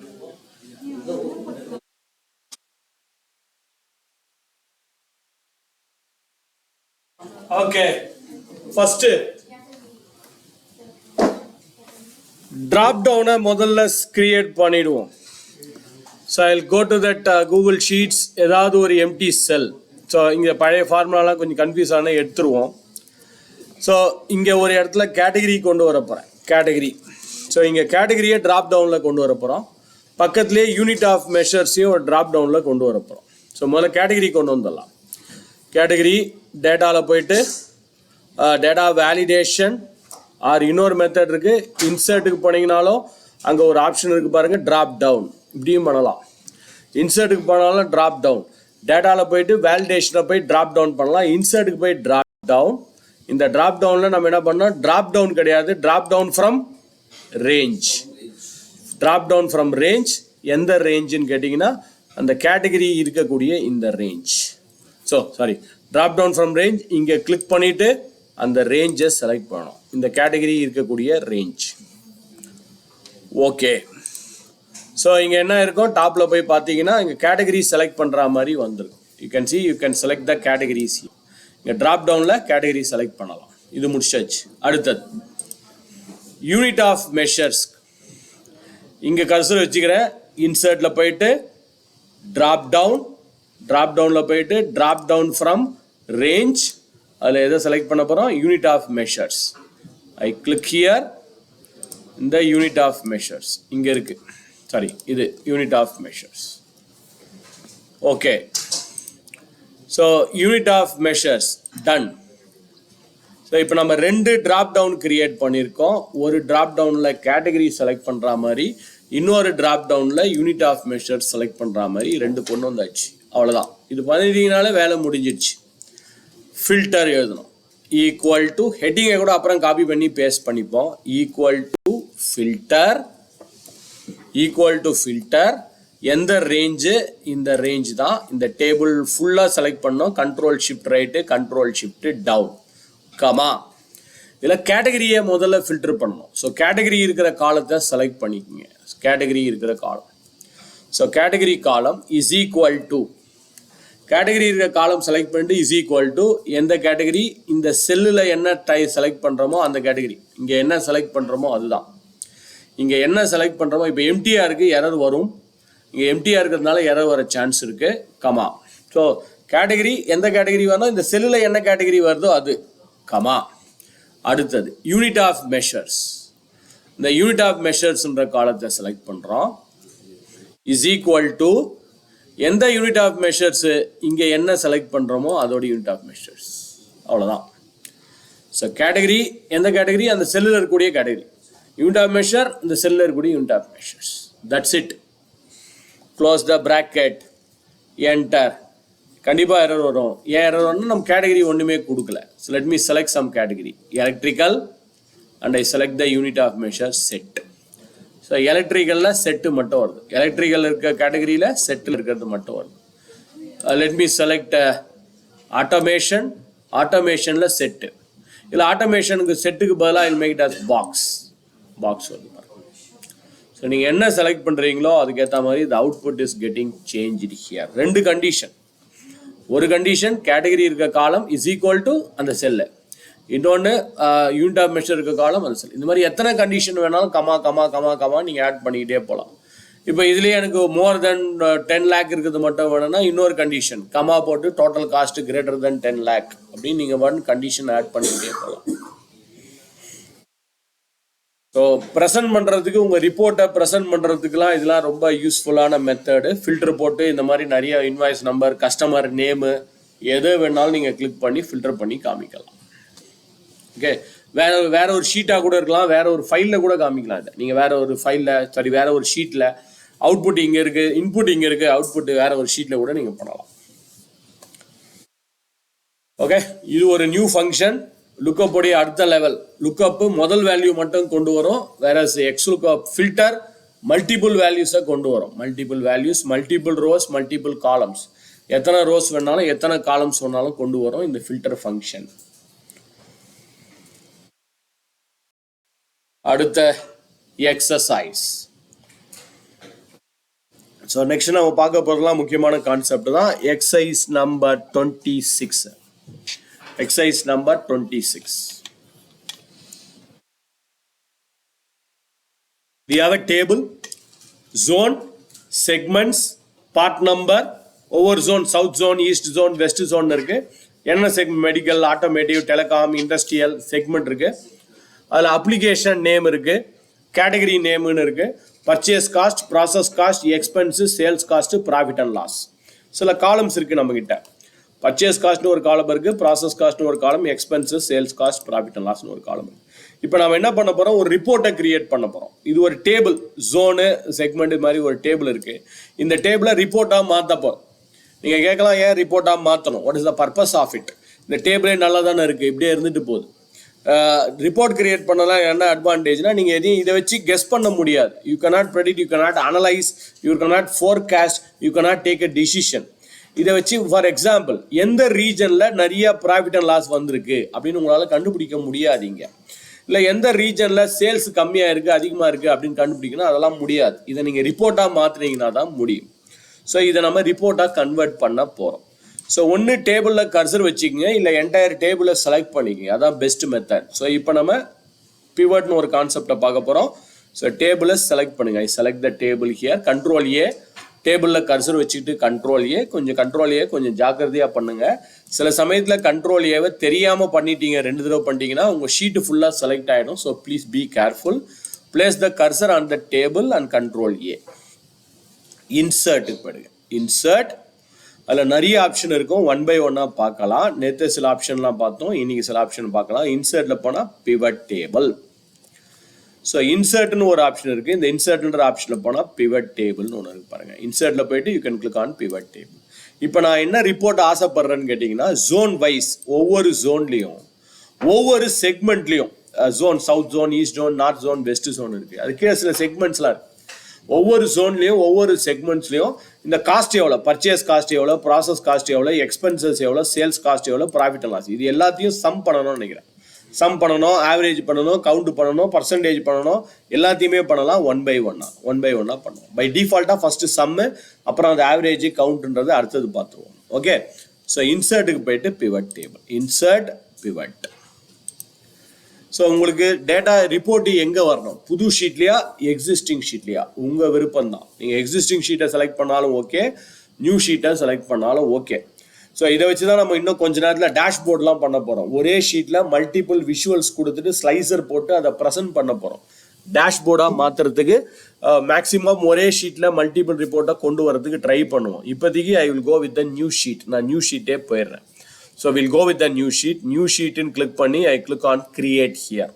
ஓகே, ஃபர்ஸ்ட் டிராப் டவுனை முதல்ல கிரியேட் பண்ணிடுவோம். So I go to that Google sheets, ஏதாவது ஒரு எம்டி செல். ஸோ இங்கே பழைய ஃபார்முலாலாம் கொஞ்சம் கன்ஃபியூஸ் ஆனால் எடுத்துருவோம். ஸோ இங்கே ஒரு இடத்துல கேட்டகரி கொண்டு வர போகிறேன், கேட்டகரி. ஸோ இங்கே கேட்டகரியை ட்ராப் டவுனில் கொண்டு வர போகிறோம். பக்கத்துலேயே யூனிட் ஆஃப் மெஷர்ஸையும் ஒரு ட்ராப் டவுனில் கொண்டு வர போகிறோம். ஸோ முதல்ல கேட்டகரி கொண்டு வந்துடலாம். கேட்டகரி டேட்டாவில் போயிட்டு டேட்டா வேலிடேஷன் ஆர் இன்னொரு மெத்தட் இருக்கு, இன்சர்ட்டுக்கு போனீங்கனாலும் அங்கே ஒரு ஆப்ஷன் இருக்கு பாருங்க, டிராப் டவுன், இப்படியும் பண்ணலாம். இன்சர்ட்டுக்கு போனாலும் டிராப் டவுன், டேட்டாவில் போயிட்டு வேலிடேஷனை போய் டிராப் டவுன் பண்ணலாம். இன்சர்ட்டுக்கு போய் டிராப் டவுன். இந்த டிராப் டவுனில் நம்ம என்ன பண்ணோம், டிராப் டவுன் கிடையாது, drop down from range. Drop down from range எந்த ரேஞ்சுன்னு கேட்டிங்கன்னா அந்த கேட்டகரி இருக்கக்கூடிய இந்த range. So sorry, drop down from range இங்கே கிளிக் பண்ணிவிட்டு அந்த ரேஞ்சை செலக்ட் பண்ணணும், இந்த கேட்டகரி இருக்கக்கூடிய ரேஞ்ச். ஓகே, ஸோ இங்கே என்ன இருக்கும், டாப்பில் போய் பார்த்தீங்கன்னா இங்கே கேட்டகரி செலக்ட் பண்ணுற மாதிரி வந்துருக்கும். You can select the categories. இங்கே ட்ராப் டவுனில் கேட்டகரி செலக்ட் பண்ணலாம். இது முடிச்சாச்சு. அடுத்தது யூனிட் ஆஃப் மெஷர்ஸ். இங்கே கர்சர் வச்சுக்கிறேன், இன்சர்ட்டில் போயிட்டு ட்ராப் டவுனில் போயிட்டு ட்ராப் டவுன் ஃப்ரம் ரேஞ்ச், அதில் எதை செலக்ட் பண்ண போகிறோம், unit of measures. I click here, இந்த யூனிட் ஆஃப் மெஷர்ஸ் இங்கே இருக்குது. சாரி, இது unit of measures. Okay, so unit of measures done. So இப்போ நம்ம 2 ட்ராப் டவுன் கிரியேட் பண்ணியிருக்கோம். ஒரு ட்ராப் டவுனில் கேட்டகரி செலக்ட் பண்ணுற மாதிரி, இன்னொரு ட்ராப் டவுனில் யூனிட் ஆஃப் மெஷர்ஸ் செலக்ட் பண்ணுற மாதிரி 2 கொண்டு வந்தாச்சு. அவ்வளோதான். இது பண்ணிட்டீங்கனாலே வேலை முடிஞ்சிடுச்சு. ஃபில்டர் எழுதணும், ஈக்குவல் டு ஹெட்டிங்கை கூட அப்புறம் காப்பி பண்ணி பேஸ்ட் பண்ணிப்போம். ஈக்குவல் டு ஃபில்டர் எந்த ரேஞ்சு, இந்த ரேஞ்ச் தான். இந்த டேபிள் ஃபுல்லாக செலக்ட் பண்ணோம். Control shift right, control shift down, comma. இதில் கேட்டகரியை முதல்ல ஃபில்டர் பண்ணணும். ஸோ கேட்டகரி இருக்கிற காலத்தை செலக்ட் பண்ணிக்கோங்க. கேட்டகரி இருக்கிற காலம், ஸோ கேட்டகரி காலம் இஸ் ஈக்குவல் டு, கேட்டகரி இருக்கிற காலம் செலக்ட் பண்ணிட்டு இஸ் ஈக்குவல் டு எந்த கேட்டகரி, இந்த செல்லில் என்ன செலக்ட் பண்ணுறோமோ அந்த கேட்டகரி, இங்கே என்ன செலக்ட் பண்ணுறோமோ அதுதான். இங்கே என்ன செலக்ட் பண்ணுறோமோ, இப்போ எம்டிஆர் இருக்குது, எரர் வரும். இங்கே எம்டிஆர் இருக்கிறதுனால எரர் வர சான்ஸ் இருக்குது, கமா. ஸோ கேட்டகரி எந்த கேட்டகரி வரணும், இந்த செல்லில் என்ன கேட்டகரி வருதோ அது, கமா. அடுத்தது யூனிட் ஆஃப் மெஷர்ஸ். இந்த யூனிட் ஆஃப் மெஷர்ஸ்ன்ற காலத்தை செலக்ட் பண்ணுறோம். இஸ் ஈக்குவல் டு எந்த யூனிட் ஆஃப் மெஷர்ஸு இங்கே என்ன செலக்ட் பண்ணுறோமோ அதோட யூனிட் ஆஃப் மெஷர்ஸ். அவ்வளோதான். ஸோ கேட்டகரி எந்த கேட்டகரி, அந்த செல்லில் இருக்கக்கூடிய கேட்டகரி. யூனிட் ஆஃப் மெஷர் இந்த செல்லில் இருக்கக்கூடிய unit of measures. That's it. Close the bracket, enter. கண்டிப்பாக எரர் வரும். ஏன் எரர் வரும்னா நம்ம கேட்டகரி ஒன்றுமே கொடுக்கல. So let me select some category, electrical, and I select the unit of measure set. So எலக்ட்ரிக்கலில் செட்டு மட்டும் வருது, எலக்ட்ரிக்கல் இருக்க கேட்டகரியில் செட்டில் இருக்கிறது மட்டும் வருது. லெட் மீ செலக்ட் ஆட்டோமேஷன், ஆட்டோமேஷனில் செட்டு. இல்லை ஆட்டோமேஷனுக்கு செட்டுக்கு பதிலாக I'll make it as box வருது. ஸோ நீங்கள் என்ன செலக்ட் பண்ணுறீங்களோ அதுக்கேற்ற மாதிரி த output is getting changed here. 2 condition. ஒரு கண்டிஷன் கேட்டகரி இருக்க காலம் இஸ் ஈக்குவல் டு அந்த செல்லு, இன்னொன்று யூனிட் ஆஃப் மெஷர் இருக்க காலம் அந்த செல். இந்த மாதிரி எத்தனை கண்டிஷன் வேணாலும் கமா நீங்கள் ஆட் பண்ணிக்கிட்டே போகலாம். இப்போ இதுலேயே எனக்கு மோர் தென் 10 lakh இருக்கிறது மட்டும் வேணும்னா இன்னொரு கண்டிஷன் கமா போட்டு total cost greater than 10 lakh அப்படின்னு நீங்கள் கண்டிஷன் ஆட் பண்ணிக்கிட்டே போகலாம். ஸோ ப்ரெசென்ட் பண்ணுறதுக்கு, உங்கள் ரிப்போர்ட்டை ப்ரெசென்ட் பண்ணுறதுக்குலாம் இதெல்லாம் ரொம்ப யூஸ்ஃபுல்லான மெத்தடு. ஃபில்டர் போட்டு இந்த மாதிரி நிறைய இன்வாய்ஸ் நம்பர், கஸ்டமர் நேமு, எது வேணாலும் நீங்கள் கிளிக் பண்ணி ஃபில்டர் பண்ணி காமிக்கலாம். ஓகே, வேற ஒரு ஷீட்டாக கூட இருக்கலாம், வேற ஒரு ஃபைலில் கூட காமிக்கலாம். இதை நீங்கள் வேற ஒரு ஃபைலில், வேற ஒரு ஷீட்டில் அவுட்புட் இங்கே இருக்குது, இன்புட் இங்கே இருக்குது, அவுட்புட் வேற ஒரு ஷீட்டில் கூட நீங்கள் பண்ணலாம். ஓகே, இது ஒரு நியூ ஃபங்க்ஷன். லுக்கப் உடைய அடுத்த லெவல். லுக்கப் முதல் வேல்யூ மட்டும் கொண்டு வரும், வேற எக்ஸ் லுக்கப் ஃபில்டர் மல்டிபிள் வேல்யூஸை கொண்டு வரும். Multiple values, multiple rose, multiple columns, எத்தனை ரோஸ் வேணாலும் எத்தனை காலம்ஸ் வேணாலும் கொண்டு வரும் இந்த ஃபில்டர் ஃபங்க்ஷன். அடுத்த எக்ஸசைஸ். ஸோ நெக்ஸ்ட் நம்ம பார்க்க போறதுலாம் முக்கியமான கான்செப்ட் தான். Exercise number 26. Exercise number 26. We have a table, zone, segments, part number, over zone, south zone, east zone, west zone இருக்கு. என்ன segment, medical, automotive, telecom, industrial segment இருக்கு. அதில் application name இருக்கு, category நேம்னு இருக்கு, purchase cost, process cost, expense, sales cost, profit and loss. சில columns இருக்கு நம்ம கிட்ட. பர்ச்சேஸ் காஸ்ட்னு ஒரு காலம் இருக்குது, ப்ராசஸ் காஸ்ட்னு ஒரு column, expenses, sales cost, profit and லாஸ்னு ஒரு காலம் இருக்குது. இப்போ நம்ம என்ன பண்ண போகிறோம், ஒரு ரிப்போர்ட்டை கிரியேட் பண்ண போகிறோம். இது ஒரு டேபிள், ஜோனு செக்மெண்ட் மாதிரி ஒரு டேபிள் இருக்குது. இந்த டேபிளை ரிப்போர்ட்டாக மாற்ற போகிறோம். நீங்கள் கேட்கலாம், ஏன் ரிப்போர்ட்டாக மாற்றணும், what is the purpose of it? இந்த டேபிளே நல்லா தானே இருக்குது, இப்படியே இருந்துட்டு போகுது. ரிப்போர்ட் கிரியேட் பண்ணலாம் என்ன அட்வான்டேஜ்னா, நீங்கள் எதையும் இதை வச்சு கெஸ் பண்ண முடியாது. You cannot predict, you cannot analyse, you cannot forecast, you cannot take a decision. இதை வச்சு ஃபார் எக்ஸாம்பிள் எந்த ரீஜனில் நிறைய ப்ராஃபிட் அண்ட் லாஸ் வந்திருக்கு அப்படின்னு உங்களால் கண்டுபிடிக்க முடியாதீங்க. இல்லை எந்த ரீஜனில் சேல்ஸ் கம்மியாக இருக்குது அதிகமாக இருக்குது அப்படின்னு கண்டுபிடிக்கணும், அதெல்லாம் முடியாது. இதை நீங்கள் ரிப்போர்ட்டாக மாற்றினீங்கன்னா தான் முடியும். ஸோ இதை நம்ம ரிப்போர்ட்டாக கன்வெர்ட் பண்ண போகிறோம். ஸோ ஒன்று டேபிளில் கர்சர் வச்சுக்கோங்க, இல்லை என்டையர் டேபிளை செலக்ட் பண்ணிக்கோங்க, அதான் பெஸ்ட் மெத்தட். ஸோ இப்போ நம்ம பிவட்னு ஒரு கான்செப்டை பார்க்க போகிறோம். ஸோ டேபிளை செலக்ட் பண்ணுங்கள். I select the table here, control A. டேபிளில் கர்சர் வச்சுக்கிட்டு கண்ட்ரோல் ஏ. கண்ட்ரோல் ஏ கொஞ்சம் ஜாக்கிரதையாக பண்ணுங்கள். சில சமயத்தில் கண்ட்ரோல் ஏவை தெரியாமல் பண்ணிட்டீங்க, 2 தடவை பண்ணிட்டீங்கன்னா உங்கள் ஷீட்டு ஃபுல்லாக செலக்ட் ஆகிடும். So please be careful. Place the cursor on the table and control A. இன்சர்ட்டுக்கு போயிடுங்க. இன்சர்ட், அதில் நிறைய ஆப்ஷன் இருக்கும், 1 by 1 பார்க்கலாம். நேற்று சில ஆப்ஷன்லாம் பார்த்தோம், இன்னைக்கு சில ஆப்ஷன் பார்க்கலாம். இன்சர்ட்டில் போனால் பிவட் டேபிள். ஸோ இன்சர்ட்னு ஒரு ஆப்ஷன் இருக்குது. இந்த இன்சர்ட்ன்ற ஆப்ஷனில் போனால் பிவட் டேபிள்னு ஒன்று இருக்கு பாருங்கள். இன்சர்ட்டில் போயிட்டு you can click on pivot table. இப்போ நான் என்ன ரிப்போர்ட் ஆசைப்படுறேன்னு கேட்டிங்கன்னா, ஜோன் வைஸ் ஒவ்வொரு ஜோன்லேயும் ஒவ்வொரு செக்மெண்ட்லேயும் zone, south zone, east zone, north zone, west zone இருக்குது. அதுக்கே சில செக்மெண்ட்ஸ்லாம் இருக்குது. ஒவ்வொரு ஜோன்லேயும் ஒவ்வொரு செக்மெண்ட்ஸ்லையும் இந்த காஸ்ட் எவ்வளோ, பர்ச்சேஸ் காஸ்ட் எவ்வளோ, ப்ராசஸ் காஸ்ட் எவ்வளோ, எக்ஸ்பென்சஸ் எவ்வளோ, சேல்ஸ் காஸ்ட் எவ்வளோ, ப்ராஃபிட் அண்ட் லாஸ், இது எல்லாத்தையும் சம் பண்ணணும்னு நினைக்கிறேன். சம் பண்ணணும், ஆவரேஜ் பண்ணணும், கவுண்ட் பண்ணணும், பர்சன்டேஜ் பண்ணணும், எல்லாத்தையுமே பண்ணலாம். 1 by 1 பண்ணணும். பை டிஃபால்ட்டாக ஃபஸ்ட்டு சம்மு, அப்புறம் அந்த ஆவரேஜ் கவுண்ட்ன்றது அடுத்தது பார்த்துருவோம். ஓகே, ஸோ இன்சர்ட்டுக்கு போயிட்டு pivot table, insert pivot. So உங்களுக்கு டேட்டா ரிப்போர்ட் எங்கே வரணும், புது ஷீட்லையா எக்ஸிஸ்டிங் ஷீட்லையா, உங்கள் விருப்பம் தான். நீங்கள் எக்ஸிஸ்டிங் ஷீட்டை செலக்ட் பண்ணாலும் ஓகே, நியூ ஷீட்டை செலக்ட் பண்ணாலும் ஓகே. ஸோ இதை வச்சு தான் நம்ம இன்னும் கொஞ்ச நேரத்தில் டேஷ்போர்ட்லாம் பண்ண போகிறோம். ஒரே ஷீட்டில் மல்டிபிள் விஷுவல்ஸ் கொடுத்துட்டு ஸ்லைசர் போட்டு அதை ப்ரெசென்ட் பண்ண போகிறோம். டேஷ்போர்டாக மாற்றுறதுக்கு மேக்ஸிமம் ஒரே ஷீட்டில் மல்டிபிள் ரிப்போர்ட்டை கொண்டு வரதுக்கு ட்ரை பண்ணுவோம். இப்போதைக்கு I will go with the new sheet. நான் நியூ ஷீட்டே போயிடுறேன். So will go with the new sheet. New ஷீட்டுன்னு கிளிக் பண்ணி I click on create here.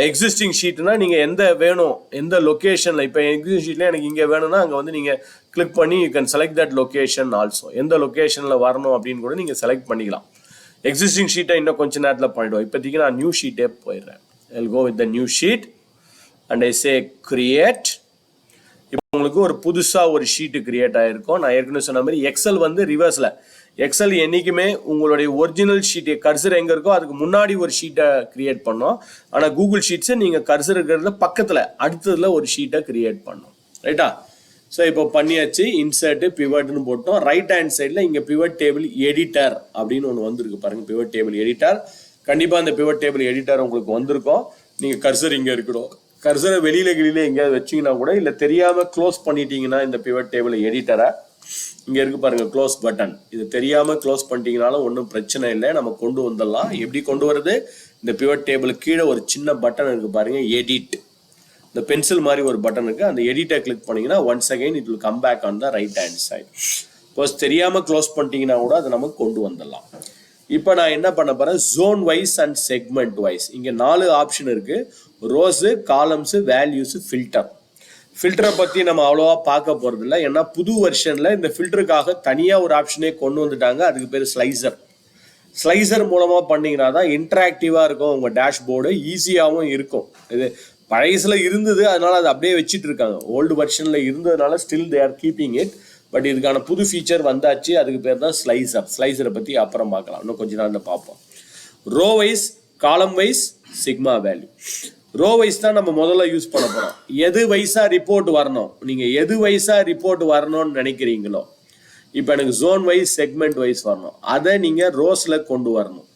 Existing ஷீட்னா நீங்கள் எந்த வேணும், எந்த லொக்கேஷனில், இப்போ எக்ஸிஸ்டிங் ஷீட்டில் எனக்கு இங்கே வேணும்னா அங்கே வந்து நீங்கள் கிளிக் பண்ணி you can select that location also. எந்த லொக்கேஷனில் வரணும் அப்படின்னு கூட நீங்கள் செலக்ட் பண்ணிக்கலாம். எக்ஸிஸ்டிங் ஷீட்டை இன்னும் கொஞ்சம் நேரத்தில் பண்ணிவிடுவோம். இப்போதைக்கு நான் நியூ ஷீட்டே போயிடுறேன். I will go with the new sheet and I say create. இப்போ உங்களுக்கு ஒரு புதுசாக ஒரு ஷீட்டு கிரியேட் ஆகிருக்கும். நான் ஏற்கனவே சொன்ன மாதிரி எக்ஸல் வந்து ரிவர்ஸில், எக்ஸல் என்றைக்குமே உங்களுடைய ஒரிஜினல் ஷீட்டு கர்சர் எங்கே இருக்கோ அதுக்கு முன்னாடி ஒரு ஷீட்டை கிரியேட் பண்ணோம். ஆனால் கூகுள் ஷீட்ஸை நீங்கள் கர்சர் இருக்கிறதுல பக்கத்தில் அடுத்ததில் ஒரு ஷீட்டை கிரியேட் பண்ணோம். ரைட்டா? ஸோ இப்போ பண்ணியாச்சு. இன்சர்ட்டு பிவட்னு போட்டோம். ரைட் ஹேண்ட் சைடில் இங்கே பிவட் டேபிள் எடிட்டர் அப்படின்னு ஒன்று வந்திருக்கு பாருங்கள். பிவட் டேபிள் எடிட்டர், கண்டிப்பாக அந்த பிவட் டேபிள் எடிட்டர் உங்களுக்கு வந்திருக்கும். நீங்கள் கர்சர் இங்கே இருக்கணும். கர்சரை வெளியில் எங்கேயாவது வச்சிங்கன்னா கூட, இல்லை தெரியாமல் க்ளோஸ் பண்ணிட்டீங்கன்னா இந்த பிவட் டேபிள் எடிட்டரை இங்கே இருக்கு பாருங்க, க்ளோஸ் பட்டன். இது தெரியாமல் க்ளோஸ் பண்ணிட்டீங்கனாலும் ஒன்றும் பிரச்சனை இல்லை, நம்ம கொண்டு வந்துடலாம். எப்படி கொண்டு வருது, இந்த பிவட் டேபிள் கீழே ஒரு சின்ன பட்டன் இருக்கு பாருங்க, எடிட். இந்த பென்சில் மாதிரி ஒரு பட்டன் இருக்கு, அந்த எடிட்டை கிளிக் பண்ணீங்கன்னா once again it will come back on the right hand side. Suppose தெரியாமல் க்ளோஸ் பண்ணிட்டீங்கன்னா கூட அதை நம்ம கொண்டு வந்துடலாம். இப்போ நான் என்ன பண்ண போறேன், zone wise and segment wise. இங்கே 4 ஆப்ஷன் இருக்கு, ரோஸு, காலம்ஸு, வேல்யூஸு, ஃபில்டர். ஃபில்டரை பற்றி நம்ம அவ்வளோவா பார்க்க போகிறது இல்லை, ஏன்னா புது வெர்ஷனில் இந்த ஃபில்டருக்காக தனியாக ஒரு ஆப்ஷனே கொண்டு வந்துட்டாங்க. அதுக்கு பேர் ஸ்லைசர். ஸ்லைசர் மூலமாக பண்ணிங்கன்னா தான் இன்ட்ராக்டிவாக இருக்கும் உங்கள் டேஷ்போர்டு, ஈஸியாகவும் இருக்கும். இது பழையசில் இருந்தது, அதனால் அதை அப்படியே வச்சுட்டு இருக்காங்க. ஓல்டு வெர்ஷனில் இருந்ததுனால still they are keeping it. But இதுக்கான புது ஃபீச்சர் வந்தாச்சு, அதுக்கு பேர் தான் ஸ்லைசர். ஸ்லைசரை பற்றி அப்புறம் பார்க்கலாம், இன்னும் கொஞ்ச நாளில் பார்ப்போம். Row wise, column wise, sigma value. Row wise தான் நம்ம முதல்ல யூஸ் பண்ண போகிறோம். எது வைஸாக ரிப்போர்ட் வரணும், நீங்கள் எது வைஸாக ரிப்போர்ட் வரணும்னு நினைக்கிறீங்களோ, இப்போ எனக்கு ஜோன் வைஸ், செக்மெண்ட் வைஸ் வரணும், அதை நீங்கள் ரோஸில் கொண்டு வரணும்.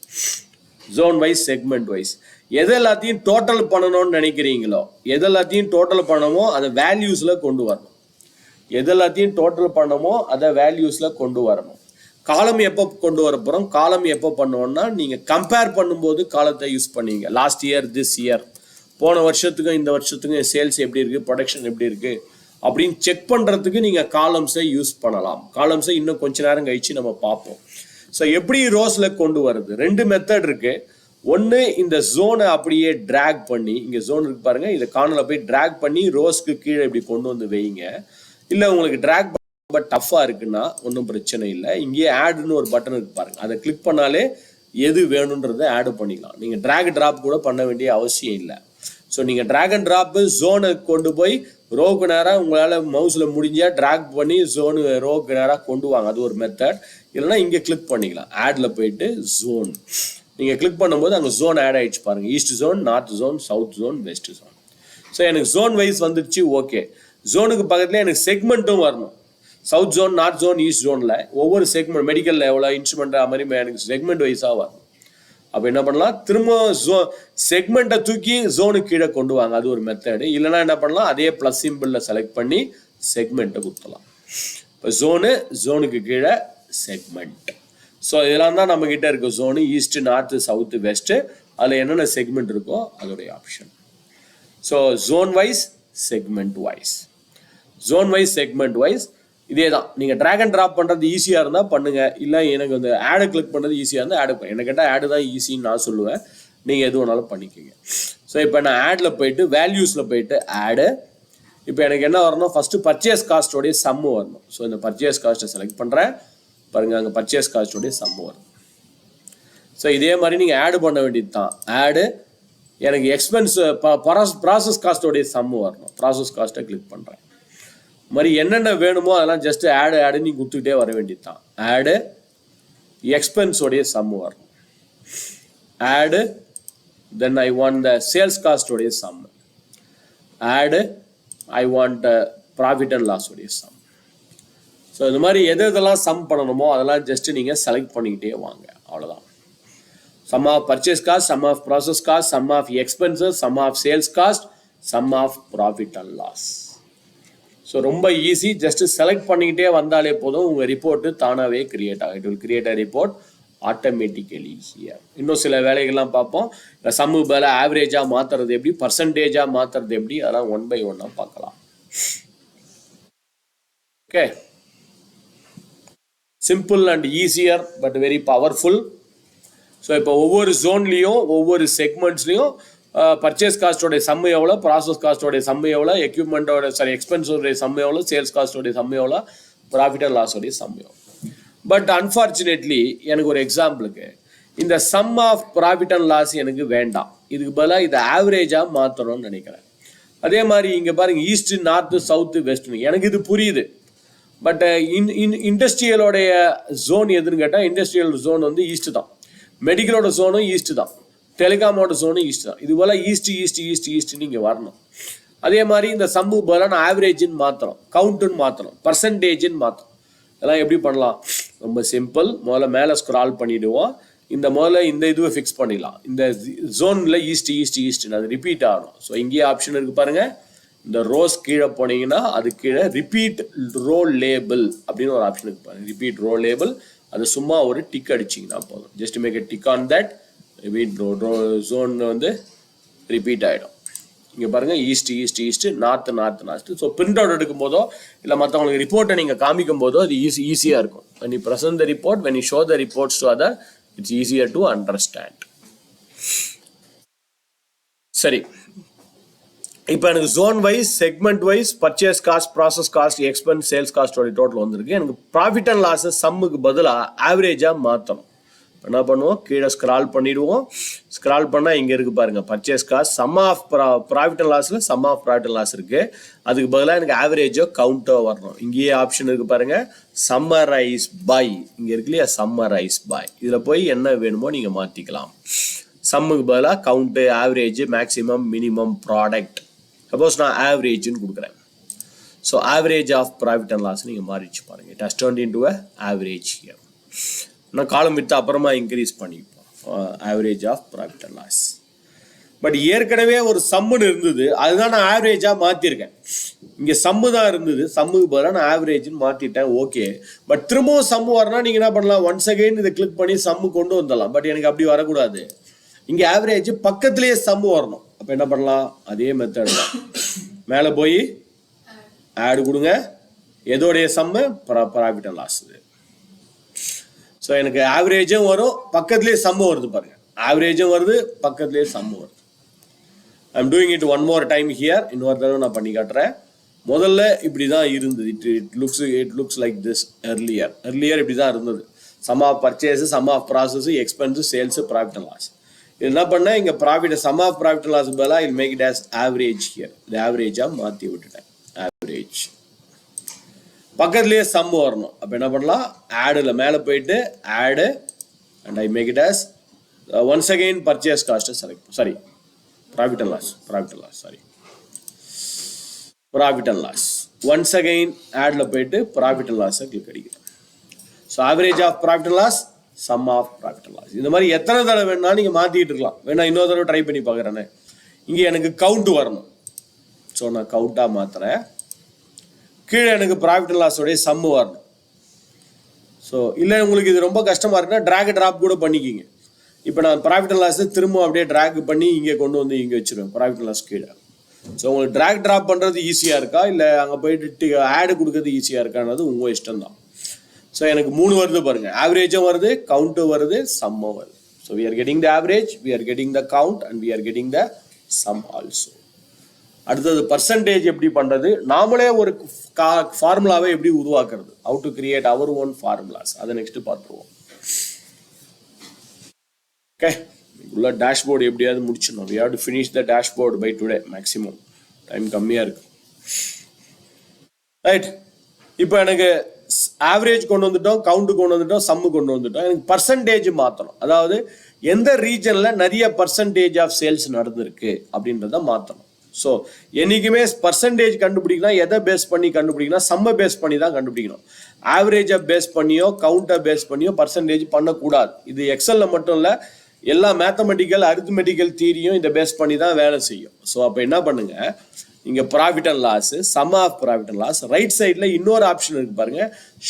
Zone wise, segment wise. எது எல்லாத்தையும் டோட்டல் பண்ணணும்னு நினைக்கிறீங்களோ, எது எல்லாத்தையும் டோட்டல் பண்ணமோ அதை வேல்யூஸில் கொண்டு வரணும். எது எல்லாத்தையும் டோட்டல் பண்ணமோ அதை வேல்யூஸில் கொண்டு வரணும். காலம் எப்போ கொண்டு வர போகிறோம், காலம் எப்போ பண்ணுவோம்னா நீங்கள் கம்பேர் பண்ணும்போது காலத்தை யூஸ் பண்ணுவீங்க. லாஸ்ட் இயர், திஸ் இயர், போன வருஷத்துக்கும் இந்த வருஷத்துக்கும் சேல்ஸ் எப்படி இருக்குது, ப்ரொடக்ஷன் எப்படி இருக்குது அப்படின்னு செக் பண்ணுறதுக்கு நீங்கள் காலம்ஸை யூஸ் பண்ணலாம். காலம்ஸை இன்னும் கொஞ்ச நேரம் கழிச்சு நம்ம பார்ப்போம். ஸோ எப்படி ரோஸில் கொண்டு வருது, 2 மெத்தட் இருக்குது. ஒன்று இந்த ஜோனை அப்படியே ட்ராக் பண்ணி, இங்கே ஜோன் இருக்கு பாருங்க, இதை கார்னரில் போய் ட்ராக் பண்ணி ரோஸ்க்கு கீழே இப்படி கொண்டு வந்து வைங்க. இல்லை உங்களுக்கு ட்ராக் ரொம்ப டஃப்பாக இருக்குன்னா ஒன்றும் பிரச்சனை இல்லை, இங்கேயே ஆடுன்னு ஒரு பட்டன் இருக்கு பாருங்க, அதை கிளிக் பண்ணாலே எது வேணுன்றதை ஆடு பண்ணிக்கலாம். நீங்கள் ட்ராக் ட்ராப் கூட பண்ண வேண்டிய அவசியம் இல்லை. ஸோ நீங்கள் ட்ராக் அண்ட் ட்ராப்பு ஜோனை கொண்டு போய் ரோக்கு நேராக உங்களால் மவுஸில் முடிஞ்சால் ட்ராக் பண்ணி ஜோனு ரோக்கு நேராக கொண்டு வாங்க, அது ஒரு மெத்தட். இல்லைனா இங்கே கிளிக் பண்ணிக்கலாம், ஆடில் போயிட்டு ஜோன் நீங்கள் கிளிக் பண்ணும்போது அங்கே ஜோன் ஆட் ஆகிடுச்சு பாருங்கள், east zone, north zone, south zone, west zone. So எனக்கு ஜோன் வைஸ் வந்துடுச்சு. ஓகே, ஜோனுக்கு பக்கத்தில் எனக்கு செக்மெண்ட்டும் வரணும். South zone, north zone, east ஜோனில் ஒவ்வொரு செக்மெண்ட் மெடிக்கல் எவ்வளோ இன்ஸ்ட்ருமெண்ட் அது மாதிரி எனக்கு செக்மெண்ட் வைஸாக வரணும். அப்போ என்ன பண்ணலாம், திரும்ப செக்மெண்ட்டை தூக்கி ஜோனுக்கு கீழே கொண்டு வாங்க, அது ஒரு மெத்தடு. இல்லைனா என்ன பண்ணலாம், அதே ப்ளஸ் சிம்பிளில் செலக்ட் பண்ணி செக்மெண்ட்டை கொடுத்துலாம். இப்போ ஜோனுக்கு கீழே செக்மெண்ட். ஸோ இதெல்லாம் தான் நம்மக்கிட்ட இருக்க zone, east, north, south, west. அதில் என்னென்ன செக்மெண்ட் இருக்கோ அதோடைய option. So zone wise, segment wise, zone wise, segment wise இதே தான். நீங்கள் ட்ராக் அண்ட் ட்ராப் பண்ணுறது ஈஸியாக இருந்தால் பண்ணுங்கள். இல்லை எனக்கு வந்து ஆடை கிளிக் பண்ணுறது ஈஸியாக இருந்தால் ஆடு பண்ணு. எனக்கு கேட்டால் ஆடு தான் ஈஸின்னு நான் சொல்லுவேன், நீங்கள் எது வேணாலும் பண்ணிக்கோங்க. ஸோ இப்போ நான் ஆடில் போயிட்டு வேல்யூஸில் போயிட்டு ஆடு. இப்போ எனக்கு என்ன வரணும், ஃபஸ்ட்டு பர்ச்சேஸ் காஸ்ட்டோடைய சம்மு வரணும். ஸோ இந்த பர்ச்சேஸ் காஸ்ட்டை செலக்ட் பண்ணுறேன் பாருங்கள், அங்கே பர்ச்சேஸ் காஸ்ட்டோடைய சம்மு வரும். ஸோ இதே மாதிரி நீங்கள் ஆடு பண்ண வேண்டியது தான். ஆடு எனக்கு எக்ஸ்பென்ஸ் ப்ராசஸ் காஸ்ட்டோடைய சம்மு வரணும். ப்ராசஸ் காஸ்ட்டை கிளிக் பண்ணுறேன். இது மாதிரி என்னென்ன வேணுமோ அதெல்லாம் ஜஸ்ட் ஆடு நீ கொடுத்துக்கிட்டே வர வேண்டியது தான். ஆடு எக்ஸ்பென்ஸோடைய சம்மு வரணும். ஆடு தென் ஐ வாண்ட் த சேல்ஸ் காஸ்ட்டோடைய sum. Add I want profit and லாஸோடைய சம். ஸோ இந்த மாதிரி எதெல்லாம் சம் பண்ணணுமோ அதெல்லாம் ஜஸ்ட்டு நீங்கள் செலக்ட் பண்ணிக்கிட்டே வாங்க, அவ்வளோதான். Sum of purchase cost, sum of process cost, sum of expenses, sum of sales cost, sum of profit and loss. So ரொம்ப ஈஸி, ஜஸ்ட்டு செலக்ட் பண்ணிக்கிட்டே வந்தாலே போதும், உங்கள் ரிப்போர்ட்டு தானாகவே கிரியேட் ஆகும். It will create a report automatically here. இன்னும் சில வேலைகள்லாம் பார்ப்போம். சம்மு பேல ஆவரேஜாக மாற்றுறது எப்படி, பர்சன்டேஜாக மாற்றுறது எப்படி, அதெல்லாம் 1 by 1 பார்க்கலாம். Okay, simple and easier but very powerful. So இப்போ ஒவ்வொரு ஜோன்லேயும் ஒவ்வொரு செக்மெண்ட்ஸ்லையும் பர்ச்சேஸ் காஸ்ட்டோடைய சம்மு எவ்வளோ, ப்ராசஸ் காஸ்ட்டோடைய சம்மு எவ்வளோ, எக்யூப்மெண்ட்டோட எக்ஸ்பென்ஸோடைய சம்மு எவ்வளோ, சேல்ஸ் காஸ்ட்டோடைய சம்மு எவ்வளோ, ப்ராஃபிட் அண்ட் லாஸோடைய சம்மு எவ்வளோ. பட் அன்ஃபார்ச்சுனேட்லி எனக்கு ஒரு எக்ஸாம்பிளுக்கு இந்த sum of profit and loss எனக்கு வேண்டாம். இதுக்கு பதிலாக இதை ஆவரேஜாக மாற்றணும்னு நினைக்கிறேன். அதே மாதிரி இங்கே பாருங்கள், ஈஸ்ட்டு, நார்த்து, சவுத்து, வெஸ்ட்னு எனக்கு இது புரியுது. பட் இண்டஸ்ட்ரியலோடைய ஜோன் எதுன்னு கேட்டால் இண்டஸ்ட்ரியல் ஜோன் வந்து ஈஸ்ட்டு தான், மெடிக்கலோட ஜோனும் ஈஸ்ட்டு தான், டெலிகாமோட ஜோனும் ஈஸ்ட் தான். இது போல் ஈஸ்ட்டு இங்கே வரணும். அதே மாதிரி இந்த சம்மு போல நான் ஆவரேஜின்னு மாற்றணும், கவுண்ட்டுன்னு மாற்றணும், பர்சன்டேஜின்னு மாற்றணும். இதெல்லாம் எப்படி பண்ணலாம், ரொம்ப சிம்பிள். முதல்ல மேலே ஸ்க்ரால் பண்ணிவிடுவோம். முதல்ல இந்த இதுவை ஃபிக்ஸ் பண்ணிடலாம். இந்த ஜோனில் ஈஸ்ட்டு அது ரிப்பீட் ஆகணும். ஸோ இங்கேயே ஆப்ஷன் இருக்குது பாருங்கள், இந்த ரோஸ் கீழே போனீங்கன்னா அது கீழே ரிப்பீட் ரோ லேபிள் அப்படின்னு ஒரு ஆப்ஷன் இருக்கு பாருங்க. ரிப்பீட் ரோ லேபிள், அது சும்மா ஒரு டிக் அடிச்சிங்கன்னா போதும். Just make a tick on that, repeat row zone வந்து ரிப்பீட் ஆகிடும். இங்கே பாருங்கள், east, north. So print out எடுக்கும் போதோ இல்லை மற்றவங்களுக்கு ரிப்போர்ட்டை நீங்கள் காமிக்கும் போதோ அது ஈஸியாக இருக்கும். when you present the report, when you show the reports to other, it's easier to understand. சரி, இப்போ எனக்கு zone wise, segment wise, purchase cost, process cost, expense, sales காஸ்டோட டோட்டல் வந்திருக்கு. எனக்கு ப்ராஃபிட் அண்ட் லாஸஸ் சம்முக்கு பதிலாக ஆவரேஜாக மாற்றணும். என்ன பண்ணுவோம், கீழே ஸ்க்ரால் பண்ணிடுவோம். ஸ்க்ரால் பண்ணால் இங்கே இருக்குது பாருங்கள், purchase cost, sum of profit and லாஸில் sum of profit and loss இருக்குது. அதுக்கு பதிலாக எனக்கு ஆவரேஜோ கவுண்டோ வரணும். இங்கேயே ஆப்ஷன் இருக்குது பாருங்கள், சம்மரைஸ் பை. இங்கே இருக்கு இல்லையா, சம்மரைஸ் பை. இதில் போய் என்ன வேணுமோ நீங்கள் மாற்றிக்கலாம். சம்முக்கு பதிலாக count, average, maximum, minimum, product. Suppose நான் ஆவரேஜ்னு கொடுக்குறேன். So average of profit and loss நீங்கள் மாறிச்சு பாருங்கள். It has turned into a average here. நான் காலம் விட்டு அப்புறமா இன்க்ரீஸ் பண்ணிப்போம் average of profit and loss. But ஏற்கனவே ஒரு சம்முன்னு இருந்தது, அதுதான் நான் ஆவரேஜாக மாற்றிருக்கேன். இங்கே சம்மு தான் இருந்தது, சம்முக்கு பதிலாக நான் ஆவரேஜ்னு மாற்றிட்டேன். ஓகே, பட் திரும்பவும் சம்மு வரனா நீங்கள் என்ன பண்ணலாம், ஒன்ஸ் அகைன் இதை கிளிக் பண்ணி சம்மு கொண்டு வந்துடலாம். பட் எனக்கு அப்படி வரக்கூடாது. இங்கே ஆவரேஜ் பக்கத்துலேயே சம்மு வரணும். அப்போ என்ன பண்ணலாம், அதே மெத்தட் தான். மேலே போய் ஆடு கொடுங்க, எதோடைய சம்மு, ப்ராஃபிட் அண்ட் லாஸ். ஸோ எனக்கு ஆவரேஜும் வரும், பக்கத்துலேயே சம்மு வருது பாருங்க. ஆவரேஜும் வருது, பக்கத்துலேயே சம்மு வருது. I'm doing it one more time here. இன்னொரு தடவை நான் பண்ணி காட்டுறேன். முதல்ல இப்படி தான் இருந்தது. It looks like this. Earlier இப்படி தான் இருந்தது. Sum of purchase, sum of process, expense, sales, profit and loss. இது என்ன பண்ணேன், இங்கே profit sum of profit and loss பதிலாக I'll make it as average here. இந்த ஆவரேஜாக மாற்றி விட்டுட்டேன். ஆவரேஜ் பக்கத்துலேயே சம் வரணும். அப்போ என்ன பண்ணலாம், ஆடில் மேலே போயிட்டு add and I make it as once again purchase காஸ்ட்டை select, sorry profit and loss, sorry profit and loss. Once again ஆடில் போயிட்டு ப்ராஃபிட் அண்ட் லாஸை கிளிக் அடிக்கிறேன். So average of profit and loss, sum of profit and loss. இந்த மாதிரி எத்தனை தடவை வேணா நீங்கள் மாற்றிட்டு இருக்கலாம். வேணா இன்னொரு தடவை ட்ரை பண்ணி பார்க்குறேன்னு. இங்கே எனக்கு கவுண்ட் வரணும். ஸோ நான் கவுண்ட்டாக மாற்றுறேன். கீழே எனக்கு ப்ராஃபிட் அண்ட் லாஸோடைய சம்மு வரணும். ஸோ இல்லை உங்களுக்கு இது ரொம்ப கஷ்டமாக இருக்குன்னா ட்ராக் ட்ராப் கூட பண்ணிக்கிங்க. இப்போ நான் ப்ராஃபிட் அண்ட் லாஸை திரும்ப அப்படியே ட்ராக் பண்ணி இங்கே கொண்டு வந்து இங்கே வச்சுருவேன் ப்ராஃபிட் அண்ட் லாஸ் கீழே. ஸோ உங்களுக்கு ட்ராக் ட்ராப் பண்ணுறது ஈஸியாக இருக்கா, இல்லை அங்கே போயிட்டு ஆடு கொடுக்குறது ஈஸியாக இருக்கான்றது உங்கள் இஷ்டம் தான். ஸோ எனக்கு 3 வருது பாருங்கள். ஆவரேஜும் வருது, கவுண்ட்டும் வருது, சம்மும் வருது. So we are getting the average, we are getting the count and we are getting the sum also. அடுத்தது பர்சன்டேஜ் எப்படி பண்ணுறது, நாமளே ஒரு ஃபார்முலாவை எப்படி உருவாக்குறது, how to create our own formulas, அதை நெக்ஸ்ட் பார்த்துருவோம். ஓகே, உள்ள டேஷ்போர்டு எப்படியாவது முடிச்சிடணும். We have to finish the dashboard by today. Maximum time கம்மியாக இருக்கு. ரைட், இப்போ எனக்கு ஆவரேஜ் கொண்டு வந்துட்டோம், கவுண்ட்டு கொண்டு வந்துட்டோம், சம்மு கொண்டு வந்துட்டோம். எனக்கு பர்சன்டேஜ் மாற்றணும். அதாவது எந்த ரீஜனில் நிறைய பர்சன்டேஜ் ஆஃப் சேல்ஸ் நடந்திருக்கு அப்படின்றத மாற்றணும். ஸோ என்றைக்குமே பர்சன்டேஜ் கண்டுபிடிக்கலாம், எதை பேஸ் பண்ணி கண்டுபிடிக்கணும், சம்மை பேஸ் பண்ணி தான் கண்டுபிடிக்கணும். ஆவரேஜை பேஸ் பண்ணியோ கவுண்ட்டை பேஸ் பண்ணியோ பர்சன்டேஜ் பண்ணக்கூடாது. இது எக்ஸலில் மட்டும் இல்லை, எல்லா மேத்தமெட்டிக்கல் அரித்மெட்டிக்கல் தியரியும் இதை பேஸ் பண்ணி தான் வேலை செய்யும். ஸோ அப்போ என்ன பண்ணுங்க, இங்கே profit and loss, sum of profit and loss, right சைடில் இன்னொரு ஆப்ஷன் இருக்கு பாருங்க,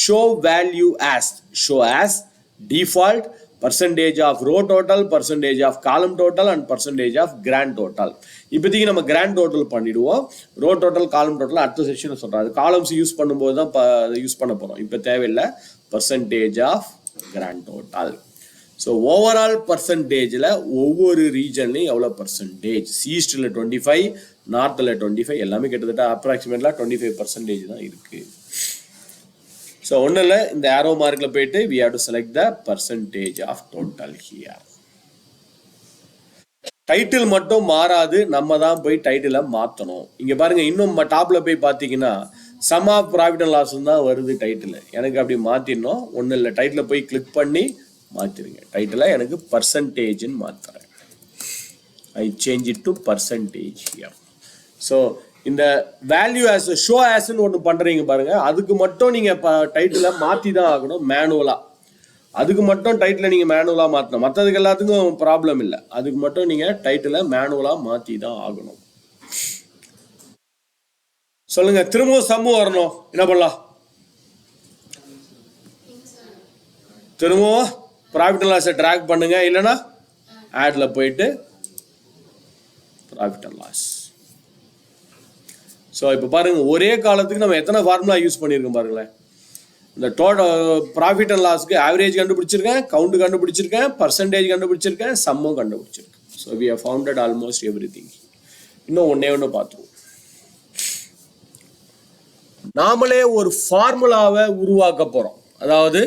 show value as. Show as default percentage of row total, percentage of column total and percentage of grand total. இப்போதைக்கு நம்ம கிராண்ட் டோட்டல் பண்ணிடுவோம். Row total, column total அடுத்த section சொல்கிறோம். அது காலம்ஸ் யூஸ் பண்ணும்போது தான் யூஸ் பண்ண போகிறோம். இப்போ தேவையில்லை. Percentage of grand total. So overall பர்சன்டேஜில் ஒவ்வொரு ரீஜன்லையும் எவ்வளோ பர்சன்டேஜ், ஈஸ்டில் 25, நார்த்தில் 25, எல்லாமே கிட்டத்தட்ட அப்ராக்சிமேட்லாம் 25% தான் இருக்குது. ஸோ ஒன்றும் இல்லை, இந்த ஆரோ மார்க்கில் போயிட்டு we have to select the percentage of total here. Title மட்டும் மாறாது, நம்ம தான் போய் டைட்டிலை மாற்றணும். இங்கே பாருங்கள், இன்னும் டாப்பில் போய் பார்த்தீங்கன்னா sum of profit and loss தான் வருது டைட்டில். எனக்கு அப்படி மாற்றிடணும். ஒன்றும் இல்லை, டைட்டில் போய் கிளிக் பண்ணி மாற்றிடுங்க. டைட்டில் எனக்கு பர்சன்டேஜ்னு மாற்றுறேன். I change it to percentage here. So இந்த வேல்யூ ஆஸ் ஷோ ஆஸ்ன்னு ஒன்று பண்ணுறீங்க பாருங்க, அதுக்கு மட்டும் நீங்கள் டைட்டிலை மாற்றி தான் ஆகணும் மேனுவலாக. அதுக்கு மட்டும் டைட்டிலை நீங்கள் மேனுவலாக மாற்றணும். மற்றதுக்கு எல்லாத்துக்கும் ப்ராப்ளம் இல்லை. அதுக்கு மட்டும் நீங்கள் டைட்டிலை மேனுவலாக மாற்றி தான் ஆகணும். சொல்லுங்க, திரும்பவும் சம்மு வரணும், என்ன பண்ணலாம்? திரும்பவும் ப்ராஃபிட் அண்ட் லாஸை ட்ராக் பண்ணுங்க, இல்லைன்னா ஆட்ல போயிட்டு ப்ராஃபிட் அண்ட் லாஸ். ஸோ இப்போ பாருங்க, ஒரே காலத்துக்கு நம்ம எத்தனை ஃபார்முலா யூஸ் பண்ணியிருக்கோம் பாருங்களேன். இந்த ப்ராஃபிட் அண்ட் லாஸ்க்கு ஆவரேஜ் கண்டுபிடிச்சிருக்கேன், கவுண்ட் கண்டுபிடிச்சிருக்கேன், பர்சன்டேஜ் கண்டுபிடிச்சிருக்கேன், சம்மும் கண்டுபிடிச்சிருக்கேன். So we have founded almost everything. இன்னும் ஒன்று பார்த்துருவோம். நாமளே ஒரு ஃபார்முலாவை உருவாக்க போகிறோம். அதாவது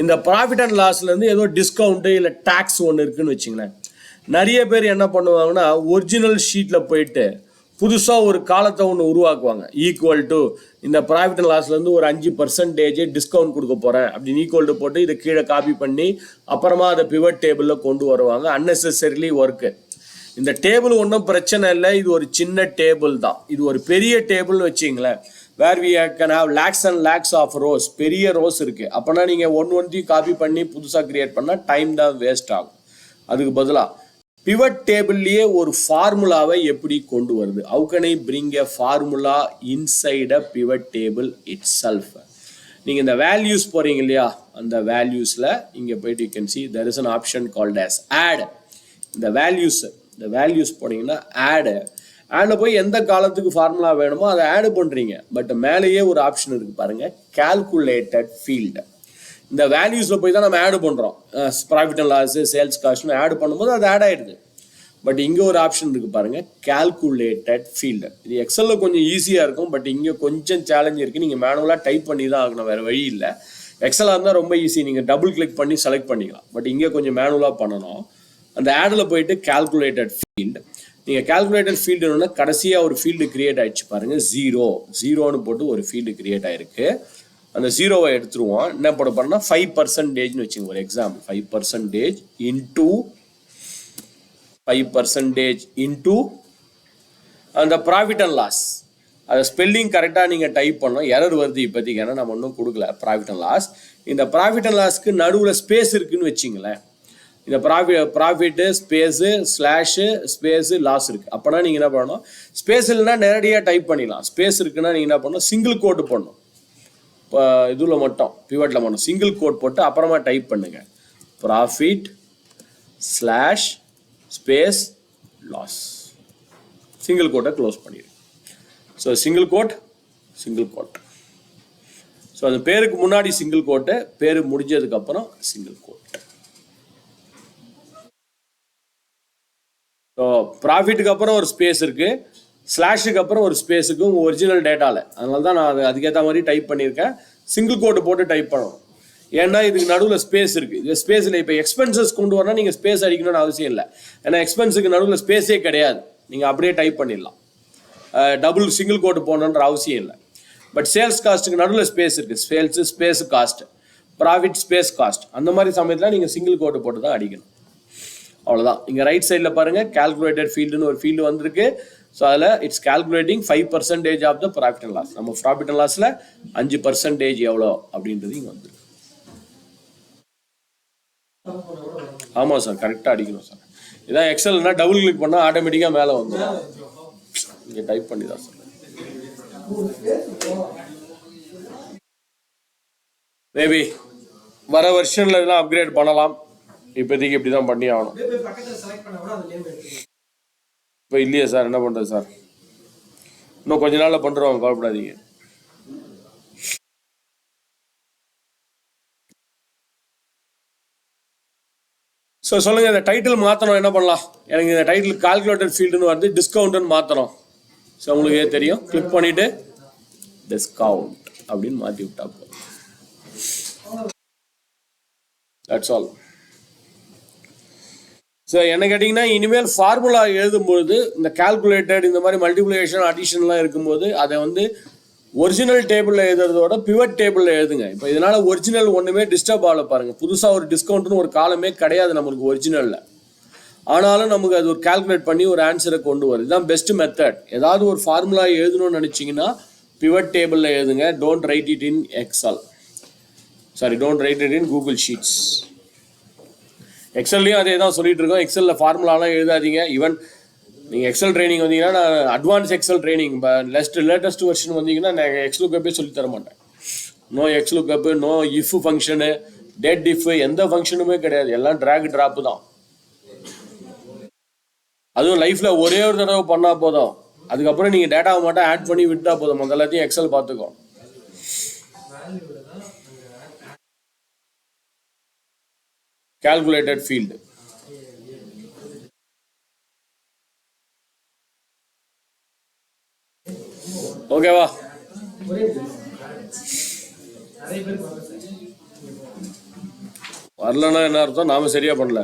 இந்த ப்ராஃபிட் அண்ட் லாஸ்லேருந்து ஏதோ டிஸ்கவுண்ட்டு இல்லை டேக்ஸ் ஒன்று இருக்குன்னு வச்சுங்களேன். நிறைய பேர் என்ன பண்ணுவாங்கன்னா, ஒரிஜினல் ஷீட்டில் போயிட்டு புதுசாக ஒரு காலத்தை ஒன்று உருவாக்குவாங்க. ஈக்குவல் டு இந்த ப்ராஃபிட் அண்ட் லாஸ்லேருந்து ஒரு 5% டிஸ்கவுண்ட் கொடுக்க போகிறேன் அப்படின்னு ஈக்குவல் டு போட்டு இதை கீழே காப்பி பண்ணி அப்புறமா அதை பிவட் டேபிளில் கொண்டு வருவாங்க. Unnecessarily work. இந்த டேபிள் ஒன்றும் பிரச்சனை இல்லை, இது ஒரு சின்ன டேபிள் தான். இது ஒரு பெரிய டேபிள்னு வச்சிங்களேன், where we can have lakhs and lakhs of rows. பெரிய ரோஸ் இருக்குது. அப்போனா நீங்கள் ஒன்றையும் காப்பி பண்ணி புதுசாக க்ரியேட் பண்ணால் டைம் தான் வேஸ்ட் ஆகும். அதுக்கு பதிலாக பிவட் டேபிள்லேயே ஒரு ஃபார்முலாவை எப்படி கொண்டு வருது, how can I bring a formula inside a pivot table itself. நீங்கள் இந்த வேல்யூஸ் போகிறீங்க இல்லையா, அந்த வேல்யூஸில் இங்கே போயிட்டு you can see there is an option called as add. இந்த வேல்யூஸ் போனீங்கன்னா ஆடில் போய் எந்த காலத்துக்கு ஃபார்முலா வேணுமோ அதை ஆட் பண்ணுறீங்க. பட் மேலேயே ஒரு ஆப்ஷன் இருக்குது பாருங்கள், கால்குலேட்டட் ஃபீல்டு. இந்த வேல்யூஸில் போய் தான் நம்ம ஆட் பண்ணுறோம். ப்ராஃபிட் அண்ட் லாஸ், சேல்ஸ் காஸ்ட்னு ஆட் பண்ணும்போது அது ஆட் ஆகிடுது. பட் இங்கே ஒரு ஆப்ஷன் இருக்குது பாருங்கள், கால்குலேட்டட் ஃபீல்டு. இது எக்ஸலில் கொஞ்சம் ஈஸியாக இருக்கும், பட் இங்கே கொஞ்சம் சேலஞ்ச் இருக்குது. நீங்கள் மேனுவலாக டைப் பண்ணி தான் ஆகணும், வேறு வழி இல்லை. எக்ஸலாக இருந்தால் ரொம்ப ஈஸி, நீங்கள் டபுள் கிளிக் பண்ணி செலக்ட் பண்ணிக்கலாம். பட் இங்கே கொஞ்சம் மேனுவலாக பண்ணணும். அந்த ஆடில் போயிட்டு கால்குலேட்டட் ஃபீல்டு, நீங்கள் கால்குலேட்டட் ஃபீல்டுன்னா கடைசியாக ஒரு ஃபீல்டு கிரியேட் ஆகிடுச்சு பாருங்கள், ஜீரோன்னு போட்டு ஒரு ஃபீல்டு கிரியேட் ஆகிருக்கு. அந்த ஜீரோவை எடுத்துருவோம். என்ன போட போகிறோம்னா 5% வச்சுங்க. ஒரு எக்ஸாம்பிள், 5% இன்டூ 5% இன்டூ அந்த ப்ராஃபிட் அண்ட் லாஸ். அதை ஸ்பெல்லிங் கரெக்டாக நீங்கள் டைப் பண்ணணும். எரர் வருது இப்போதைக்கு, ஏன்னா நம்ம ஒன்றும் கொடுக்கல. ப்ராஃபிட் அண்ட் லாஸ், இந்த ப்ராஃபிட் அண்ட் லாஸ்க்கு நடுவில் ஸ்பேஸ் இருக்குதுன்னு வச்சிங்களேன். இந்த profit space slash space loss இருக்குது. அப்போனா நீங்கள் என்ன பண்ணணும், ஸ்பேஸ் இல்லைன்னா நேரடியாக டைப் பண்ணிடலாம். ஸ்பேஸ் இருக்குன்னா நீங்கள் என்ன பண்ணணும், சிங்கிள் கோட்டு பண்ணணும். இப்போ இதில் மட்டும் பிவட்டில் மட்டும் சிங்கிள் கோட் போட்டு அப்புறமா டைப் பண்ணுங்கள், profit slash space loss. Single கோட்டை க்ளோஸ் பண்ணிடுங்க. So single quote. ஸோ அந்த பேருக்கு முன்னாடி சிங்கிள் கோட்டு, பேர் முடிஞ்சதுக்கப்புறம் சிங்கிள் கோட். ஸோ ப்ராஃபிட்டுக்கு அப்புறம் ஒரு ஸ்பேஸ் இருக்குது, ஸ்லாஷுக்கு அப்புறம் ஒரு ஸ்பேஸுக்கு உங்கள் ஒரிஜினல் டேட்டாவில். அதனால தான் நான் அதுக்கேற்ற மாதிரி டைப் பண்ணியிருக்கேன். சிங்கிள் கோட்டு போட்டு டைப் பண்ணணும், ஏன்னா இதுக்கு நடுவில் ஸ்பேஸ் இருக்குது. இது ஸ்பேஸில் இப்போ எக்ஸ்பென்சஸ் கொண்டு வரனா நீங்கள் ஸ்பேஸ் அடிக்கணும்னு அவசியம் இல்லை, ஏன்னா எக்ஸ்பென்ஸுக்கு நடுவில் ஸ்பேஸே கிடையாது. நீங்கள் அப்படியே டைப் பண்ணிடலாம், டபுள் சிங்கிள் கோட்டு போடணுன்ற அவசியம் இல்லை. பட் சேல்ஸ் காஸ்ட்டுக்கு நடுவில் ஸ்பேஸ் இருக்குது, sales space cost, profit space cost. அந்த மாதிரி சமயத்தில் நீங்கள் சிங்கிள் கோட்டு போட்டு தான் அடிக்கணும். அவ்வளோதான். இங்கே ரைட் சைடில் பாருங்கள், கால்குலேட்டட் ஃபீல்டுன்னு ஒரு ஃபீல்டு வந்திருக்கு. ஸோ அதில் it's calculating 5% of the profit and loss. நம்ம ப்ராஃபிட் அண்ட் லாஸில் 5% எவ்வளோ அப்படின்றது இங்கே வந்துருக்கு. ஆமாம் சார், கரெக்டாக அடிக்கணும் சார். இதான் எக்ஸல்னா டபுள் கிளிக் பண்ணால் ஆட்டோமேட்டிக்காக மேலே வந்துடும். இங்கே டைப் பண்ணி தான் சார். மேபி வர வெர்ஷனில் இதெல்லாம் அப்கிரேட் பண்ணலாம். இப்போதைக்கு இப்படி தான் பண்ணி ஆகணும். இப்போ இல்லையே சார், என்ன பண்ணுறது சார், இன்னும் கொஞ்ச நாளில் பண்ணுறோம், கவலைப்படாதீங்க. ஸோ சொல்லுங்கள், இந்த டைட்டில் மாற்றணும், என்ன பண்ணலாம்? எனக்கு இந்த டைட்டில் கால்குலேட்டட் ஃபீல்டுன்னு வருது, டிஸ்கவுண்ட்டுன்னு மாற்றணும். ஸோ உங்களுக்கே தெரியும், கிளிக் பண்ணிவிட்டு டிஸ்கவுண்ட் அப்படின்னு மாற்றி விட்டா போதும். That's all. ஸோ என்ன கேட்டிங்கன்னா, இனிமேல் ஃபார்முலா எழுதும்போது இந்த கால்குலேட்டட் இந்த மாதிரி மல்டிப்ளிகேஷன் அடிஷன்லாம் இருக்கும்போது அதை வந்து ஒரிஜினல் டேபிளில் எழுதுறதோட பிவட் டேபிளில் எழுதுங்க. இப்போ இதனால் ஒரிஜினல் ஒன்றுமே டிஸ்டர்ப் ஆகல பாருங்கள். புதுசாக ஒரு டிஸ்கவுண்ட்னு ஒரு காலமே கிடையாது நம்மளுக்கு ஒரிஜினலில். ஆனாலும் நமக்கு அது ஒரு கால்குலேட் பண்ணி ஒரு ஆன்சரை கொண்டு வரும். இதுதான் பெஸ்ட் மெத்தட். ஏதாவது ஒரு ஃபார்முலா எழுதணும்னு நினச்சிங்கன்னா பிவட் டேபிளில் எழுதுங்க. Don't write it in Excel, don't write it in Google Sheets. எக்ஸல்லையும் அதே தான் சொல்லிட்டு இருக்கோம். எக்ஸலில் ஃபார்முலாலாம் எழுதாதீங்க. ஈவன் நீங்கள் எக்ஸல் ட்ரைனிங் வந்தீங்கன்னா, நான் advance Excel training latest version வந்தீங்கன்னா நான் எக்ஸ்லுக்கப்பே சொல்லித்தர மாட்டேன். நோ எக்ஸ்லுக்கப்பு, no if function, DATEDIF, எந்த ஃபங்க்ஷனுமே கிடையாது. எல்லாம் ட்ராக் ட்ராப்பு தான். அதுவும் லைஃப்பில் ஒரே ஒரு தடவை பண்ணால் போதும். அதுக்கப்புறம் நீங்கள் டேட்டாவை மட்டும் ஆட் பண்ணி விட்டால் போதும். மொத்த எல்லாத்தையும் எக்ஸல் பார்த்துக்கோ. calculated field. ஓகேவா? வரலன்னா என்ன அர்த்தம்? நாம சரியா பண்ணல.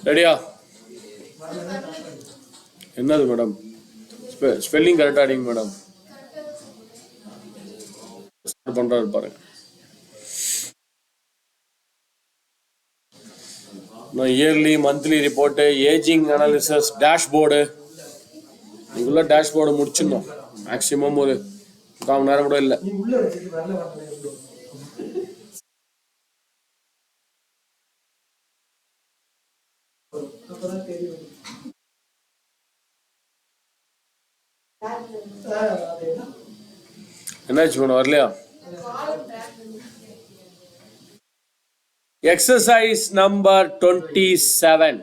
ரெடியா? என்னது மேடம்? ஸ்பெல்லிங் கரெக்டா அடிங்க மேடம். பண்றாரு பாருங்க. Yearly monthly report, aging analysis, dashboard. இதுக்குள்ள டேஷ்போர்டு முடிச்சிடணும். மேக்சிமம் ஒரு 3/4 மணி நேரம் கூட இல்லை. என்னாச்சு மேடம், வரலையா? Exercise number 27.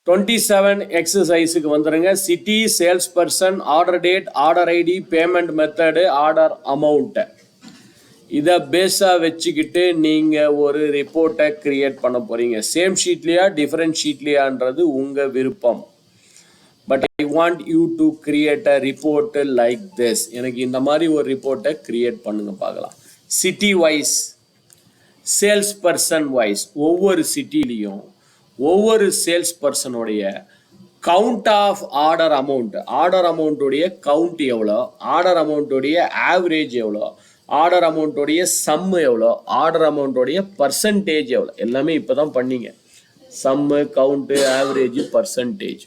27 எக்ஸசைஸுக்கு வந்துடுங்க. City, sales person, order date, order ID, payment method, order amount, இதை பேஸாக வச்சுக்கிட்டு நீங்கள் ஒரு ரிப்போர்ட்டை க்ரியேட் பண்ண போகிறீங்க. சேம் ஷீட்லையா டிஃப்ரெண்ட் ஷீட்லையான்றது உங்கள் விருப்பம். But I want you to create a report like this. எனக்கு இந்த மாதிரி ஒரு ரிப்போர்ட்டை க்ரியேட் பண்ணுங்க பார்க்கலாம். City wise, sales person wise, ஒவ்வொரு சிட்டிலையும் ஒவ்வொரு சேல்ஸ் பர்சனுடைய count of order amount, order அமௌண்ட்டுடைய கவுண்ட் எவ்வளோ, ஆர்டர் அமௌண்ட்டுடைய ஆவரேஜ் எவ்வளோ, ஆர்டர் அமௌண்ட்டுடைய சம்மு எவ்வளோ, ஆர்டர் அமௌண்ட்டுடைய பர்சன்டேஜ் எவ்வளோ, எல்லாமே இப்போ தான் பண்ணீங்க. Sum, count, average, percentage.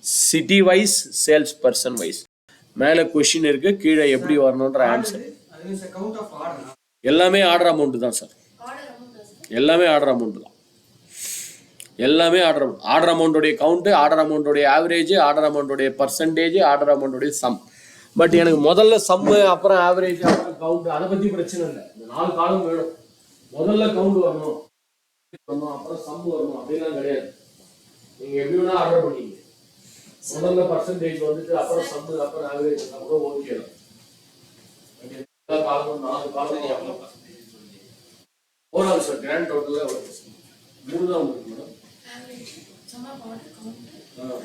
City wise, sales person wise. மேலே கொஷின் இருக்குது, கீழே எப்படி வரணுன்ற ஆன்சர். எல்லாமே ஆர்டர் அமௌண்ட்டு தான் சார். எல்லாமே ஆர்டர் அமௌண்ட்டு தான். எல்லாமே ஆர்டர் அமௌண்ட்டுடைய கவுண்ட்டு, ஆர்டர் அமௌண்ட்டுடைய ஆவரேஜ், ஆர்டர் அமௌண்ட்டுடைய பர்சன்டேஜ், ஆர்டர் அமௌண்ட்டுடைய சம். பட் எனக்கு முதல்ல சம்மு, அப்புறம் ஆவரேஜ், அப்புறம் கவுண்ட், அதை பற்றி பிரச்சனை இல்லை. இந்த 4 காலம் வேணும். முதல்ல கவுண்ட் வரணும், அப்புறம் சம் வரணும் அப்படிலாம் கிடையாது. நீங்கள் எப்படி வேணா ஆர்டர் பண்ணீங்க. முதல்ல பர்சன்டேஜ் வந்துட்டு அப்புறம் சம்மு, அப்புறம் ஆவரேஜ், அப்புறம் ஓகே தான். எல்லா காலமும் 4 காலம் ஓவரால் சார். கிராண்ட் டோட்டலாக 3 தான் உங்களுக்கு மேடம்.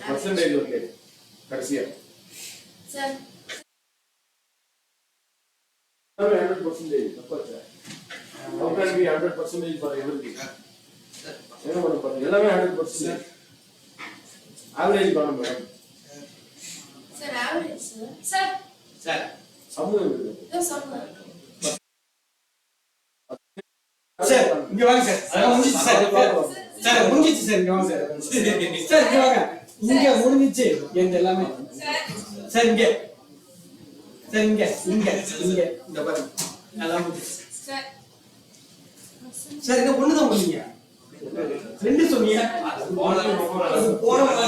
பர்சன்டேஜ் ஓகே கடைசியாக sir 100%. How can be 100% for everything? என்ன பண்ண போறீங்க? எல்லாமே 100%. ஆவரேஜ் பண்ணணும் madam. Sir average sir. Sir sum இருக்கு. சம்மு சார் இங்க வாங்க சார். அத முடிஞ்சிச்சு சார். சார் முடிஞ்சிச்சு சார். இங்க வாங்க சார். சார் இங்க வாங்க. இங்க முடிஞ்சிச்சு எங்க எல்லாமே. சார் இங்க. சார் இங்க இங்க இங்க இந்த பாருங்க. எல்லாம் முடிஞ்சிச்சு. சார் சார் இங்க ஒண்ணு தான் பண்ணீங்க. 2 சொன்னீங்க. போறோம்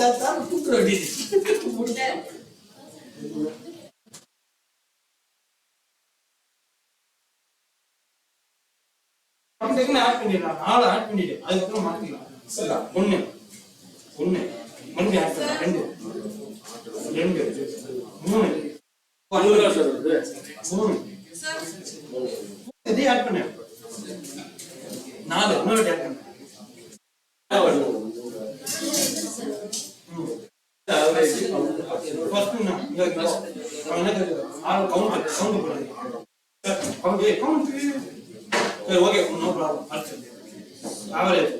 சார். சார் கூப்பிடுறீங்க. அப்படியே ஆட் பண்ணிடலாம். 4 ஆட் பண்ணிடு. அதுக்கப்புறம் மாத்திக்கலாம். சரிடா. 1 மறுபடியும் ஆட் பண்ணலாம். 2 3 பண்ணுங்க சார். இது 3 சார் இதே ஆட் பண்ணு. 4 இன்னொரு ஆட் பண்ணு. ஆவரேஜ் ஃபர்ஸ்ட் இங்க கவுண்ட் பண்ணுங்க. கவுண்ட் சரி ஓகே நோ ப்ராப்ளம். ஆவரேஜ்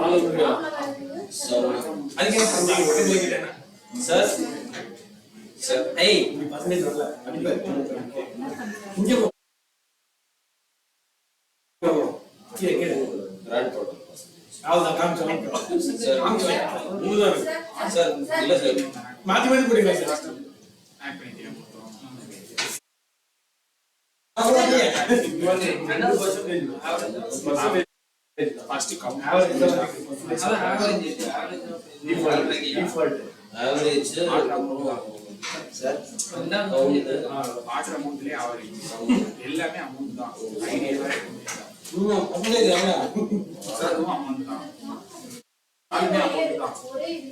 அதுக்கு பண்ணீங்க பக்கத்துல வைக்கிறேன் சார். சார் ஏய் இப்படி பர்சன்டேஜ் வரல அடிப்பேன். இங்க போ. கீழே கீழே கிராண்ட் டோட்டல் அவ்வளவுதான் காமிச்சோம் சார். காமிச்சோம் சார். இல்ல சார், மாத்தி மாத்தி போடுங்க சார். ஆட் பண்ணிட்டேன். First count average average sir order அமௌண்ட்லயே ஆவரேஜ் எல்லாமே அமௌண்ட் தான். ஐடியா சார் அமௌண்ட் தான். அதுமே அமௌண்ட் தான். ஒரே இது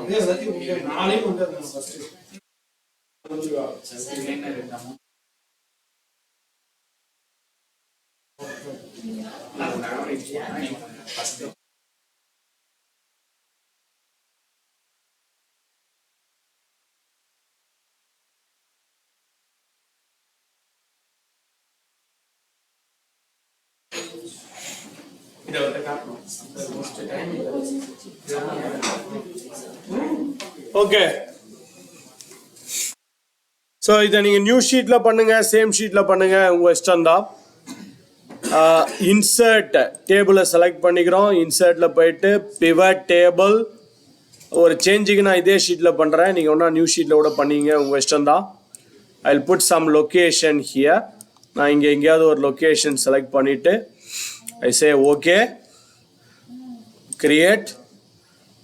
அதே எல்லாத்தையும் 4 கொண்டு வரணும் ஃபர்ஸ்ட். என்ன 2 அமௌண்ட் ஆவரேஜ் ஃபர்ஸ்ட். இத வந்து காட்டணும். Most time okay. ஸோ இதை நீங்கள் நியூ ஷீட்டில் பண்ணுங்கள், சேம் ஷீட்டில் பண்ணுங்கள், உங்கள் இஷ்டம்தான். இன்சர்ட் டேபிளை செலக்ட் பண்ணிக்கிறோம். இன்சர்ட்டில் போயிட்டு பிவட் டேபிள் ஒரு சேஞ்சுக்கு நான் இதே ஷீட்டில் பண்ணுறேன். நீங்கள் ஒன்றா நியூ ஷீட்டில் கூட பண்ணிங்க, உங்கள் இஷ்டம்தான். I will put some location here. நான் இங்கே எங்கேயாவது ஒரு லொக்கேஷன் செலக்ட் பண்ணிவிட்டு I say okay create.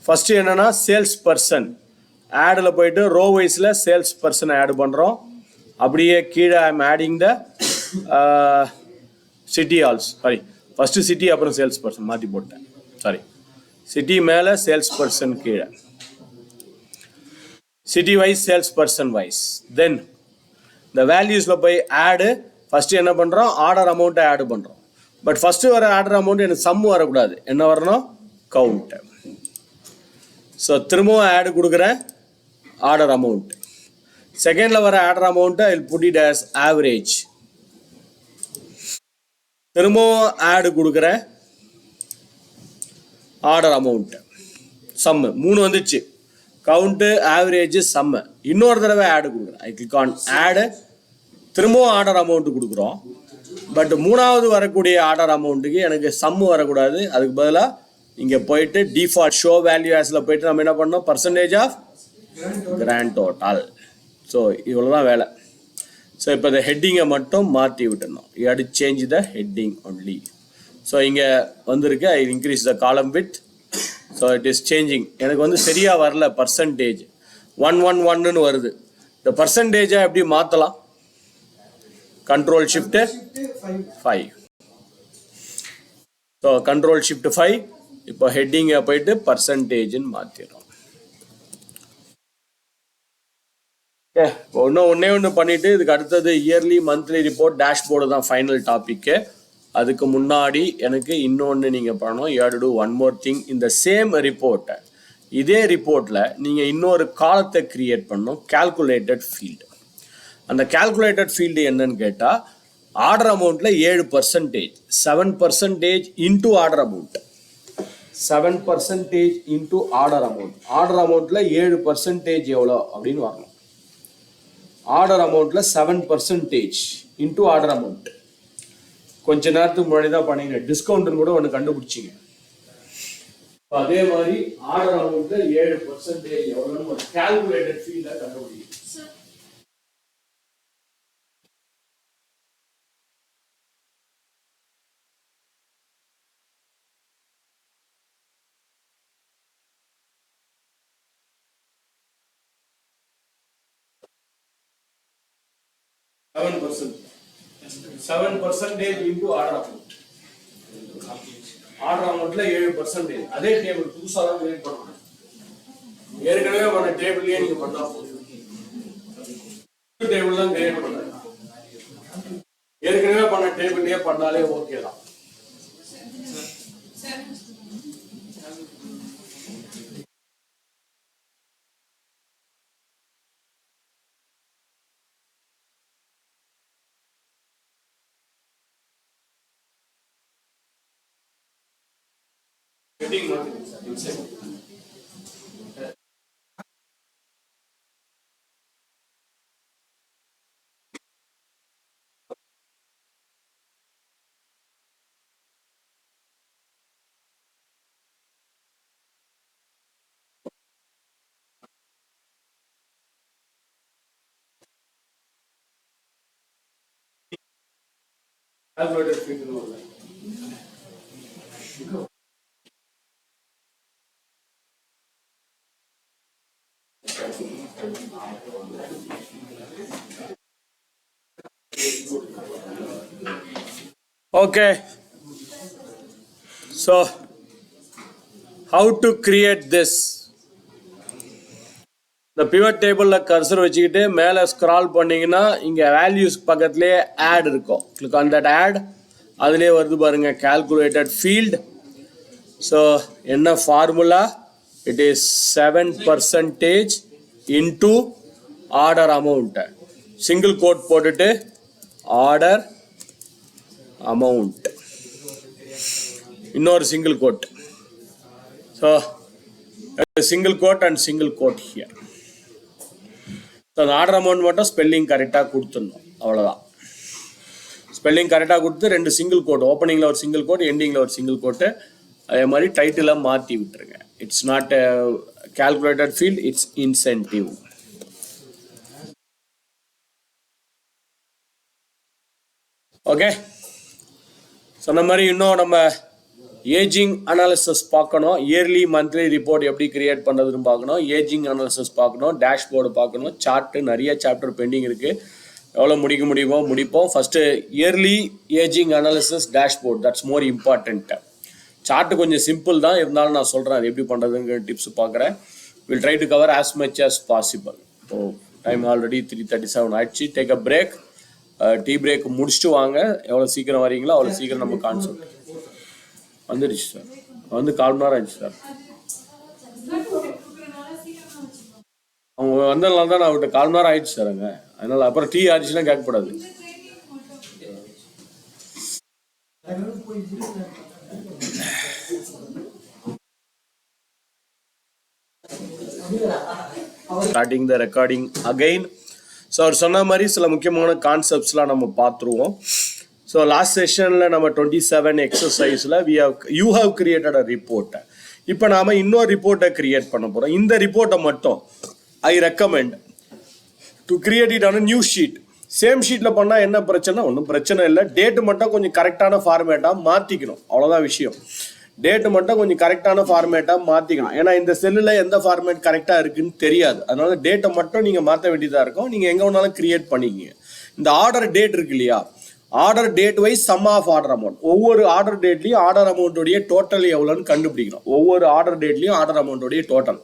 First என்னென்னா சேல்ஸ் பர்சன் ஆடில் போயிட்டு ரோ வைஸில் சேல்ஸ் பர்சனை ஆட் பண்ணுறோம். அப்படியே கீழே I am adding the city also sorry first city அப்புறம் சேல்ஸ் பர்சன் மாற்றி போட்டேன் சாரி சிட்டி மேலே சேல்ஸ் பர்சன் கீழே city wise sales person wise then இந்த வேல்யூஸில் போய் ஆடு ஃபஸ்ட்டு என்ன பண்ணுறோம் ஆர்டர் அமௌண்ட்டை ஆடு பண்ணுறோம் பட் ஃபஸ்ட்டு வர ஆர்டர் அமௌண்ட் எனக்கு சம் வரக்கூடாது என்ன வரணும் கவுண்ட்டு ஸோ திரும்பவும் ஆடு கொடுக்குறேன் ஆர்டர் அமௌண்ட் செகண்டில் வர ஆர்டர் அமௌண்ட்டை I put it as average திரும்பவும் ஆடு கொடுக்குறேன் ஆர்டர் அமௌண்ட்டு சம்மு 3 வந்துச்சு கவுண்ட்டு ஆவரேஜ் சம்மு இன்னொரு தடவை ஆடு கொடுக்குறேன் ஐ கிளிக் ஆன் ஆடு திரும்பவும் ஆர்டர் அமௌண்ட்டு கொடுக்குறோம் பட் 3வது வரக்கூடிய ஆர்டர் அமௌண்ட்டுக்கு எனக்கு சம்மு வரக்கூடாது அதுக்கு பதிலாக இங்கே போயிட்டு டிஃபால்ட் ஷோ வேல்யூ ஆஸில் போயிட்டு நம்ம என்ன பண்ணோம் percentage of grand total so இவ்வளோ தான் வேலை ஸோ இப்போ இந்த ஹெட்டிங்கை மட்டும் மாற்றி விட்டுருந்தோம் you have to change the heading only so இங்கே வந்திருக்கு I increase the column with so it is changing எனக்கு வந்து சரியாக வரல பர்சன்டேஜ் 111ன்னு வருது இந்த பர்சன்டேஜை எப்படி மாற்றலாம் control shift 5 so control shift 5 இப்போ ஹெட்டிங்கை போயிட்டு பர்சன்டேஜ்னு மாற்றிடுறோம் ஒன்றே ஒன்று பண்ணிவிட்டு இதுக்கு அடுத்தது இயர்லி மந்த்லி ரிப்போர்ட் டேஷ்போர்டு தான் ஃபைனல் டாப்பிக்கு அதுக்கு முன்னாடி எனக்கு இன்னொன்று நீங்கள் பண்ணணும் you have to do one more thing இந்த சேம் ரிப்போர்ட்டை இதே ரிப்போர்ட்டில் நீங்கள் இன்னொரு காலத்தை க்ரியேட் பண்ணணும் கால்குலேட்டட் ஃபீல்டு அந்த கால்குலேட்டட் ஃபீல்டு என்னன்னு கேட்டால் ஆர்டர் அமௌண்ட்டில் 7% 7% into order amount 7% into order அமௌண்ட்டில் 7% எவ்வளோ அப்படின்னு வரணும் ஆர்டர் அமௌண்ட்டில் 7% இன்டூ ஆர்டர் அமௌண்ட் கொஞ்ச நேரத்துக்கு முன்னாடி தான் பண்ணீங்க டிஸ்கவுண்ட்னு கூட ஒன்று கண்டுபிடிச்சிங்க அதே மாதிரி ஆர்டர் அமௌண்ட்டில் 7% எவ்வளோன்னு ஒரு கால்குலேட்டட் ஃபீல்டை கண்டுபிடிக்கும் 7% into order amount. Order amount la 7%. அதே டேபிள் புதுசா தான் கிரியேட் பண்ணனும். ஏற்கனவே பண்ண டேபிள்லயே நீங்க பண்ணா போதும். டேபிள் தான் கிரியேட் பண்ணனும். ஏற்கனவே பண்ண டேபிள்லயே பண்ணாலே ஓகே தான். Heading inside. Calculated figure over there. Okay, so how to create this? The pivot table la cursor வச்சிக்கிட்டு மேலே ஸ்க்ரால் பண்ணீங்கன்னா இங்கே வேல்யூஸ் பக்கத்துலேயே ஆட் இருக்கும். Click on that add. அதுலேயே வருது பாருங்க calculated field. ஸோ என்ன formula? It is 7% into order amount. Single quote போட்டுட்டு order amount. இன்னொரு single quote. So single quote and single quote here. So the order amount மட்டும் spelling கரெக்டாக கொடுத்துடணும், அவ்வளோதான். ஸ்பெல்லிங் கரெக்டாக கொடுத்து ரெண்டு சிங்கிள் கோட், ஓப்பனிங்கில் ஒரு சிங்கிள் கோட், எண்டிங்கில் ஒரு சிங்கிள் கோட்டு, அதே மாதிரி டைட்டிலாக மாற்றி விட்டுருங்க. It's not calculated field, it's incentive. Okay, சொன்ன மாதிரி இன்னும் நம்ம ஏஜிங் அனாலிசிஸ் பார்க்கணும், இயர்லி மந்த்லி ரிப்போர்ட் எப்படி கிரியேட் பண்ணுறதுன்னு பார்க்கணும், ஏஜிங் அனாலிசிஸ் பார்க்கணும், டேஷ்போர்டு பார்க்கணும், சார்ட்டு நிறைய சாப்டர் பெண்டிங் இருக்குது. எவ்வளோ முடிக்க முடியுமோ முடிப்போம். First yearly aging analysis dashboard, that's more important. Chart கொஞ்சம் சிம்பிள் தான், இருந்தாலும் நான் சொல்கிறேன் அது எப்படி பண்ணுறதுங்கிற டிப்ஸ் பார்க்குறேன். Will try to cover as much as possible. So time already 3:37 ஆயிடுச்சு. Take a break. Tea break முடிச்சுட்டு வாங்க. எவ்வளோ சீக்கிரம் வரீங்களோ அவ்வளோ சீக்கிரம் நம்ம கான்செப்ட் வந்துடுச்சு சார். வந்து 1/4 மணி நேரம் ஆயிடுச்சு சார். அவங்க வந்ததுனால தான் நான் அவர்கிட்ட 1/4 மணி நேரம் ஆயிடுச்சு சார் அங்கே. அதனால அப்புறம் டீ ஆயிடுச்சுன்னா கேட்கக்கூடாது. Starting the recording again. So அவர் சொன்ன மாதிரி சில முக்கியமான கான்செப்ட்ஸ்லாம் நம்ம பார்த்துருவோம். ஸோ லாஸ்ட் செஷனில் நம்ம 27 எக்ஸசைஸில் யூ ஹவ் கிரியேட்டட் அ ரிப்போர்ட்டை. இப்போ நாம் இன்னொரு ரிப்போர்ட்டை கிரியேட் பண்ண போகிறோம். இந்த ரிப்போர்ட்டை மட்டும் I recommend to create it on a new sheet. Same ஷீட்டில் பண்ணால் என்ன பிரச்சனை? ஒன்றும் பிரச்சனை இல்லை. டேட்டு மட்டும் கொஞ்சம் கரெக்டான ஃபார்மேட்டாக மாற்றிக்கணும், அவ்வளோதான் விஷயம். டேட்டு மட்டும் கொஞ்சம் கரெக்டான ஃபார்மேட்டாக மாற்றிக்கணும். ஏன்னா இந்த செல்லில் எந்த ஃபார்மேட் கரெக்டாக இருக்குன்னு தெரியாது. அதனால டேட்டை மட்டும் நீங்கள் மாற்ற வேண்டியதாக இருக்கும். நீங்கள் எங்கே வேணாலும் கிரியேட் பண்ணிக்கிங்க. இந்த ஆர்டர் டேட் இருக்கு இல்லையா, order date wise sum of order amount. ஒவ்வொரு ஆர்டர் டேட்லையும் ஆர்டர் அமௌண்ட்டுடைய டோட்டல் எவ்வளோன்னு கண்டுபிடிக்கணும். ஒவ்வொரு ஆர்டர் டேட்லையும் ஆர்டர் அமௌண்ட்டுடைய டோட்டல்.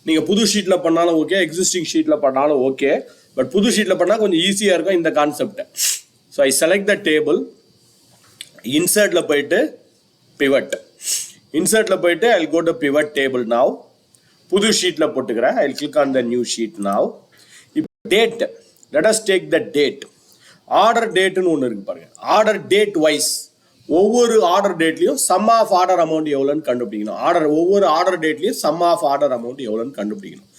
நீங்கள் புது ஷீட்டில் பண்ணாலும் ஓகே, எக்ஸிஸ்டிங் ஷீட்டில் பண்ணாலும் ஓகே. பட் புது ஷீட்டில் பண்ணால் கொஞ்சம் ஈஸியாக இருக்கும் இந்த கான்செப்டை. So I select the table. இன்சர்ட்டில் போயிட்டு பிவட். இன்சர்ட்டில் போயிட்டு I go to pivot table now. புது ஷீட்டில் போட்டுக்கிறேன். I click on the new sheet now. இப்போ date, let us take the date. Order டேட்டுன்னு ஒன்று இருக்கு பாருங்க. ஆர்டர் டேட் வைஸ் ஒவ்வொரு ஆர்டர் டேட்லையும் சம் ஆஃப் ஆர்டர் அமௌண்ட் எவ்வளோன்னு கண்டுபிடிக்கணும். ஒவ்வொரு ஆர்டர் டேட்லையும் சம் ஆஃப் ஆர்டர் அமௌண்ட் எவ்வளோன்னு கண்டுபிடிக்கணும்.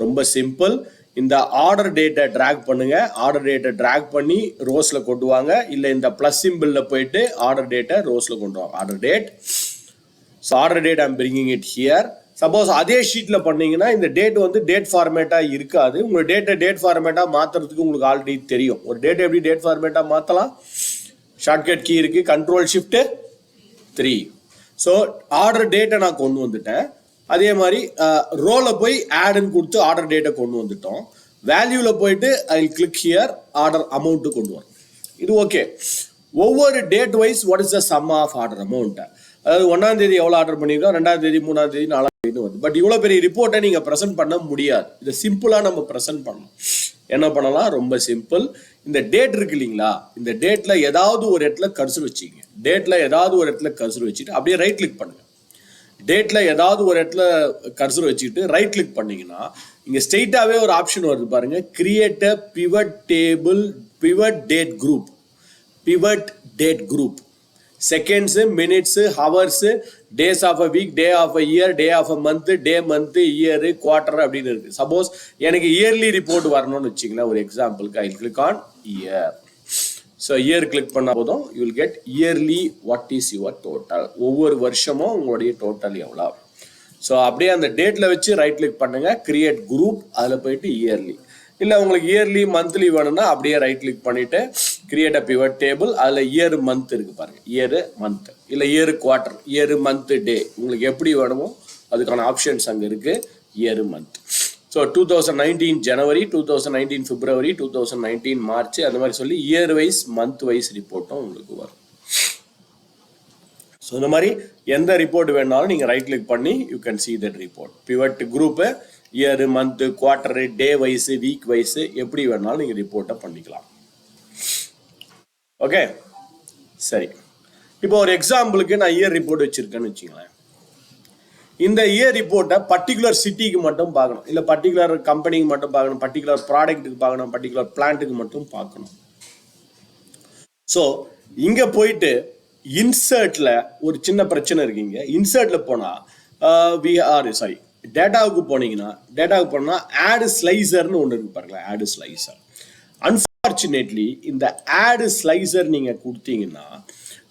ரொம்ப சிம்பிள். இந்த ஆர்டர் டேட்டை ட்ராக் பண்ணுங்க. ஆர்டர் டேட்டை ட்ராக் பண்ணி ரோஸில் கொண்டு வாங்க. இல்லை இந்த ப்ளஸ் சிம்பிளில் போயிட்டு ஆர்டர் டேட்டை ரோஸில் கொண்டு வாங்க. Order date. So order date I'm bringing it here. Suppose அதே ஷீட்டில் பண்ணீங்கன்னா இந்த டேட் வந்து டேட் ஃபார்மேட்டாக இருக்காது. உங்கள் டேட் ஃபார்மேட்டாக மாற்றுறதுக்கு உங்களுக்கு ஆல்ரெடி தெரியும். ஒரு டேட் எப்படி டேட் ஃபார்மேட்டாக மாற்றலாம்? ஷார்ட்கட் கீ இருக்குது, Ctrl+Shift+3. ஸோ ஆர்டர் டேட்டை நான் கொண்டு வந்துட்டேன். அதே மாதிரி ரோவில் போய் ஆடுன்னு கொடுத்து ஆர்டர் டேட்டை கொண்டு வந்துட்டோம். வேல்யூவில் போயிட்டு I click here order amount கொண்டு வரும். இது ஓகே. ஒவ்வொரு date wise what is the sum of order amount. அதாவது 1ஆம் தேதி எவ்வளோ ஆர்டர் பண்ணியிருக்கோம், 2ஆம் தேதி 3ஆம் தேதி 4ஆம் தேதி வருது. பட் இவ்வளோ பெரிய ரிப்போர்ட்டை நீங்கள் ப்ரெசென்ட் பண்ண முடியாது. இதை சிம்பிளாக நம்ம ப்ரெசென்ட் பண்ணணும். என்ன பண்ணலாம்? ரொம்ப சிம்பிள். இந்த டேட் இருக்கு இல்லைங்களா, இந்த டேட்டில் ஏதாவது ஒரு இடத்துல கர்சர் வச்சுக்கிங்க. டேட்டில் ஏதாவது ஒரு இடத்துல கர்சர் வச்சுட்டு அப்படியே ரைட் கிளிக் பண்ணுங்க. டேட்டில் ஏதாவது ஒரு இடத்துல கர்சர் வச்சுக்கிட்டு ரைட் கிளிக் பண்ணிங்கன்னா இங்கே ஸ்ட்ரெயிட்டாகவே ஒரு ஆப்ஷன் வருது பாருங்க. Create a pivot table, pivot date group. Pivot date group. Seconds, minutes, hours, days of a week, day of a year, day of a month, day month, year, quarter அப்படின்னு இருக்குது. Suppose எனக்கு yearly report வரணும்னு வச்சிங்களேன், ஒரு எக்ஸாம்பிளுக்கு I click on year. So year click பண்ணால் போதும், you will get yearly what is your total. ஒவ்வொரு வருஷமும் உங்களுடைய டோட்டல் எவ்வளோ. ஸோ அப்படியே அந்த டேட்டில் வச்சு ரைட் கிளிக் பண்ணுங்கள், கிரியேட் குரூப், அதில் போயிட்டு இயர்லி. இல்லை உங்களுக்கு இயர்லி மந்த்லி வேணும்னா அப்படியே ரைட் கிளிக் பண்ணிவிட்டு கிரியேட் அ பிவட் டேபிள். அதில் இயர் மந்த் இருக்குது பாருங்கள், இயரு மந்த், இல்லை இயரு குவார்டர், இயரு மந்த்து டே, உங்களுக்கு எப்படி வேணுமோ அதுக்கான ஆப்ஷன்ஸ் அங்கே இருக்குது. Year month. ஸோ 2019 ஜனவரி, 2019 பிப்ரவரி, 2019 மார்ச், அந்த மாதிரி சொல்லி இயர் வைஸ் மந்த் வைஸ் ரிப்போர்ட்டும் உங்களுக்கு வரும். ஸோ இந்த மாதிரி எந்த ரிப்போர்ட் வேணாலும் நீங்கள் ரைட் கிளிக் பண்ணி you can see that report. Pivot group, year, month, quarter, day wise, week wise, எப்படி வேணாலும் நீங்கள் ரிப்போர்ட்டை பண்ணிக்கலாம். ஓகே, சரி. இப்போ ஒரு எக்ஸாம்பிளுக்கு நான் இயர் ரிப்போர்ட் வச்சுருக்கேன்னு வச்சுங்களேன். இந்த இயர் ரிப்போர்ட்டை பர்டிகுலர் சிட்டிக்கு மட்டும் பார்க்கணும், இல்லை பர்டிகுலர் கம்பெனிக்கு மட்டும் பார்க்கணும், பர்டிகுலர் ப்ராடக்ட்டுக்கு பார்க்கணும், பர்டிகுலர் பிளான்ட்டுக்கு மட்டும் பார்க்கணும். ஸோ இங்கே போயிட்டு இன்சர்ட்டில் ஒரு சின்ன பிரச்சனை இருக்குங்க. இன்சர்ட்டில் போனால் டேட்டாவுக்கு போனீங்கன்னா, டேட்டாவுக்கு போனால் ஆடு ஸ்லைசர்னு ஒன்று இருக்கு பாருங்களேன், ஆடு ஸ்லைசர். அன்ஃபார்ச்சுனேட்லி இந்த ஆடு ஸ்லைசர் நீங்கள் கொடுத்தீங்கன்னா,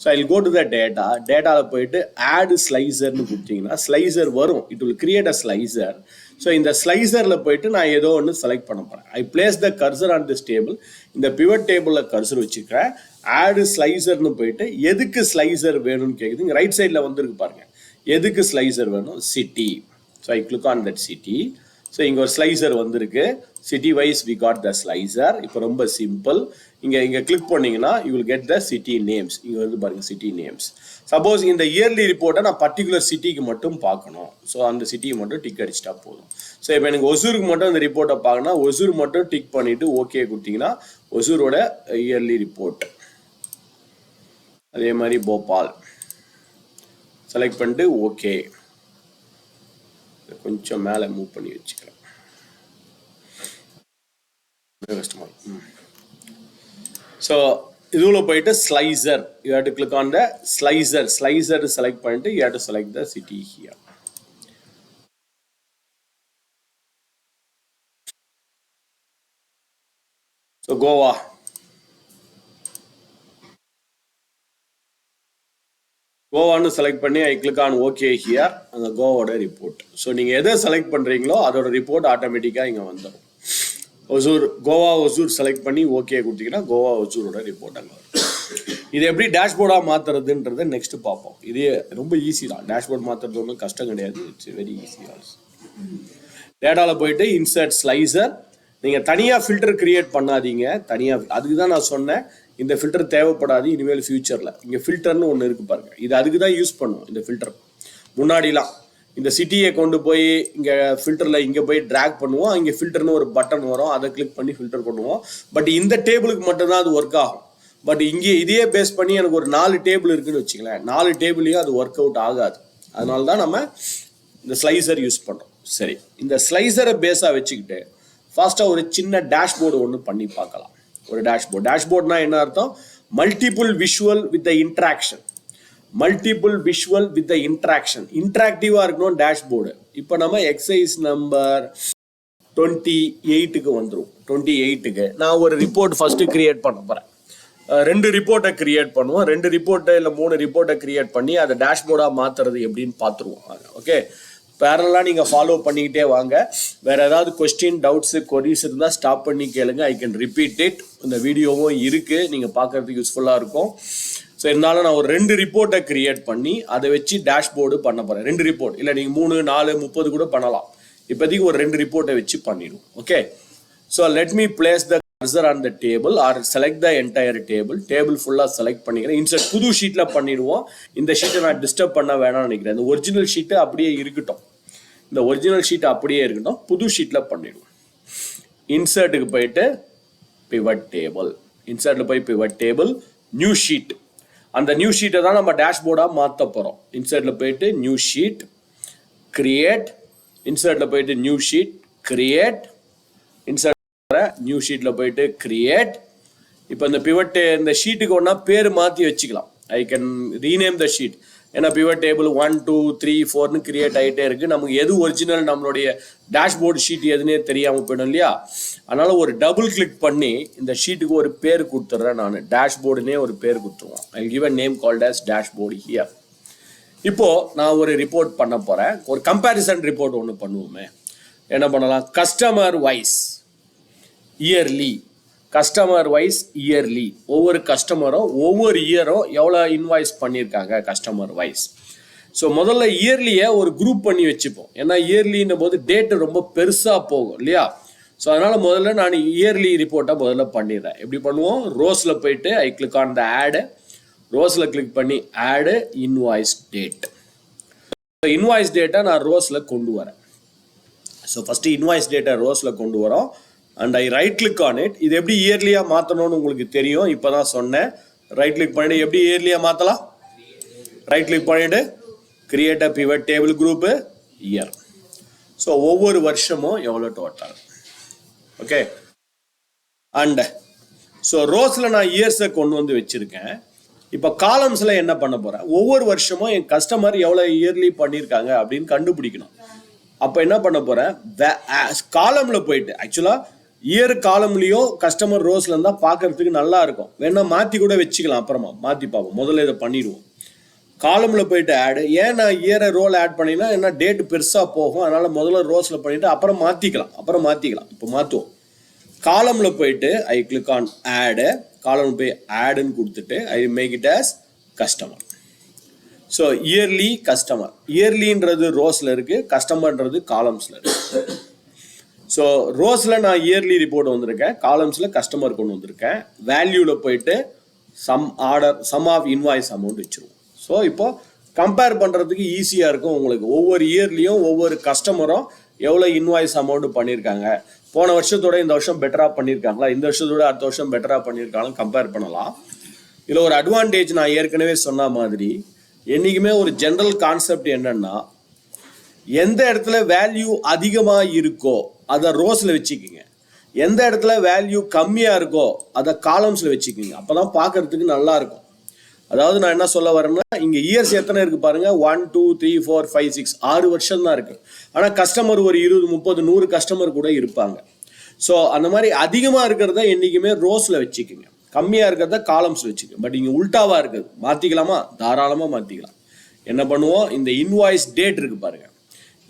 so I will go to the data. டேட்டாவில் போயிட்டு ஆடு ஸ்லைசர்னு கொடுத்தீங்கன்னா ஸ்லைசர் வரும். It will create a slicer. So இந்த ஸ்லைசரில் போயிட்டு நான் ஏதோ ஒன்று செலக்ட் பண்ண போகிறேன். I place the cursor on this table. இந்த பிவட் டேபிளில் கர்சர் வச்சுக்கிறேன். ஆடு ஸ்லைசர்னு போயிட்டு எதுக்கு ஸ்லைசர் வேணும்னு கேட்குது. இங்கே ரைட் சைடில் வந்துருக்கு பாருங்க, எதுக்கு ஸ்லைசர் வேணும், city. So I click on that city. So இங்கே ஒரு ஸ்லைசர் வந்திருக்கு. City wise we got the slicer. இப்போ ரொம்ப சிம்பிள். இங்கே கிளிக் பண்ணீங்கன்னா you will get the city names. இங்கே வந்து பாருங்கள் சிட்டி நேம்ஸ். சப்போஸ் இந்த இயர்லி ரிப்போர்ட்டை நான் பர்டிகுலர் சிட்டிக்கு மட்டும் பார்க்கணும். ஸோ அந்த சிட்டிக்கு மட்டும் டிக் அடிச்சிட்டா போதும். ஸோ இப்போ எனக்கு ஒசூருக்கு மட்டும் இந்த ரிப்போர்ட்டை பார்க்கணும். ஒசூர் மட்டும் டிக் பண்ணிவிட்டு ஓகே கொடுத்தீங்கன்னா ஒசூரோட இயர்லி ரிப்போர்ட். அதே மாதிரி போபால் செலக்ட் பண்ணிட்டு ஓகே. கொஞ்சம் மேலே மூவ் பண்ணி வச்சுக்கிறேன். கஷ்டமா. ஸோ இதுல போயிட்டு slicer, you have to click on the slicer. Slicer select பண்ணிட்டு you have to select the city here. So Goa. கோவான்னு செலக்ட் பண்ணி I click on okay here. அந்த கோவாவோட ரிப்போர்ட். ஸோ நீங்கள் எதை செலக்ட் பண்ணுறீங்களோ அதோட ரிப்போர்ட் ஆட்டோமேட்டிக்காக இங்கே வந்துடும். ஒசூர், கோவா ஒசூர் செலக்ட் பண்ணி ஓகே கொடுத்தீங்கன்னா கோவா ஒசூரோட ரிப்போர்ட் அங்கே வரும். இது எப்படி டேஷ்போர்டாக மாற்றுறதுன்றதை நெக்ஸ்ட் பார்ப்போம். இதே ரொம்ப ஈஸி தான். டேஷ்போர்ட் மாற்றுறது ஒன்றும் கஷ்டம் கிடையாது. It's very easy also. டேட்டாவில் போயிட்டு இன்சர்ட் ஸ்லைசர். நீங்கள் தனியாக ஃபில்டர் கிரியேட் பண்ணாதீங்க. தனியாக அதுக்கு தான் நான் சொன்னேன் இந்த ஃபில்டர் தேவைப்படாது இனிமேல் ஃபியூச்சரில். இங்கே ஃபில்டர்னு ஒன்று இருக்குது பாருங்கள். இது அதுக்கு தான் யூஸ் பண்ணுவோம் இந்த ஃபில்டர். முன்னாடிலாம் இந்த சிட்டியை கொண்டு போய் இங்கே ஃபில்டரில் இங்கே போய் ட்ராக் பண்ணுவோம். இங்கே ஃபில்டர்னு ஒரு பட்டன் வரும், அதை கிளிக் பண்ணி ஃபில்டர் பண்ணுவோம். பட் இந்த டேபிளுக்கு மட்டும்தான் அது ஒர்க் ஆகும். பட் இங்கே இதே பேஸ் பண்ணி எனக்கு ஒரு 4 டேபிள் இருக்குன்னு வச்சுங்களேன். 4 டேபிளையும் அது ஒர்க் அவுட் ஆகாது. அதனால தான் நம்ம இந்த ஸ்லைசர் யூஸ் பண்ணுறோம். சரி, இந்த ஸ்லைசரை பேஸாக வச்சுக்கிட்டு ஃபாஸ்ட்டாக ஒரு சின்ன டேஷ்போர்டு ஒன்று பண்ணி பார்க்கலாம். ஒரு டேஷ்போர்ட்னா என்ன அர்த்தம்? Multiple visual with the interaction. Multiple visual with the interaction. இன்ட்ராக்டிவாக இருக்கணும் டேஷ்போர்டு. இப்போ நம்ம எக்ஸசைஸ் நம்பர் 28க்கு வந்துடும். 28க்கு நான் ஒரு ரிப்போர்ட் ஃபஸ்ட்டு கிரியேட் பண்ண போகிறேன். 2 ரிப்போர்ட்டை கிரியேட் பண்ணுவோம். 2 ரிப்போர்ட்டை இல்லை 3 ரிப்போர்ட்டை கிரியேட் பண்ணி அதை டேஷ்போர்டாக மாற்றுறது எப்படின்னு பார்த்துருவோம். ஓகே, பேரலாக நீங்கள் ஃபாலோ பண்ணிக்கிட்டே வாங்க. வேறு ஏதாவது கொஸ்டின், டவுட்ஸு, கொரீஸ் இருந்தால் ஸ்டாப் பண்ணி கேளுங்க. I can repeat it. இந்த வீடியோவும் இருக்குது, நீங்கள் பார்க்குறதுக்கு யூஸ்ஃபுல்லாக இருக்கும். ஸோ இருந்தாலும் நான் ஒரு 2 ரிப்போர்ட்டை கிரியேட் பண்ணி அதை வச்சு டேஷ்போர்டு பண்ண போகிறேன். 2 ரிப்போர்ட் இல்லை, நீங்கள் 3, 4, 30 கூட பண்ணலாம். இப்போதைக்கு ஒரு 2 ரிப்போர்ட்டை வச்சு பண்ணிடுவோம். Okay, so let me place the cursor on the table or select the entire table. Table ஃபுல்லாக செலக்ட் பண்ணிக்கிறேன். இன்சர்ட் புது ஷீட்டில் பண்ணிடுவோம். இந்த ஷீட்டை நான் டிஸ்டர்ப் பண்ண வேணாம்னு நினைக்கிறேன். இந்த ஒரிஜினல் ஷீட்டு அப்படியே இருக்கட்டும். இந்த ஒரிஜினல் ஷீட் அப்படியே இருக்கட்டும். புது ஷீட்டில் பண்ணிடுவோம். இன்சர்ட்டுக்கு போயிட்டு பிவட் டேபிள். இன்சர்ட்டில் போய் பிவட் டேபிள், நியூ ஷீட். அந்த நியூ ஷீட்டை தான் நம்ம டேஷ்போர்டாக மாற்ற போகிறோம். இன்சர்ட்டில் போயிட்டு நியூ ஷீட், கிரியேட். இன்சர்ட்டில் போயிட்டு new sheet, create. Insert new ஷீட்டில் போயிட்டு கிரியேட். இப்போ இந்த பிவட், இந்த ஷீட்டுக்கு ஒன்றா பேர் மாற்றி வச்சுக்கலாம். I can rename the sheet. ஏன்னா பிவட் டேபிள் 1, 2, 3, 4ன்னு கிரியேட் ஆகிட்டே இருக்குது. நமக்கு எது ஒரிஜினல் நம்மளுடைய டேஷ்போர்டு ஷீட் எதுனே தெரியாமல் போயிடும் இல்லையா? அதனால் ஒரு டபுள் கிளிக் பண்ணி இந்த ஷீட்டுக்கு ஒரு பேர் கொடுத்துட்றேன். நான் டேஷ்போர்டுனே ஒரு பேர் கொடுத்துருவோம். I give a name called as dashboard here. இப்போது நான் ஒரு ரிப்போர்ட் பண்ண போகிறேன். ஒரு கம்பேரிசன் ரிப்போர்ட் ஒன்று பண்ணுவோமே. என்ன பண்ணலாம்? Customer wise yearly. Customer wise yearly. ஒவ்வொரு கஸ்டமரும் ஒவ்வொரு இயரும் எவ்வளோ இன்வாய்ஸ் பண்ணியிருக்காங்க கஸ்டமர் வைஸ். ஸோ முதல்ல இயர்லியை ஒரு குரூப் பண்ணி வச்சுப்போம். ஏன்னா இயர்லின்னும் போது டேட்டு ரொம்ப பெருசாக போகும் இல்லையா? ஸோ அதனால் முதல்ல நான் இயர்லி ரிப்போர்ட்டை முதல்ல பண்ணிடுறேன். எப்படி பண்ணுவோம்? ரோஸில் போயிட்டு ஐ கிளிக் ஆன் த ஆடு. ரோஸில் கிளிக் பண்ணி ஆடு இன்வாய்ஸ் டேட். இன்வாய்ஸ் டேட்டை நான் ரோஸில் கொண்டு வரேன். ஸோ ஃபஸ்ட்டு இன்வாய்ஸ் டேட்டை ரோஸில் கொண்டு வரோம். And I right click on it. இது எப்படி இயர்லியாக மாற்றணும்னு உங்களுக்கு தெரியும். இப்போ தான் சொன்னேன். ரைட் கிளிக் பண்ணிட்டு எப்படி இயர்லியாக மாற்றலாம்? ரைட் கிளிக் பண்ணிவிட்டு create a pivot table group year. So ஒவ்வொரு வருஷமும் எவ்வளோ டோட்டல். ஓகே, அண்ட் ஸோ ரோஸில் நான் இயர்ஸை கொண்டு வந்து வச்சுருக்கேன். இப்போ காலம்ஸில் என்ன பண்ண போகிறேன்? ஒவ்வொரு வருஷமும் என் கஸ்டமர் எவ்வளோ இயர்லி பண்ணியிருக்காங்க அப்படின்னு கண்டுபிடிக்கணும். அப்போ என்ன பண்ண போகிறேன்? காலமில் போயிட்டு ஆக்சுவலாக இயர் காலம்லேயும் கஸ்டமர் ரோஸில் இருந்தால் பார்க்கறதுக்கு நல்லா இருக்கும். வேணா மாற்றி கூட வச்சுக்கலாம். அப்புறமா மாற்றி பார்ப்போம். முதல்ல இதை பண்ணிடுவோம். காலமில் போயிட்டு ஆடு. ஏன் நான் இயரை ரோல் ஆட் பண்ணினா ஏன்னா டேட்டு பெருசாக போகும். அதனால் முதல்ல ரோஸில் பண்ணிவிட்டு அப்புறம் மாற்றிக்கலாம். இப்போ மாற்றுவோம். காலமில் போயிட்டு ஐ கிளிக் ஆன் ஆடு. காலம் போய் ஆடுன்னு கொடுத்துட்டு I make it as customer. So yearly customer. இயர்லின்றது ரோஸில் இருக்குது, கஸ்டமர்ன்றது காலம்ஸில் இருக்குது. ஸோ ரோஸில் நான் இயர்லி ரிப்போர்ட் வந்திருக்கேன், காலம்ஸில் கஸ்டமர் கொண்டு வந்திருக்கேன், வேல்யூவில் போயிட்டு சம் ஆஃப் இன்வாய்ஸ் அமௌண்ட் வச்சுருவோம். ஸோ இப்போ கம்பேர் பண்ணுறதுக்கு ஈஸியாக இருக்கும் உங்களுக்கு. ஒவ்வொரு இயர்லேயும் ஒவ்வொரு கஸ்டமரும் எவ்வளோ இன்வாய்ஸ் அமௌண்ட் பண்ணியிருக்காங்க, போன வருஷத்தோட இந்த வருஷம் பெட்டராக பண்ணியிருக்காங்களா, இந்த வருஷத்தோட அடுத்த வருஷம் பெட்டராக பண்ணியிருக்காங்கன்னு கம்பேர் பண்ணலாம். இதில் ஒரு அட்வான்டேஜ் நான் ஏற்கனவே சொன்ன மாதிரி, என்றைக்குமே ஒரு ஜென்ரல் கான்செப்ட் என்னன்னா, எந்த இடத்துல வேல்யூ அதிகமாக இருக்கோ அதை ரோஸில் வச்சுக்கிங்க, எந்த இடத்துல வேல்யூ கம்மியாக இருக்கோ அதை காலம்ஸில் வச்சுக்கிங்க. அப்போ தான் பார்க்கறதுக்கு நல்லா இருக்கும். அதாவது நான் என்ன சொல்ல வரேன்னா, இங்கே இயர்ஸ் எத்தனை இருக்குது பாருங்கள், 1 2 3 4 5 6 6 வருஷம் தான் இருக்குது. ஆனால் கஸ்டமர் ஒரு 20 30 100 கஸ்டமர் கூட இருப்பாங்க. ஸோ அந்த மாதிரி அதிகமாக இருக்கிறத என்றைக்குமே ரோஸில் வச்சுக்கோங்க, கம்மியாக இருக்கிறத காலம்ஸில் வச்சுக்கோங்க. பட் இங்கே உல்ட்டாவாக இருக்குது, மாற்றிக்கலாமா? தாராளமாக மாற்றிக்கலாம். என்ன பண்ணுவோம், இந்த இன்வாய்ஸ் டேட் இருக்குது பாருங்கள்,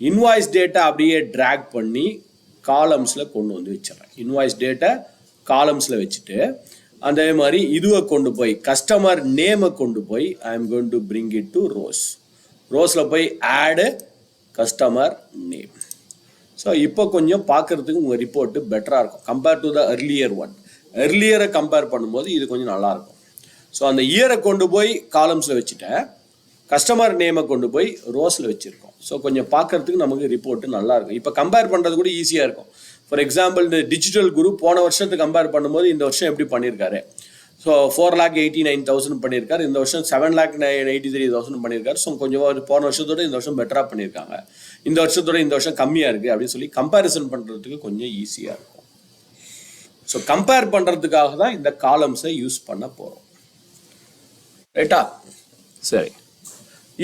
இன்வாய்ஸ் டேட்டை அப்படியே ட்ராக் பண்ணி காலம்ஸில் கொண்டு வந்து வச்சிடறேன். இன்வாய்ஸ் டேட்டை காலம்ஸில் வச்சுட்டு அதே மாதிரி இதுவை கொண்டு போய் கஸ்டமர் நேமை கொண்டு போய் I am going to bring it to ரோஸில் போய் ஆடு கஸ்டமர் நேம். ஸோ இப்போ கொஞ்சம் பார்க்குறதுக்கு உங்கள் ரிப்போர்ட்டு பெட்டராக இருக்கும் கம்பேர் டு த எர்லியரை கம்பேர் பண்ணும்போது இது கொஞ்சம் நல்லாயிருக்கும். ஸோ அந்த இயரை கொண்டு போய் காலம்ஸில் வச்சுட்டேன், கஸ்டமர் நேமை கொண்டு போய் ரோஸில் வச்சுருக்கோம். ஸோ கொஞ்சம் பார்க்குறதுக்கு நமக்கு ரிப்போர்ட்டு நல்லாயிருக்கும். இப்போ கம்பேர் பண்ணுறது கூட ஈஸியாக இருக்கும். ஃபார் எக்ஸாம்பிள், இந்த டிஜிட்டல் குரூப் போன வருஷத்துக்கு கம்பேர் பண்ணும்போது இந்த வருஷம் எப்படி பண்ணியிருக்காரு. ஸோ 4,89,000 பண்ணியிருக்காரு, இந்த வருஷம் 7,83,000 பண்ணியிருக்காரு. ஸோ கொஞ்சம் போன வருஷத்தோட இந்த வருஷம் பெட்டராக பண்ணியிருக்காங்க, இந்த வருஷத்தோட இந்த வருஷம் கம்மியாக இருக்குது அப்படின்னு சொல்லி கம்பேரிசன் பண்ணுறதுக்கு கொஞ்சம் ஈஸியாக இருக்கும். ஸோ கம்பேர் பண்ணுறதுக்காக தான் இந்த காலம்ஸை யூஸ் பண்ண போகிறோம். ரைட்டா? சரி,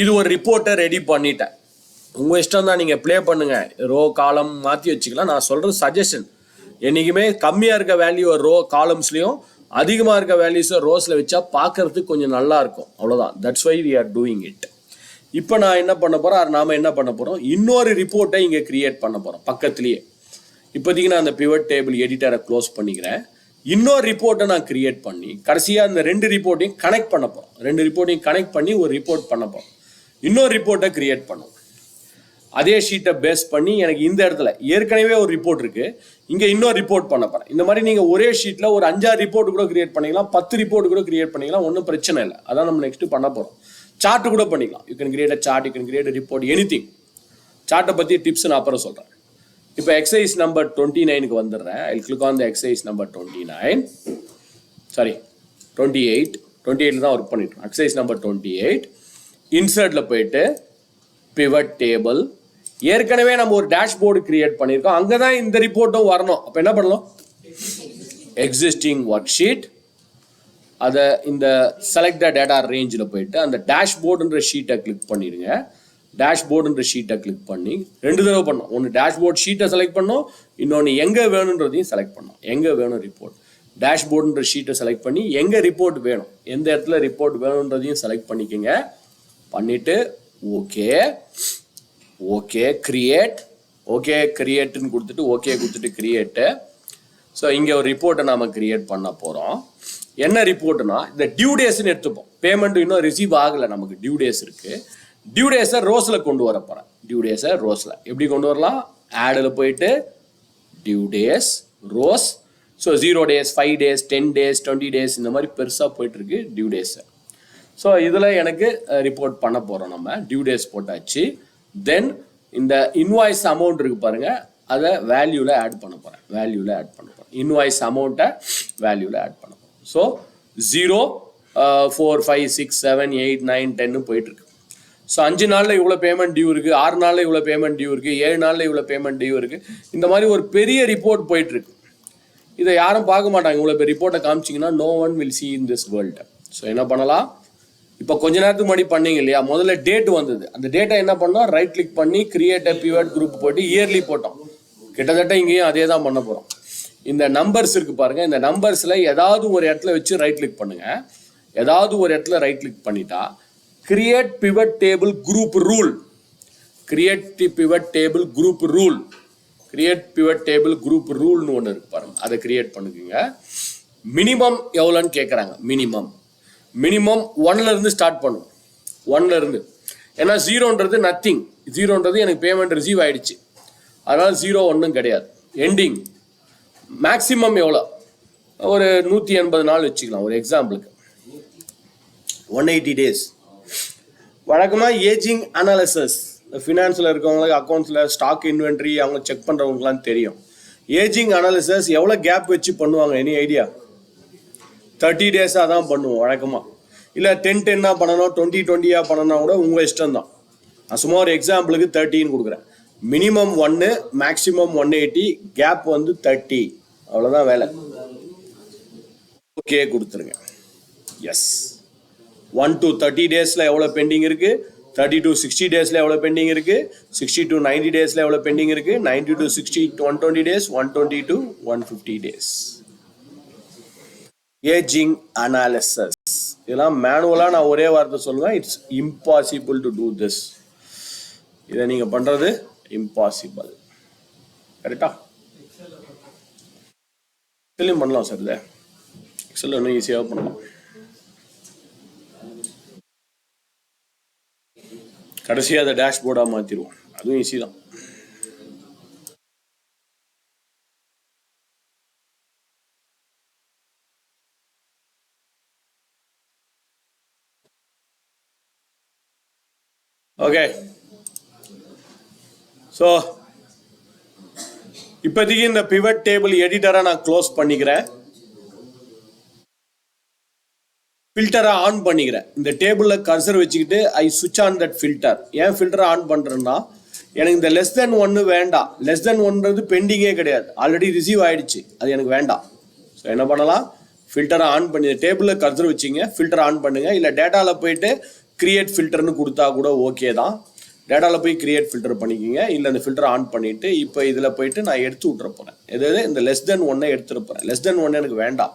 இது ஒரு ரிப்போர்ட்டை ரெடி பண்ணிட்டேன். உங்கள் இஷ்டம் தான், நீங்கள் ப்ளே பண்ணுங்கள், ரோ காலம் மாற்றி வச்சுக்கலாம். நான் சொல்கிறது சஜஷன். என்றைக்குமே கம்மியாக இருக்க வேல்யூ ரோ காலம்ஸ்லேயும் அதிகமாக இருக்க வேல்யூஸை ரோஸில் வச்சா பார்க்கறதுக்கு கொஞ்சம் நல்லாயிருக்கும், அவ்வளோதான். That's why we are doing it. இப்போ நான் என்ன பண்ண போகிறோம், நாம் என்ன பண்ண போகிறோம், இன்னொரு ரிப்போர்ட்டை இங்கே க்ரியேட் பண்ண போகிறோம் பக்கத்துலேயே. இப்போதைக்கு நான் அந்த பிவட் டேபிள் எடிட்டரை க்ளோஸ் பண்ணிக்கிறேன். இன்னொரு ரிப்போர்ட்டை நான் க்ரியேட் பண்ணி கடைசியாக இந்த 2 ரிப்போர்ட்டையும் கனெக்ட் பண்ண போகிறோம். 2 ரிப்போர்ட்டையும் கனெக்ட் பண்ணி ஒரு ரிப்போர்ட் பண்ண போகிறோம். இன்னொரு ரிப்போர்ட்டை க்ரியேட் பண்ணுவோம். அதே ஷீட்டை பேஸ் பண்ணி எனக்கு இந்த இடத்துல ஏற்கனவே ஒரு ரிப்போர்ட் இருக்குது, இங்கே இன்னொரு ரிப்போர்ட் பண்ண போகிறேன். இந்த மாதிரி நீங்கள் ஒரே ஷீட்டில் ஒரு 5-6 ரிப்போர்ட் கூட கிரியேட் பண்ணிக்கலாம், 10 ரிப்போர்ட் கூட கிரியேட் பண்ணிக்கலாம், ஒன்றும் பிரச்சனை இல்லை. அதான் நம்ம நெக்ஸ்ட் பண்ண போகிறோம். சார்ட் கூட பண்ணிக்கலாம். You can create a chart, you can create a report, anything. சார்ட்டை பற்றி டிப்ஸ் நான் அப்புறம் சொல்கிறேன். இப்போ எக்ஸசைஸ் நம்பர் 29க்கு வந்துடுறேன். I click on the exercise number 28 தான் ஒர்க் பண்ணிட்டோம். எக்ஸசைஸ் நம்பர் 28 இன்சர்ட்டில் போயிட்டு பிவட் டேபிள். ஏற்கனவே நம்ம ஒரு டேஷ்போர்டு கிரியேட் பண்ணியிருக்கோம், அங்கே தான் இந்த ரிப்போர்ட்டும் வரணும். அப்போ என்ன பண்ணலாம், எக்ஸிஸ்டிங் ஒர்க் ஷீட், அதை இந்த செலக்ட் டேட்டா ரேஞ்சில் போயிட்டு அந்த டேஷ்போர்டுன்ற ஷீட்டை கிளிக் பண்ணிடுங்க. டேஷ்போர்டுன்ற ஷீட்டை கிளிக் பண்ணி 2 தடவை பண்ணோம். ஒன்று டேஷ்போர்ட் ஷீட்டை செலக்ட் பண்ணோம், இன்னொன்று எங்கே வேணுன்றதையும் செலக்ட் பண்ணோம். எங்கே வேணும் ரிப்போர்ட், டேஷ்போர்டுன்ற ஷீட்டை செலக்ட் பண்ணி எங்கே ரிப்போர்ட் வேணும், எந்த இடத்துல ரிப்போர்ட் வேணுன்றதையும் செலக்ட் பண்ணிக்கோங்க. பண்ணிவிட்டு ஓகே கிரியேட்டுன்னு கொடுத்துட்டு ஓகே கொடுத்துட்டு கிரியேட்டு. ஸோ இங்கே ஒரு ரிப்போர்ட்டை நாம் கிரியேட் பண்ண போகிறோம். என்ன ரிப்போர்ட்னா, இந்த டியூ டேஸ்ன்னு எடுத்துப்போம். பேமெண்ட் இன்னும் ரிசீவ் ஆகலை, நமக்கு டியூ டேஸ் இருக்குது. டியூ டேஸை ரோஸில் கொண்டு வர போகிறேன். டியூ டேஸை ரோஸில் எப்படி கொண்டு வரலாம், ஆடில் போயிட்டு due days rows. So 0 days 5 days 10 days 20 days இந்த மாதிரி பெருசாக போயிட்டுருக்கு டியூ டேஸை. ஸோ இதில் எனக்கு ரிப்போர்ட் பண்ண போகிறோம். நம்ம டியூ டேஸ் போட்டாச்சு. தென் இந்த இன்வாய்ஸ் அமௌண்ட் இருக்குது பாருங்கள், அதை வேல்யூவில் ஆட் பண்ண போகிறேன். இன்வாய்ஸ் அமௌண்ட்டை வேல்யூவில் ஆட் பண்ண போகிறோம். ஸோ 0 4 5 6 7 8 9 10 போயிட்டுருக்கு. ஸோ 5 நாளில் இவ்வளோ பேமெண்ட் டியூ இருக்குது, 6 நாளில் இவ்வளோ பேமெண்ட் டியூ இருக்குது, 7 நாளில் இவ்வளோ பேமெண்ட் டியூ இருக்குது. இந்த மாதிரி ஒரு பெரிய ரிப்போர்ட் போயிட்டுருக்கு. இதை யாரும் பார்க்க மாட்டாங்க. இவ்வளோ பெரிய ரிப்போர்ட்டை காமிச்சிங்கன்னா no one will see in this world. So என்ன பண்ணலாம், இப்போ கொஞ்ச நேரத்துக்கு முன்னாடி பண்ணீங்க இல்லையா, முதல்ல டேட் வந்தது. அந்த டேட்டை என்ன பண்ணோம், ரைட் கிளிக் பண்ணி கிரியேட் அ பிவட் குரூப் போட்டு இயர்லி போட்டோம். கிட்டத்தட்ட இங்கேயும் அதே தான் பண்ண போகிறோம். இந்த நம்பர்ஸ் இருக்குது பாருங்கள், இந்த நம்பர்ஸில் ஏதாவது ஒரு இடத்துல வச்சு ரைட் கிளிக் பண்ணுங்கள். ஏதாவது ஒரு இடத்துல ரைட் கிளிக் பண்ணிட்டா create pivot table group rule, create pivot table group ரூல்னு ஒன்று இருக்கு பாருங்க, அதை கிரியேட் பண்ணுங்க. மினிமம் எவ்வளோன்னு கேட்குறாங்க. மினிமம் 1லேருந்து ஸ்டார்ட் பண்ணும். 1லேருந்து, ஏன்னா 0ன்றது நத்திங், 0ன்றது எனக்கு பேமெண்ட் ரிசீவ் ஆகிடுச்சு, அதனால் 0 ஒன்றும் கிடையாது. எண்டிங் மேக்ஸிமம் எவ்வளோ, ஒரு 180 நாள் வச்சுக்கலாம் ஒரு எக்ஸாம்பிளுக்கு. 180 டேஸ். வழக்கமாக ஏஜிங் அனாலிசிஸ் ஃபினான்ஸில் இருக்கவங்களுக்கு, அக்கௌண்ட்ஸில் ஸ்டாக் இன்வென்ட்ரி அவங்க செக் பண்ணுறவங்களுக்குலாம் தெரியும். ஏஜிங் அனாலிசிஸ் எவ்வளோ கேப் வச்சு பண்ணுவாங்க, எனி ஐடியா? 30 டேஸாக தான் பண்ணுவோம் வழக்கமாக. இல்லை 10-10 பண்ணணும், 20-20 பண்ணணும் கூட உங்கள் இஷ்டம் தான். நான் சும்மா ஒரு எக்ஸாம்பிளுக்கு 30 கொடுக்குறேன். மினிமம் 1, மேக்ஸிமம் 180, கேப் வந்து 30, அவ்வளோதான் வேலை. ஓகே கொடுத்துருங்க. எஸ். 1 to 30 டேஸில் எவ்வளோ பெண்டிங் இருக்குது, 30 to 60 டேஸில் எவ்வளோ பெண்டிங் இருக்குது, 60 to 90 டேஸில் எவ்வளோ பெண்டிங் இருக்குது, 90 to 60 120 days, 120 to 150 days. Ageing analysis இதெல்லாம் மேனுவலாக நான் ஒரே வார்த்தை சொல்லுவேன், it's impossible to do this. இதை நீங்கள் பண்ணுறது இம்பாசிபிள். கரெக்டா? எக்ஸலையும் பண்ணலாம் சார். இதை எக்ஸல் இன்னும் ஈஸியாக பண்ணலாம். கடைசியாக அதை டேஷ்போர்டாக மாற்றிடுவோம், அதுவும் ஈஸி தான். ஓகே, ஸோ இப்போதைக்கு இந்த பிவட் டேபிள் எடிட்டரை நான் க்ளோஸ் பண்ணிக்கிறேன், ஃபில்டரை ஆன் பண்ணிக்கிறேன். இந்த டேபிளில் கர்சர் வச்சுக்கிட்டு ஐ சுவிட்ச் ஆன் தட் ஃபில்டர். ஏன் ஃபில்டரை ஆன் பண்ணுறேன்னா, எனக்கு இந்த லெஸ் தென் 1 வேண்டாம். லெஸ் தென் 1ன்றது பெண்டிங்கே கிடையாது, ஆல்ரெடி ரிசீவ் ஆகிடுச்சு, அது எனக்கு வேண்டாம். ஸோ என்ன பண்ணலாம், ஃபில்டரை ஆன் பண்ணி டேபிளில் கர்சர் வச்சிங்க, ஃபில்டரை ஆன் பண்ணுங்கள். இல்லை டேட்டாவில் போயிட்டு கிரியேட் ஃபில்டர்னு கொடுத்தா கூட ஓகே தான். டேட்டாவில் போய் கிரியேட் ஃபில்டர் பண்ணிக்கிங்க. இல்லை இந்த ஃபில்டரை ஆன் பண்ணிவிட்டு இப்போ இதில் போயிட்டு நான் எடுத்து விட்டுற போகிறேன். எதாவது இந்த லெஸ் தென் 1 எடுத்துகிட்டு போகிறேன். லெஸ் தென் 1 எனக்கு வேண்டாம்.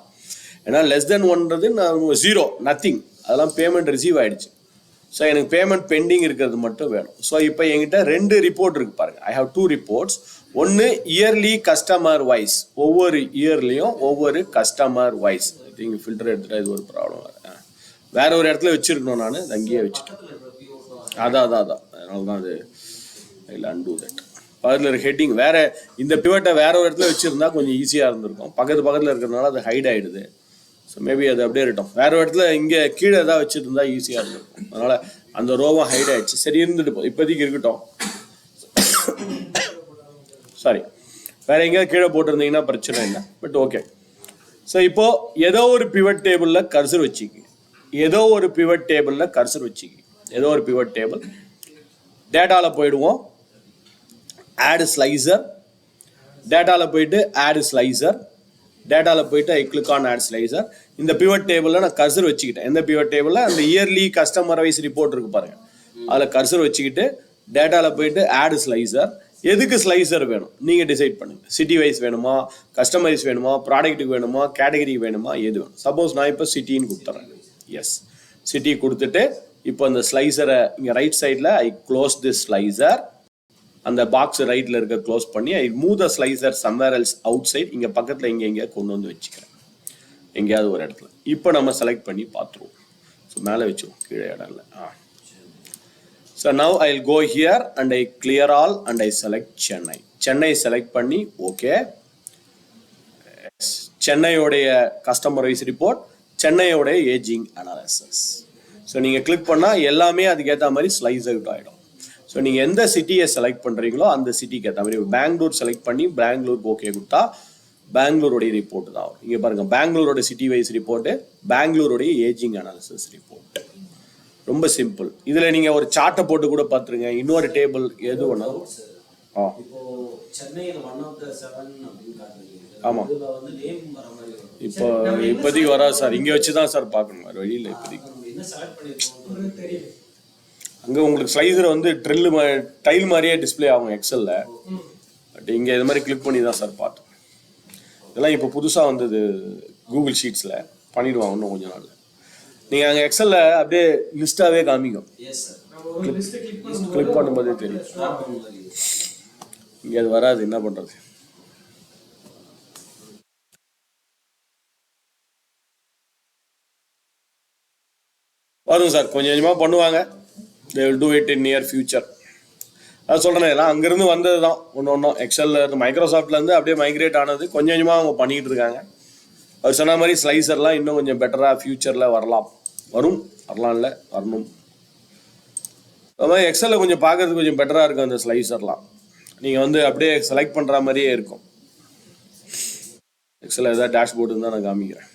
ஏன்னா லெஸ் தென் 1ன்றது நான் 0, நத்திங், அதெல்லாம் பேமெண்ட் ரிசீவ் ஆகிடுச்சு. ஸோ எனக்கு பேமெண்ட் பெண்டிங் இருக்கிறது மட்டும் வேணும். ஸோ இப்போ என்கிட்ட 2 ரிப்போர்ட் இருக்குது பாருங்கள். I have 2 reports. ஒன்று இயர்லி கஸ்டமர் வைஸ், ஒவ்வொரு இயர்லேயும் ஒவ்வொரு கஸ்டமர் வைஸ். இங்கே ஃபில்டர் எடுத்துகிட்டா இது ஒரு ப்ராப்ளம். வேற ஒரு இடத்துல வச்சுருக்கணும், நான் அங்கேயே வச்சுட்டேன். அதான் அதனால தான் அது ஐ அன்டூ தட். பக்கத்தில் இருக்க ஹெட்டிங் வேறு, இந்த பிவட்டை வேற ஒரு இடத்துல வச்சுருந்தா கொஞ்சம் ஈஸியாக இருந்திருக்கும். பக்கத்தில் இருக்கிறதுனால அது ஹைட் ஆகிடுது. ஸோ மேபி அது அப்படியே இருக்கட்டும். வேற ஒரு இடத்துல இங்கே கீழே ஏதாவது வச்சுருந்தா ஈஸியாக இருந்திருக்கும். அதனால் அந்த ரோவும் ஹைட் ஆகிடுச்சு. சரி, இருந்துட்டு போ, இப்போதைக்கு இருக்கட்டும். சாரி, வேற எங்கேயாவது கீழே போட்டிருந்தீங்கன்னா பிரச்சனை இல்லை, பட் ஓகே. ஸோ இப்போது ஏதோ ஒரு பிவட் டேபிளில் கர்சர் வச்சுக்கிங்க. ஏதோ ஒரு பிவட் டேபிளில் கர்சர் வச்சுக்கிங்க. ஏதோ ஒரு பிவட் டேபிள். டேட்டாவில் போயிடுவோம், ஆட் ஸ்லைசர். டேட்டாவில் போயிட்டு ஆட் ஸ்லைசர். டேட்டாவில் போயிட்டு I click on add slicer. இந்த பிவட் டேபிளில் நான் கர்சர் வச்சுக்கிட்டேன். எந்த பிவட் டேபிளில், அந்த இயர்லி கஸ்டமர் வைஸ் ரிப்போர்ட் இருக்கு பாருங்கள், அதில் கர்சர் வச்சுக்கிட்டு டேட்டாவில் போயிட்டு ஆட் ஸ்லைசர். எதுக்கு ஸ்லைசர் வேணும் நீங்கள் டிசைட் பண்ணுங்கள். சிட்டி வைஸ் வேணுமா, கஸ்டமர் வைஸ் வேணுமா, ப்ராடக்ட்டுக்கு வேணுமா, கேட்டகரி வேணுமா, எது வேணும். சப்போஸ் நான் இப்போ சிட்டின்னு கொடுத்துட்றேன். எஸ், சிட்டி கொடுத்துட்டு இப்போ அந்த ஸ்லைசரை இங்கே ரைட் சைடில் ஐ க்ளோஸ் திஸ் ஸ்லைசர். அந்த பாக்ஸ் ரைட்டில் இருக்க க்ளோஸ் பண்ணி I move the slicer somewhere else outside. இங்கே பக்கத்தில் எங்கேயா கொண்டு வந்து வச்சுக்கிறேன், எங்கேயாவது ஒரு இடத்துல. இப்போ நம்ம செலக்ட் பண்ணி பார்த்துருவோம். ஸோ மேலே வச்சுருவோம், கீழே இடம் இல்லை. So now I will go here and I clear all and I select Chennai. Chennai select பண்ணி ஓகே. சென்னையோடைய கஸ்டமர் வைஸ் ரிப்போர்ட், சென்னையோடைய ஏஜிங் அனாலிசிஸ். ஸோ நீங்கள் கிளிக் பண்ணால் எல்லாமே அதுக்கேற்ற மாதிரி ஸ்லைஸ் அவுட் ஆகிடும். ஸோ நீங்கள் எந்த சிட்டியை செலக்ட் பண்ணுறீங்களோ அந்த சிட்டிக்கு ஏற்ற மாதிரி, பெங்களூர் செலக்ட் பண்ணி பெங்களூருக்கு ஓகே கொடுத்தா பெங்களூருடைய ரிப்போர்ட் தான் வரும். இங்கே பாருங்கள், பெங்களூரோட சிட்டி வைஸ் ரிப்போர்ட்டு, பெங்களூருடைய ஏஜிங் அனாலிசிஸ் ரிப்போர்ட். ரொம்ப சிம்பிள். இதில் நீங்கள் ஒரு சார்ட்டை போட்டு கூட பார்த்துருங்க. இன்னொரு டேபிள் எது வேணாலும். ஆமாம், இப்போ இப்போதைக்கு வராது சார், இங்கே வச்சு தான் சார் பார்க்கணும், வேறு வழியில் இப்போதைக்கு. அங்கே உங்களுக்கு ஸ்லைசர் வந்து டைல் மாதிரியே டிஸ்பிளே ஆகும் எக்ஸலில். பட் இங்கே இது மாதிரி கிளிக் பண்ணி தான் சார் பார்த்தோம். இதெல்லாம் இப்போ புதுசாக வந்தது கூகுள் ஷீட்ஸில், பண்ணிடுவாங்க இன்னும் கொஞ்சம் நாள். நீங்கள் அங்கே எக்ஸலில் அப்படியே லிஸ்ட்டாகவே காமிக்கும், கிளிக் பண்ணும்போதே தெரியும். இங்கே அது வராது, என்ன பண்ணுறது. வரும் சார், கொஞ்சம் கொஞ்சமாக பண்ணுவாங்க. They will do it in near future. அது சொல்கிறேன், எல்லாம் அங்கேருந்து வந்தது தான் ஒன்று ஒன்றும். எக்ஸலில் இருந்து மைக்ரோசாஃப்ட்லேருந்து அப்படியே மைக்ரேட் ஆனது கொஞ்சம் கொஞ்சமாக அவங்க பண்ணிகிட்டு இருக்காங்க. அவர் சொன்ன மாதிரி ஸ்லைசர்லாம் இன்னும் கொஞ்சம் பெட்டராக ஃப்யூச்சரில் வரலாம். வரலாம் இல்லை வரணும். அது மாதிரி எக்ஸலில் கொஞ்சம் பார்க்கறதுக்கு கொஞ்சம் பெட்டராக இருக்கும் அந்த ஸ்லைசர்லாம். நீங்கள் வந்து அப்படியே செலக்ட் பண்ணுற மாதிரியே இருக்கும். எக்ஸலில் ஏதாவது டேஷ்போர்டு இருந்தால் நான் காமிக்கிறேன்.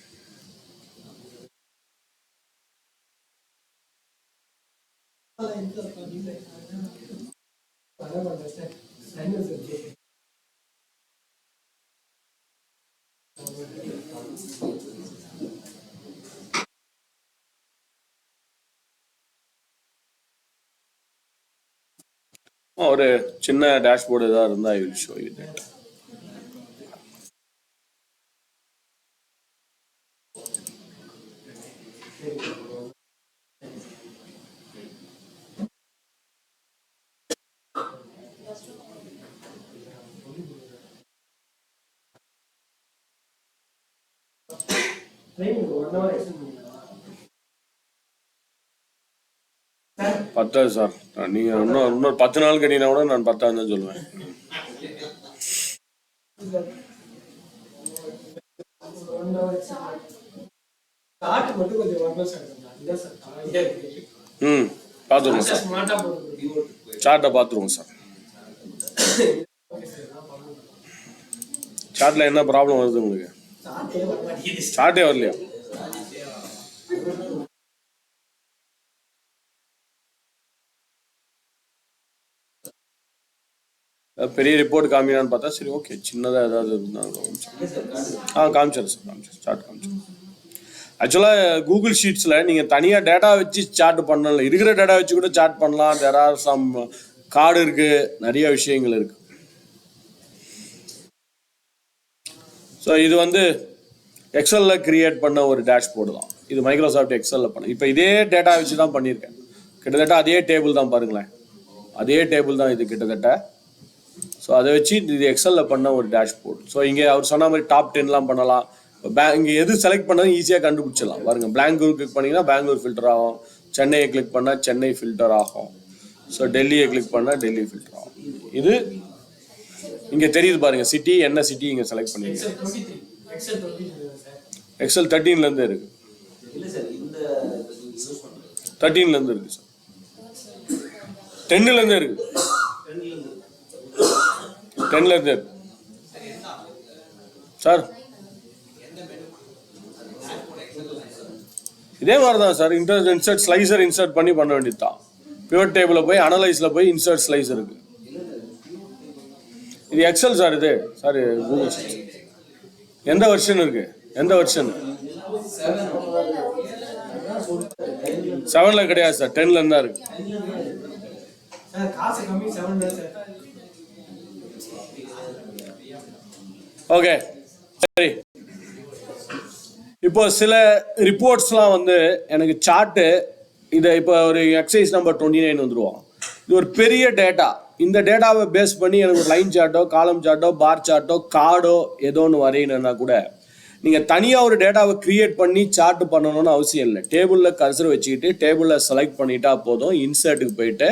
ஒரு சின்ன டேஷ்போர்டு ஏதாவது இருந்தால் I will show you that. பத்தாது சார். நீங்கள் இன்னொரு 10 நாள் கேட்டீங்கன்னா கூட நான் 10 தான் சொல்லுவேன். பார்த்துருவோம் சார். சார்ட்டை பார்த்துருவோம் சார். சார்ட்டில் என்ன ப்ராப்ளம் வருது உங்களுக்கு? சார்ட்டே வரலையா? பெரிய ரிப்போர்ட் காமிக்கலான்னு பார்த்தா சரி ஓகே, சின்னதாக ஏதாவது காமிச்சார் சார். சார்ட் காமிச்சார். ஆக்சுவலாக கூகுள் ஷீட்ஸில் நீங்கள் தனியாக டேட்டா வச்சு சார்ட் பண்ணல, இருக்கிற டேட்டா வச்சு கூட சார்ட் பண்ணலாம். தேர் ஆர் சம் கார்டு இருக்குது, நிறைய விஷயங்கள் இருக்குது. ஸோ இது வந்து எக்ஸலில் கிரியேட் பண்ண ஒரு டேஷ்போர்டு தான் இது. மைக்ரோசாஃப்ட் எக்ஸலில் பண்ண இப்போ இதே டேட்டா வச்சு தான் பண்ணியிருக்கேன். கிட்டத்தட்ட அதே டேபிள் தான் பாருங்களேன், அதே டேபிள் தான் இது கிட்டத்தட்ட. ஸோ அதை வச்சு இது எக்ஸலில் பண்ண ஒரு டேஷ்போர்டு. ஸோ இங்கே அவர் சொன்ன மாதிரி டாப் 10லாம் பண்ணலாம். இங்கே எது செலக்ட் பண்ணாலும் ஈஸியாக கண்டுபிடிச்சிடலாம். பாருங்க, பெங்களூர் கிளிக் பண்ணிங்கன்னா பெங்களூர் ஃபில்டர் ஆகும், சென்னையை கிளிக் பண்ணால் சென்னை ஃபில்டர் ஆகும், ஸோ டெல்லியை கிளிக் பண்ணால் டெல்லி ஃபில்டர் ஆகும். இது இங்கே தெரியுது பாருங்க, சிட்டி என்ன சிட்டி இங்கே செலக்ட் பண்ணிருக்கேன். எக்ஸல் 13லேருந்து இருக்கு, 13லேருந்து இருக்கு சார், 10லேருந்து இருக்கு, 10லேருந்து இருக்கு சார். இதே மாதிரி தான் சார். இன்சர்ட் ஸ்லைசர் இன்சர்ட் பண்ணி பண்ண வேண்டியது தான். பிவட் டேபிளில் போய் அனலைஸில் போய் இன்சர்ட் ஸ்லைசர் இருக்கு. இது எக்ஸல் சார். இது சார் கூகுள் ஷீட். எந்த வெர்ஷன் இருக்கு? எந்த வெர்ஷன்? 7ல கிடையாது சார், 10ல தான் இருக்கு. ஓகே சரி. இப்போ சில ரிப்போர்ட்ஸ்லாம் வந்து எனக்கு சார்ட்டு இதை இப்போ ஒரு எக்ஸசைஸ் நம்பர் 29 வந்துருவோம். இது ஒரு பெரிய டேட்டா. இந்த டேட்டாவை பேஸ் பண்ணி எனக்கு ஒரு லைன் சார்ட்டோ காலம் சார்ட்டோ பார் சார்ட்டோ கார்டோ ஏதோ ஒன்று வரையணுன்னா கூட நீங்கள் தனியாக ஒரு டேட்டாவை கிரியேட் பண்ணி சார்ட் பண்ணணும்னு அவசியம் இல்லை. டேபிளில் கர்சர் வச்சுக்கிட்டு டேபிளில் செலக்ட் பண்ணிட்டா போதும். இன்சர்ட்டுக்கு போயிட்டு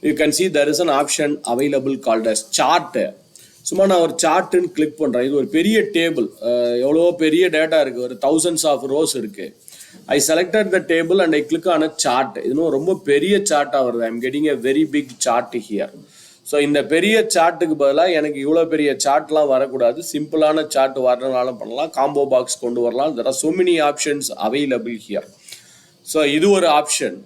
you can see there is an option available called as chart. சும்மா நான் ஒரு சார்ட்டுன்னு கிளிக் பண்ணுறேன். இது ஒரு பெரிய டேபிள், எவ்வளோ பெரிய டேட்டா இருக்குது, ஒரு thousands of rows இருக்குது. I selected the table and I click on a chart. இதுவும் ரொம்ப பெரிய சார்ட்டாக வருது. I'm getting a very big chart here. So இந்த பெரிய சார்ட்டுக்கு பதிலாக எனக்கு இவ்வளோ பெரிய சார்ட்லாம் வரக்கூடாது. சிம்பிளான சார்ட் வரனாலும் பண்ணலாம், காம்போ பாக்ஸ் கொண்டு வரலாம். there are so many options available here. So இது ஒரு ஆப்ஷன்.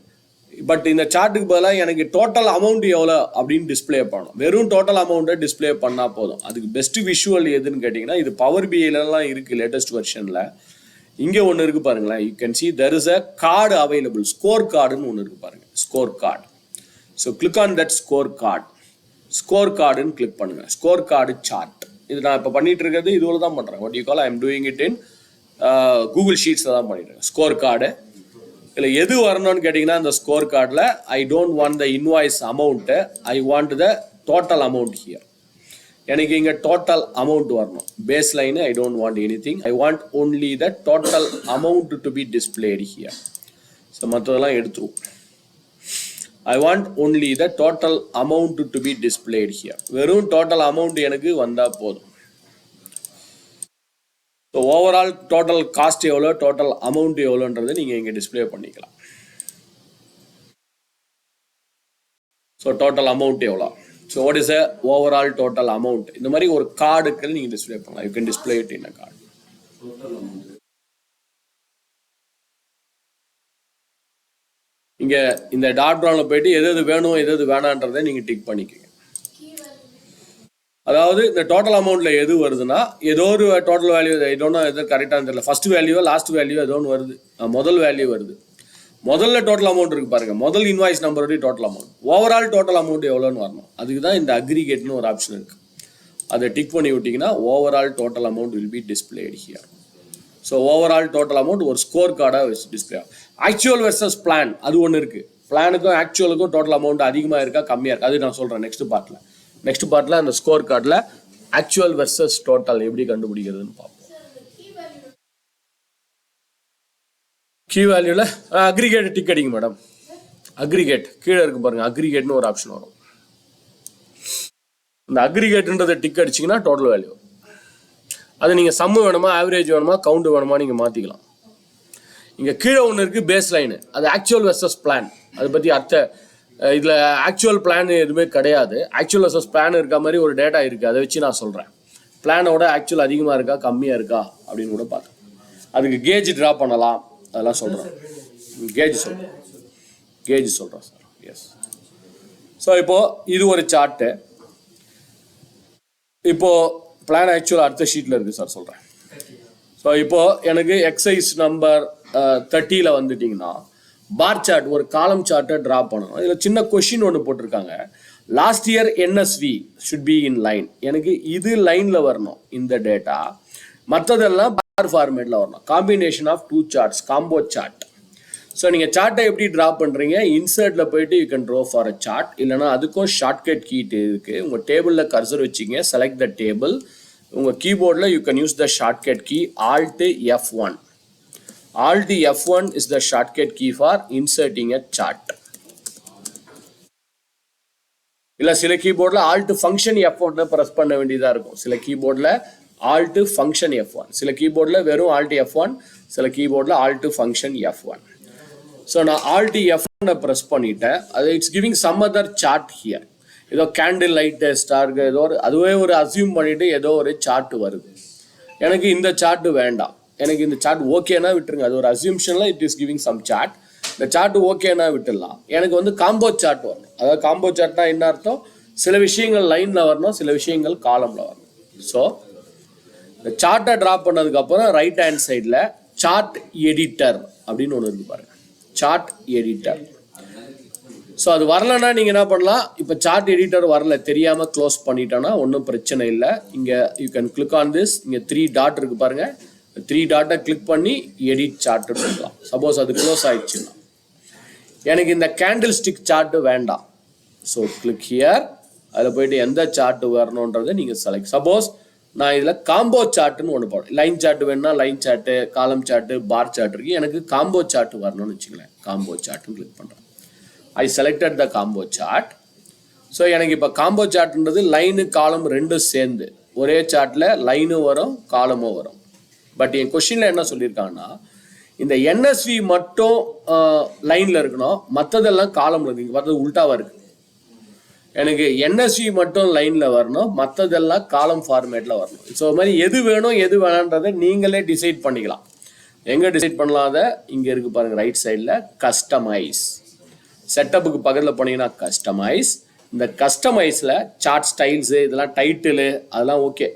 பட் இந்த சார்ட்டுக்கு பதிலாக எனக்கு டோட்டல் அமௌண்ட் எவ்வளோ அப்படின்னு டிஸ்பிளே பண்ணணும். வெறும் டோட்டல் அமௌண்ட்டை டிஸ்பிளே பண்ணால் போதும். அதுக்கு பெஸ்ட் விஷுவல் எதுன்னு கேட்டிங்கன்னா, இது பவர் பிஐலலாம் இருக்குது லேட்டஸ்ட் வெர்ஷனில். இங்கே ஒன்று இருக்குது பாருங்களேன், you can see there is a card available. Score கார்டுன்னு ஒன்று இருக்குது பாருங்கள், score card. So click on that score card. Score கார்டுன்னு கிளிக் பண்ணுங்கள். Score card chart. இது நான் இப்போ பண்ணிட்டு இருக்கிறது இதுவில் தான் பண்ணுறேன். What you call I am doing it in Google ஷீட்ஸில் தான் பண்ணிட்டு இருக்கேன். ஸ்கோர் கார்டு இல்லை எது வரணும்னு கேட்டிங்கன்னா, அந்த ஸ்கோர் கார்டில் I don't want the invoice amount, I want the total amount here. எனக்கு இங்கே டோட்டல் அமௌண்ட் வரணும். Baseline I don't want anything, I want only the total amount to be displayed here. So மற்றதெல்லாம் எடுத்துருவோம். I want only the total amount to be displayed here. வெறும் total amount எனக்கு வந்தா போதும். So overall total cost எவ்வளோ, total amount எவ்வளோன்றதை நீங்கள் இங்கே display பண்ணிக்கலாம். ஸோ டோட்டல் அமௌண்ட் எவ்வளோ, so what is overall total amount, இந்த மாதிரி ஒரு கார்டுக்கு நீங்கள் டிஸ்பிளே பண்ணலாம். You can display it in a card. இங்கே இந்த டாட் ப்ரௌனில் போயிட்டு எது எது வேணும் எது எது வேணான்றதை நீங்கள் டிக் பண்ணிக்கோங்க. அதாவது இந்த டோட்டல் அமௌண்ட்ல எது வருதுன்னா ஏதோ ஒரு டோட்டல் வேல்யூ இதோன்னு எது கரெக்டாக தெரியல, ஃபர்ஸ்ட் வேல்யூவோ லாஸ்ட் வேல்யூ ஏதோ ஒன்று வருது, முதல் வேல்யூ வருது. முதல்ல டோட்டல் அமௌண்ட் இருக்கு பாருங்க, முதல் இன்வாய்ஸ் நம்பருடைய total amount, overall total amount எவ்வளோன்னு வரணும். அதுக்கு தான் இந்த அக்ரிகேட்னு ஒரு ஆப்ஷன் இருக்கு. அதை டிக் பண்ணி விட்டிங்கன்னா overall total amount will be displayed here. So overall total amount ஒரு ஸ்கோர் கார்டாக வச்சு டிஸ்பிளே ஆகும். ஆக்சுவல் வெர்சஸ் பிளான் அது ஒன்று இருக்கு. பிளானுக்கும் ஆக்சுவலுக்கும் டோட்டல் அமௌண்ட் அதிகமாக இருக்கா கம்மியாக இருக்கா அது நான் சொல்கிறேன் நெக்ஸ்ட் பார்ட்டில் அந்த ஸ்கோர் கார்டில் ஆக்சுவல் வெர்சஸ் டோட்டல் எப்படி கண்டுபிடிக்கிறதுன்னு பார்ப்போம். கீ வேல்யூவில் அக்ரிகேட் டிக் அடிங்க மேடம். அக்ரிகேட் கீழே இருக்கு பாருங்க, அக்ரிகேட்னு ஒரு ஆப்ஷன் வரும். இந்த அக்ரிகேட்ன்றதை டிக் அடிச்சிங்கன்னா டோட்டல் வேல்யூ. அது நீங்கள் சம்மு வேணுமா ஆவரேஜ் வேணுமா கவுண்ட் வேணுமா நீங்கள் மாற்றிக்கலாம். இங்கே கீழே ஒன்று இருக்குது பேஸ் லைனு, அது ஆக்சுவல் வெர்சஸ் பிளான். அதை பற்றி இதில் ஆக்சுவல் பிளான் எதுவுமே கிடையாது. ஆக்சுவல் வெர்சஸ் பிளான் இருக்க மாதிரி ஒரு டேட்டா இருக்குது, அதை வச்சு நான் சொல்கிறேன். பிளானோட ஆக்சுவல் அதிகமாக இருக்கா கம்மியாக இருக்கா அப்படின்னு கூட பார்க்கலாம். அதுக்கு கேஜ் ட்ரா பண்ணலாம், அதெல்லாம் சொல்கிறேன். கேஜ் சொல்கிறேன் சார். எஸ். ஸோ இப்போது இது ஒரு சார்ட்டு. இப்போது பிளான் ஆக்சுவல் அடுத்த ஷீட்டில் இருக்குது சார், சொல்கிறேன். ஸோ இப்போது எனக்கு எக்ஸசைஸ் நம்பர் 30 வந்துட்டிங்கன்னா பார் சார்ட் ஒரு காலம் சார்ட்டை ட்ரா பண்ணணும். இதில் சின்ன கொஷின் ஒன்று போட்டிருக்காங்க, last year NSV should be in line. எனக்கு இது லைனில் வரணும் இந்த டேட்டா, மற்றதெல்லாம் பார் ஃபார்மேட்டில் வரணும். Combination of 2 charts, combo chart. So நீங்கள் சார்ட்டை எப்படி ட்ரா பண்ணுறீங்க, இன்சர்ட்டில் போயிட்டு you can draw for a chart, இல்லைனா அதுக்கும் ஷார்ட்கட் கீட் இருக்குது. உங்கள் டேபிளில் கர்சர் வச்சிங்க, செலக்ட் த டேபிள். உங்கள் கீபோர்டில் you can use the shortcut key Alt F1. Alt F1 is the shortcut key for inserting a chart. இல்ல சில கீபோர்டில் Alt function F1 ப்ரெஸ் பண்ண வேண்டியதாக இருக்கும். சில கீபோர்டில் Alt function F1, சில கீபோர்டில் வெறும் Alt F1, சில கீபோர்டில் Alt function F1. ஸோ நான் Alt F1 ப்ரெஸ் பண்ணிட்டேன். அது it's giving some other chart here. ஏதோ கேண்டில் லைட்டு ஸ்டார்க்கு ஏதோ அதுவே ஒரு அசியூம் பண்ணிட்டு ஏதோ ஒரு சார்ட் வருது. எனக்கு இந்த சார்ட் வேண்டாம், எனக்கு இந்த சார்ட் ஓகேனா விட்டுருங்க. அது ஒரு அசியூம்ஷனில் it is giving some chart. இந்த சார்ட் ஓகேனா விட்டுடலாம். எனக்கு வந்து காம்போ சார்ட் வரணும். அதாவது காம்போ சார்ட்னா என்ன அர்த்தம், சில விஷயங்கள் லைனில் வரணும், சில விஷயங்கள் காலமில் வரணும். ஸோ இந்த சார்ட்டை ட்ரா பண்ணதுக்கப்புறம் ரைட் ஹேண்ட் சைடில் சார்ட் எடிட்டர் அப்படின்னு ஒன்று இருக்கு பாருங்க, சார்ட் எடிட்டர். ஸோ அது வரலன்னா நீங்கள் என்ன பண்ணலாம், இப்போ சார்ட் எடிட்டர் வரல தெரியாமல் க்ளோஸ் பண்ணிட்டோன்னா ஒன்றும் பிரச்சனை இல்லை. இங்கே you can click on this. இங்கே 3 டாட் இருக்குது பாருங்கள், 3 டாட்டை கிளிக் பண்ணி எடிட் சார்ட்டு பண்ணலாம். சப்போஸ் அது க்ளோஸ் ஆயிடுச்சுன்னா எனக்கு இந்த கேண்டில் ஸ்டிக் சார்ட்டு வேண்டாம். ஸோ கிளிக் ஹியர், அதில் போயிட்டு எந்த சார்ட்டு வரணுன்றதை நீங்கள் செலக்ட். சப்போஸ் நான் இதில் காம்போ சார்ட்டுன்னு ஒன்று போடுறேன். லைன் சார்ட்டு வேணும்னா லைன் சார்ட்டு, காலம் சார்ட்டு, பார் சார்ட் இருக்குது. எனக்கு காம்போ சார்ட்டு வரணும்னு வச்சுக்கலேன். காம்போ சார்ட்டுன்னு கிளிக் பண்ணுறேன். I selected the combo chart. So எனக்கு இப்போ காம்போ சார்ட்ன்றது லைனு காலம் ரெண்டும் சேர்ந்து ஒரே சார்ட்டில் லைனும் வரும் காலமும் வரும். பட் என் கொஸ்டினில் என்ன சொல்லியிருக்காங்கன்னா, இந்த என்எஸ்வி மட்டும் லைனில் இருக்கணும், மற்றதெல்லாம் காலமில் இருக்கு. இங்கே பார்த்தது உல்ட்டாவாக இருக்குது. எனக்கு என்எஸ்வி மட்டும் லைனில் வரணும், மற்றதெல்லாம் காலம் ஃபார்மேட்டில் வரணும். ஸோ அது மாதிரி எது வேணும் எது வேணான்றதை நீங்களே டிசைட் பண்ணிக்கலாம். எங்கே டிசைட் பண்ணலாம், அதை இங்கே இருக்குது பாருங்கள் ரைட் சைடில் கஸ்டமைஸ். செட்டப்புக்கு பக்கத்தில் போனீங்கன்னா கஸ்டமைஸ். இந்த கஸ்டமைஸில் சார்ட் ஸ்டைல்ஸு இதெல்லாம் டைட்டிலு அதெல்லாம் ஓகே,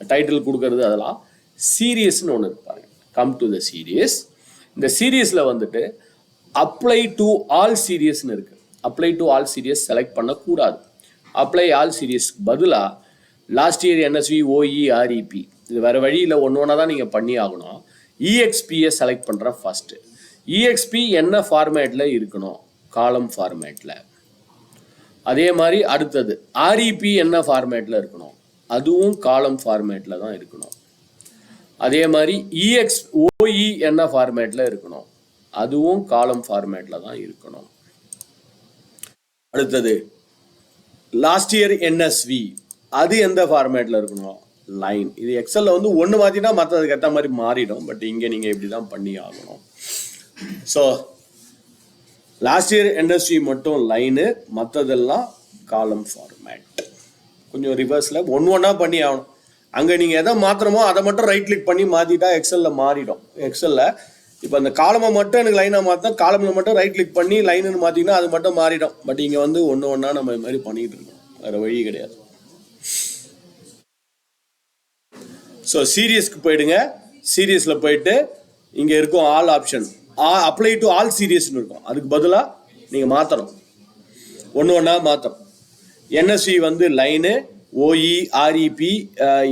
டைட்டில் கொடுக்கறது அதெல்லாம். சீரியஸ்னு ஒன்று இருப்பாங்க, கம் டு த சீரியஸ். இந்த சீரியஸில் வந்துட்டு அப்ளை டு ஆல் சீரியஸ்னு இருக்குது. Apply to all series select பண்ணக்கூடாது. அப்ளை ஆல் சீரியஸ்க்கு பதிலாக last year NSV OE REP இது வேறு வழியில் ஒன்று ஒன்றா தான் நீங்கள் பண்ணி ஆகணும். இஎக்ஸ்பியை செலக்ட் பண்ணுறேன் ஃபஸ்ட்டு. இஎக்ஸ்பி என்ன ஃபார்மேட்டில் இருக்கணும், காலம் ஃபார்மேட்டில். அதே மாதிரி அடுத்தது ஆர்இபி என்ன ஃபார்மேட்டில் இருக்கணும், அதுவும் காலம் ஃபார்மேட்டில் தான் இருக்கணும். அதே மாதிரி ஓஇ என்ன ஃபார்மேட்டில் இருக்கணும், அதுவும் காலம் ஃபார்மேட்டில் தான் இருக்கணும். அடுத்தது லாஸ்ட் இயர் என்எஸ்வி, அது எந்த ஃபார்மேட்டில் இருக்கணும்? லைன். இது எக்ஸலில் வந்து ஒன்று மாற்றினா மற்றதுக்கு ஏற்ற மாதிரி மாறிடும். பட் இங்கே நீங்கள் இப்படி தான் பண்ணி ஆகணும். ஸோ லாஸ்ட் இயர் என்எஸ்வி மட்டும் லைனு, மற்றதெல்லாம் காலம் ஃபார்மேட். கொஞ்சம் ரிவர்ஸில் ஒன்றா பண்ணி ஆகணும். அங்கே நீங்கள் எதை மாத்திரமோ அதை மட்டும் ரைட் கிளிக் பண்ணி மாற்றிட்டா எக்ஸலில் மாறிடும். எக்ஸலில் இப்போ அந்த காலமை மட்டும் எனக்கு லைனாக மாற்றினா காலமில் மட்டும் ரைட் கிளிக் பண்ணி லைனுன்னு மாற்றிங்கன்னா அது மட்டும் மாறிடும். பட் இங்கே வந்து ஒன்றா நம்ம இது மாதிரி பண்ணிகிட்டு இருக்கோம், வேறு வழி கிடையாது. ஸோ சீரியஸ்க்கு போயிடுங்க. சீரியஸில் போயிட்டு இங்கே இருக்கும் all option, apply to all சீரியஸ்னு இருக்கும். அதுக்கு பதிலாக நீங்கள் மாற்றணும், ஒன்றா மாற்றணும். என்எஸ்சி வந்து லைனு, ஓஇ, ஆர்இபி,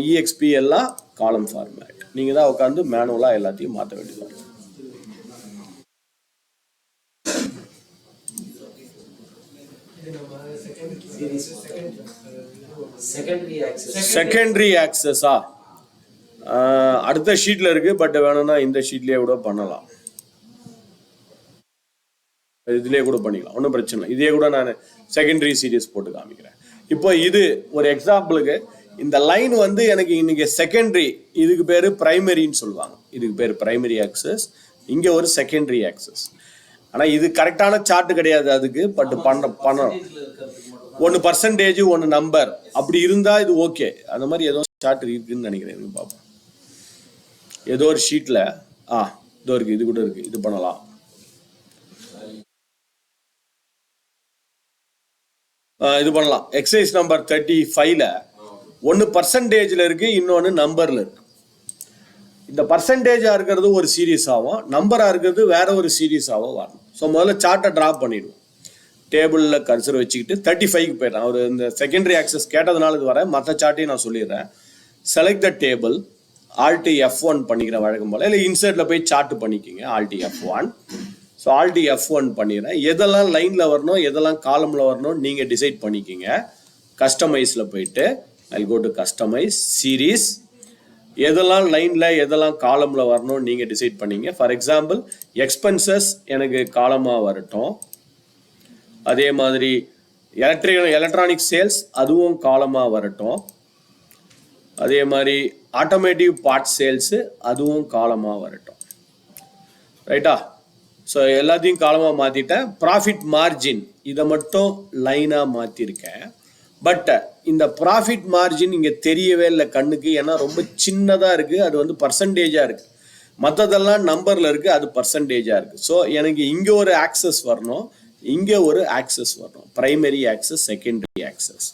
இஎக்ஸ்பி எல்லாம் காலம் ஃபார்மேட். நீங்கள் தான் உட்காந்து மேனுவலாக எல்லாத்தையும் மாற்ற வேண்டியது. செகண்டரி ஆக்சஸா அடுத்த ஷீட்ல இருக்கு. பட் வேணும்னா இந்த ஷீட்லயே கூட பண்ணலாம், இதுலயே கூட பண்ணிக்கலாம், ஒன்றும் பிரச்சனை இல்லை. இதே கூட நான் செகண்டரி சீரியஸ் போட்டு காமிக்கிறேன். இப்போ இது ஒரு எக்ஸாம்பிளுக்கு, இந்த லைன் வந்து எனக்கு இன்னைக்கு செகண்டரி, இதுக்கு பேரு பிரைமரின்னு சொல்லுவாங்க. இதுக்கு பேர் பிரைமரி ஆக்சஸ், இங்க ஒரு செகண்டரி ஆக்சஸ். ஆனா இது கரெக்டான சார்ட் கிடையாது அதுக்கு. பட் பண்ணணும். ஒன்று பர்சன்டேஜ், ஒன்று நம்பர், அப்படி இருந்தா இது ஓகே. அந்த மாதிரி ஏதோ சார்ட் இருக்குன்னு நினைக்கிறேன். பார்ப்போம், ஏதோ ஒரு ஷீட்ல இதோ இருக்கு, இது கூட இருக்கு, இது பண்ணலாம். இது பண்ணலாம். எக்ஸசைஸ் நம்பர் 35ல ஒன்று பர்சன்டேஜ்ல இருக்கு, இன்னொன்று நம்பர்ல இருக்கு. இந்த பர்சன்டேஜா இருக்கிறது ஒரு சீரீஸ் ஆகும், நம்பரா இருக்கிறது வேற ஒரு சீரீஸ் ஆகும் வரணும். ஸோ முதல்ல சார்ட்டை டிரா பண்ணிடுவோம். டேபிளில் கர்சர் வச்சுக்கிட்டு 35க்கு போயிடலாம். அவர் இந்த செகண்டரி ஆக்சஸ் கேட்டதுனால இது வரேன், மற்ற சார்ட்டையும் நான் சொல்லிடுறேன். Select the table, alt F1 பண்ணிக்கிற வழக்கம் போல, இல்லை இன்சர்ட்ல போய் சார்ட் பண்ணிக்கிங்க, alt F1. So alt F1 பண்ணிடுறேன். எதெல்லாம் லைனில் வரணும், எதெல்லாம் காலமில் வரணும் நீங்கள் டிசைட் பண்ணிக்கிங்க. கஸ்டமைஸில் போயிட்டு I'll go to customise series. எதெல்லாம் லைனில் எதெல்லாம் காலமில் வரணும் நீங்கள் டிசைட் பண்ணிங்க. ஃபார் எக்ஸாம்பிள் எக்ஸ்பென்சஸ் எனக்கு காலமாக வரட்டும். அதே மாதிரி எலக்ட்ரானிக் சேல்ஸ் அதுவும் காலமாக வரட்டும். அதே மாதிரி ஆட்டோமேட்டிவ் பார்ட் சேல்ஸு அதுவும் காலமாக வரட்டும். ரைட்டா? ஸோ எல்லாத்தையும் காலமாக மாற்றிட்டேன். ப்ராஃபிட் மார்ஜின் இதை மட்டும் லைனாக மாற்றிருக்கேன். பட் இந்த ப்ராஃபிட் மார்ஜின் இங்கே தெரியவே இல்லை கண்ணுக்கு, ஏன்னா ரொம்ப சின்னதாக இருக்குது. அது வந்து பர்சன்டேஜாக இருக்குது, மற்றதெல்லாம் நம்பரில் இருக்குது, அது பர்சன்டேஜாக இருக்குது. ஸோ எனக்கு இங்கே ஒரு ஆக்சஸ் வரணும், இங்கே ஒரு ஆக்சஸ் வரணும். Primary access, secondary access.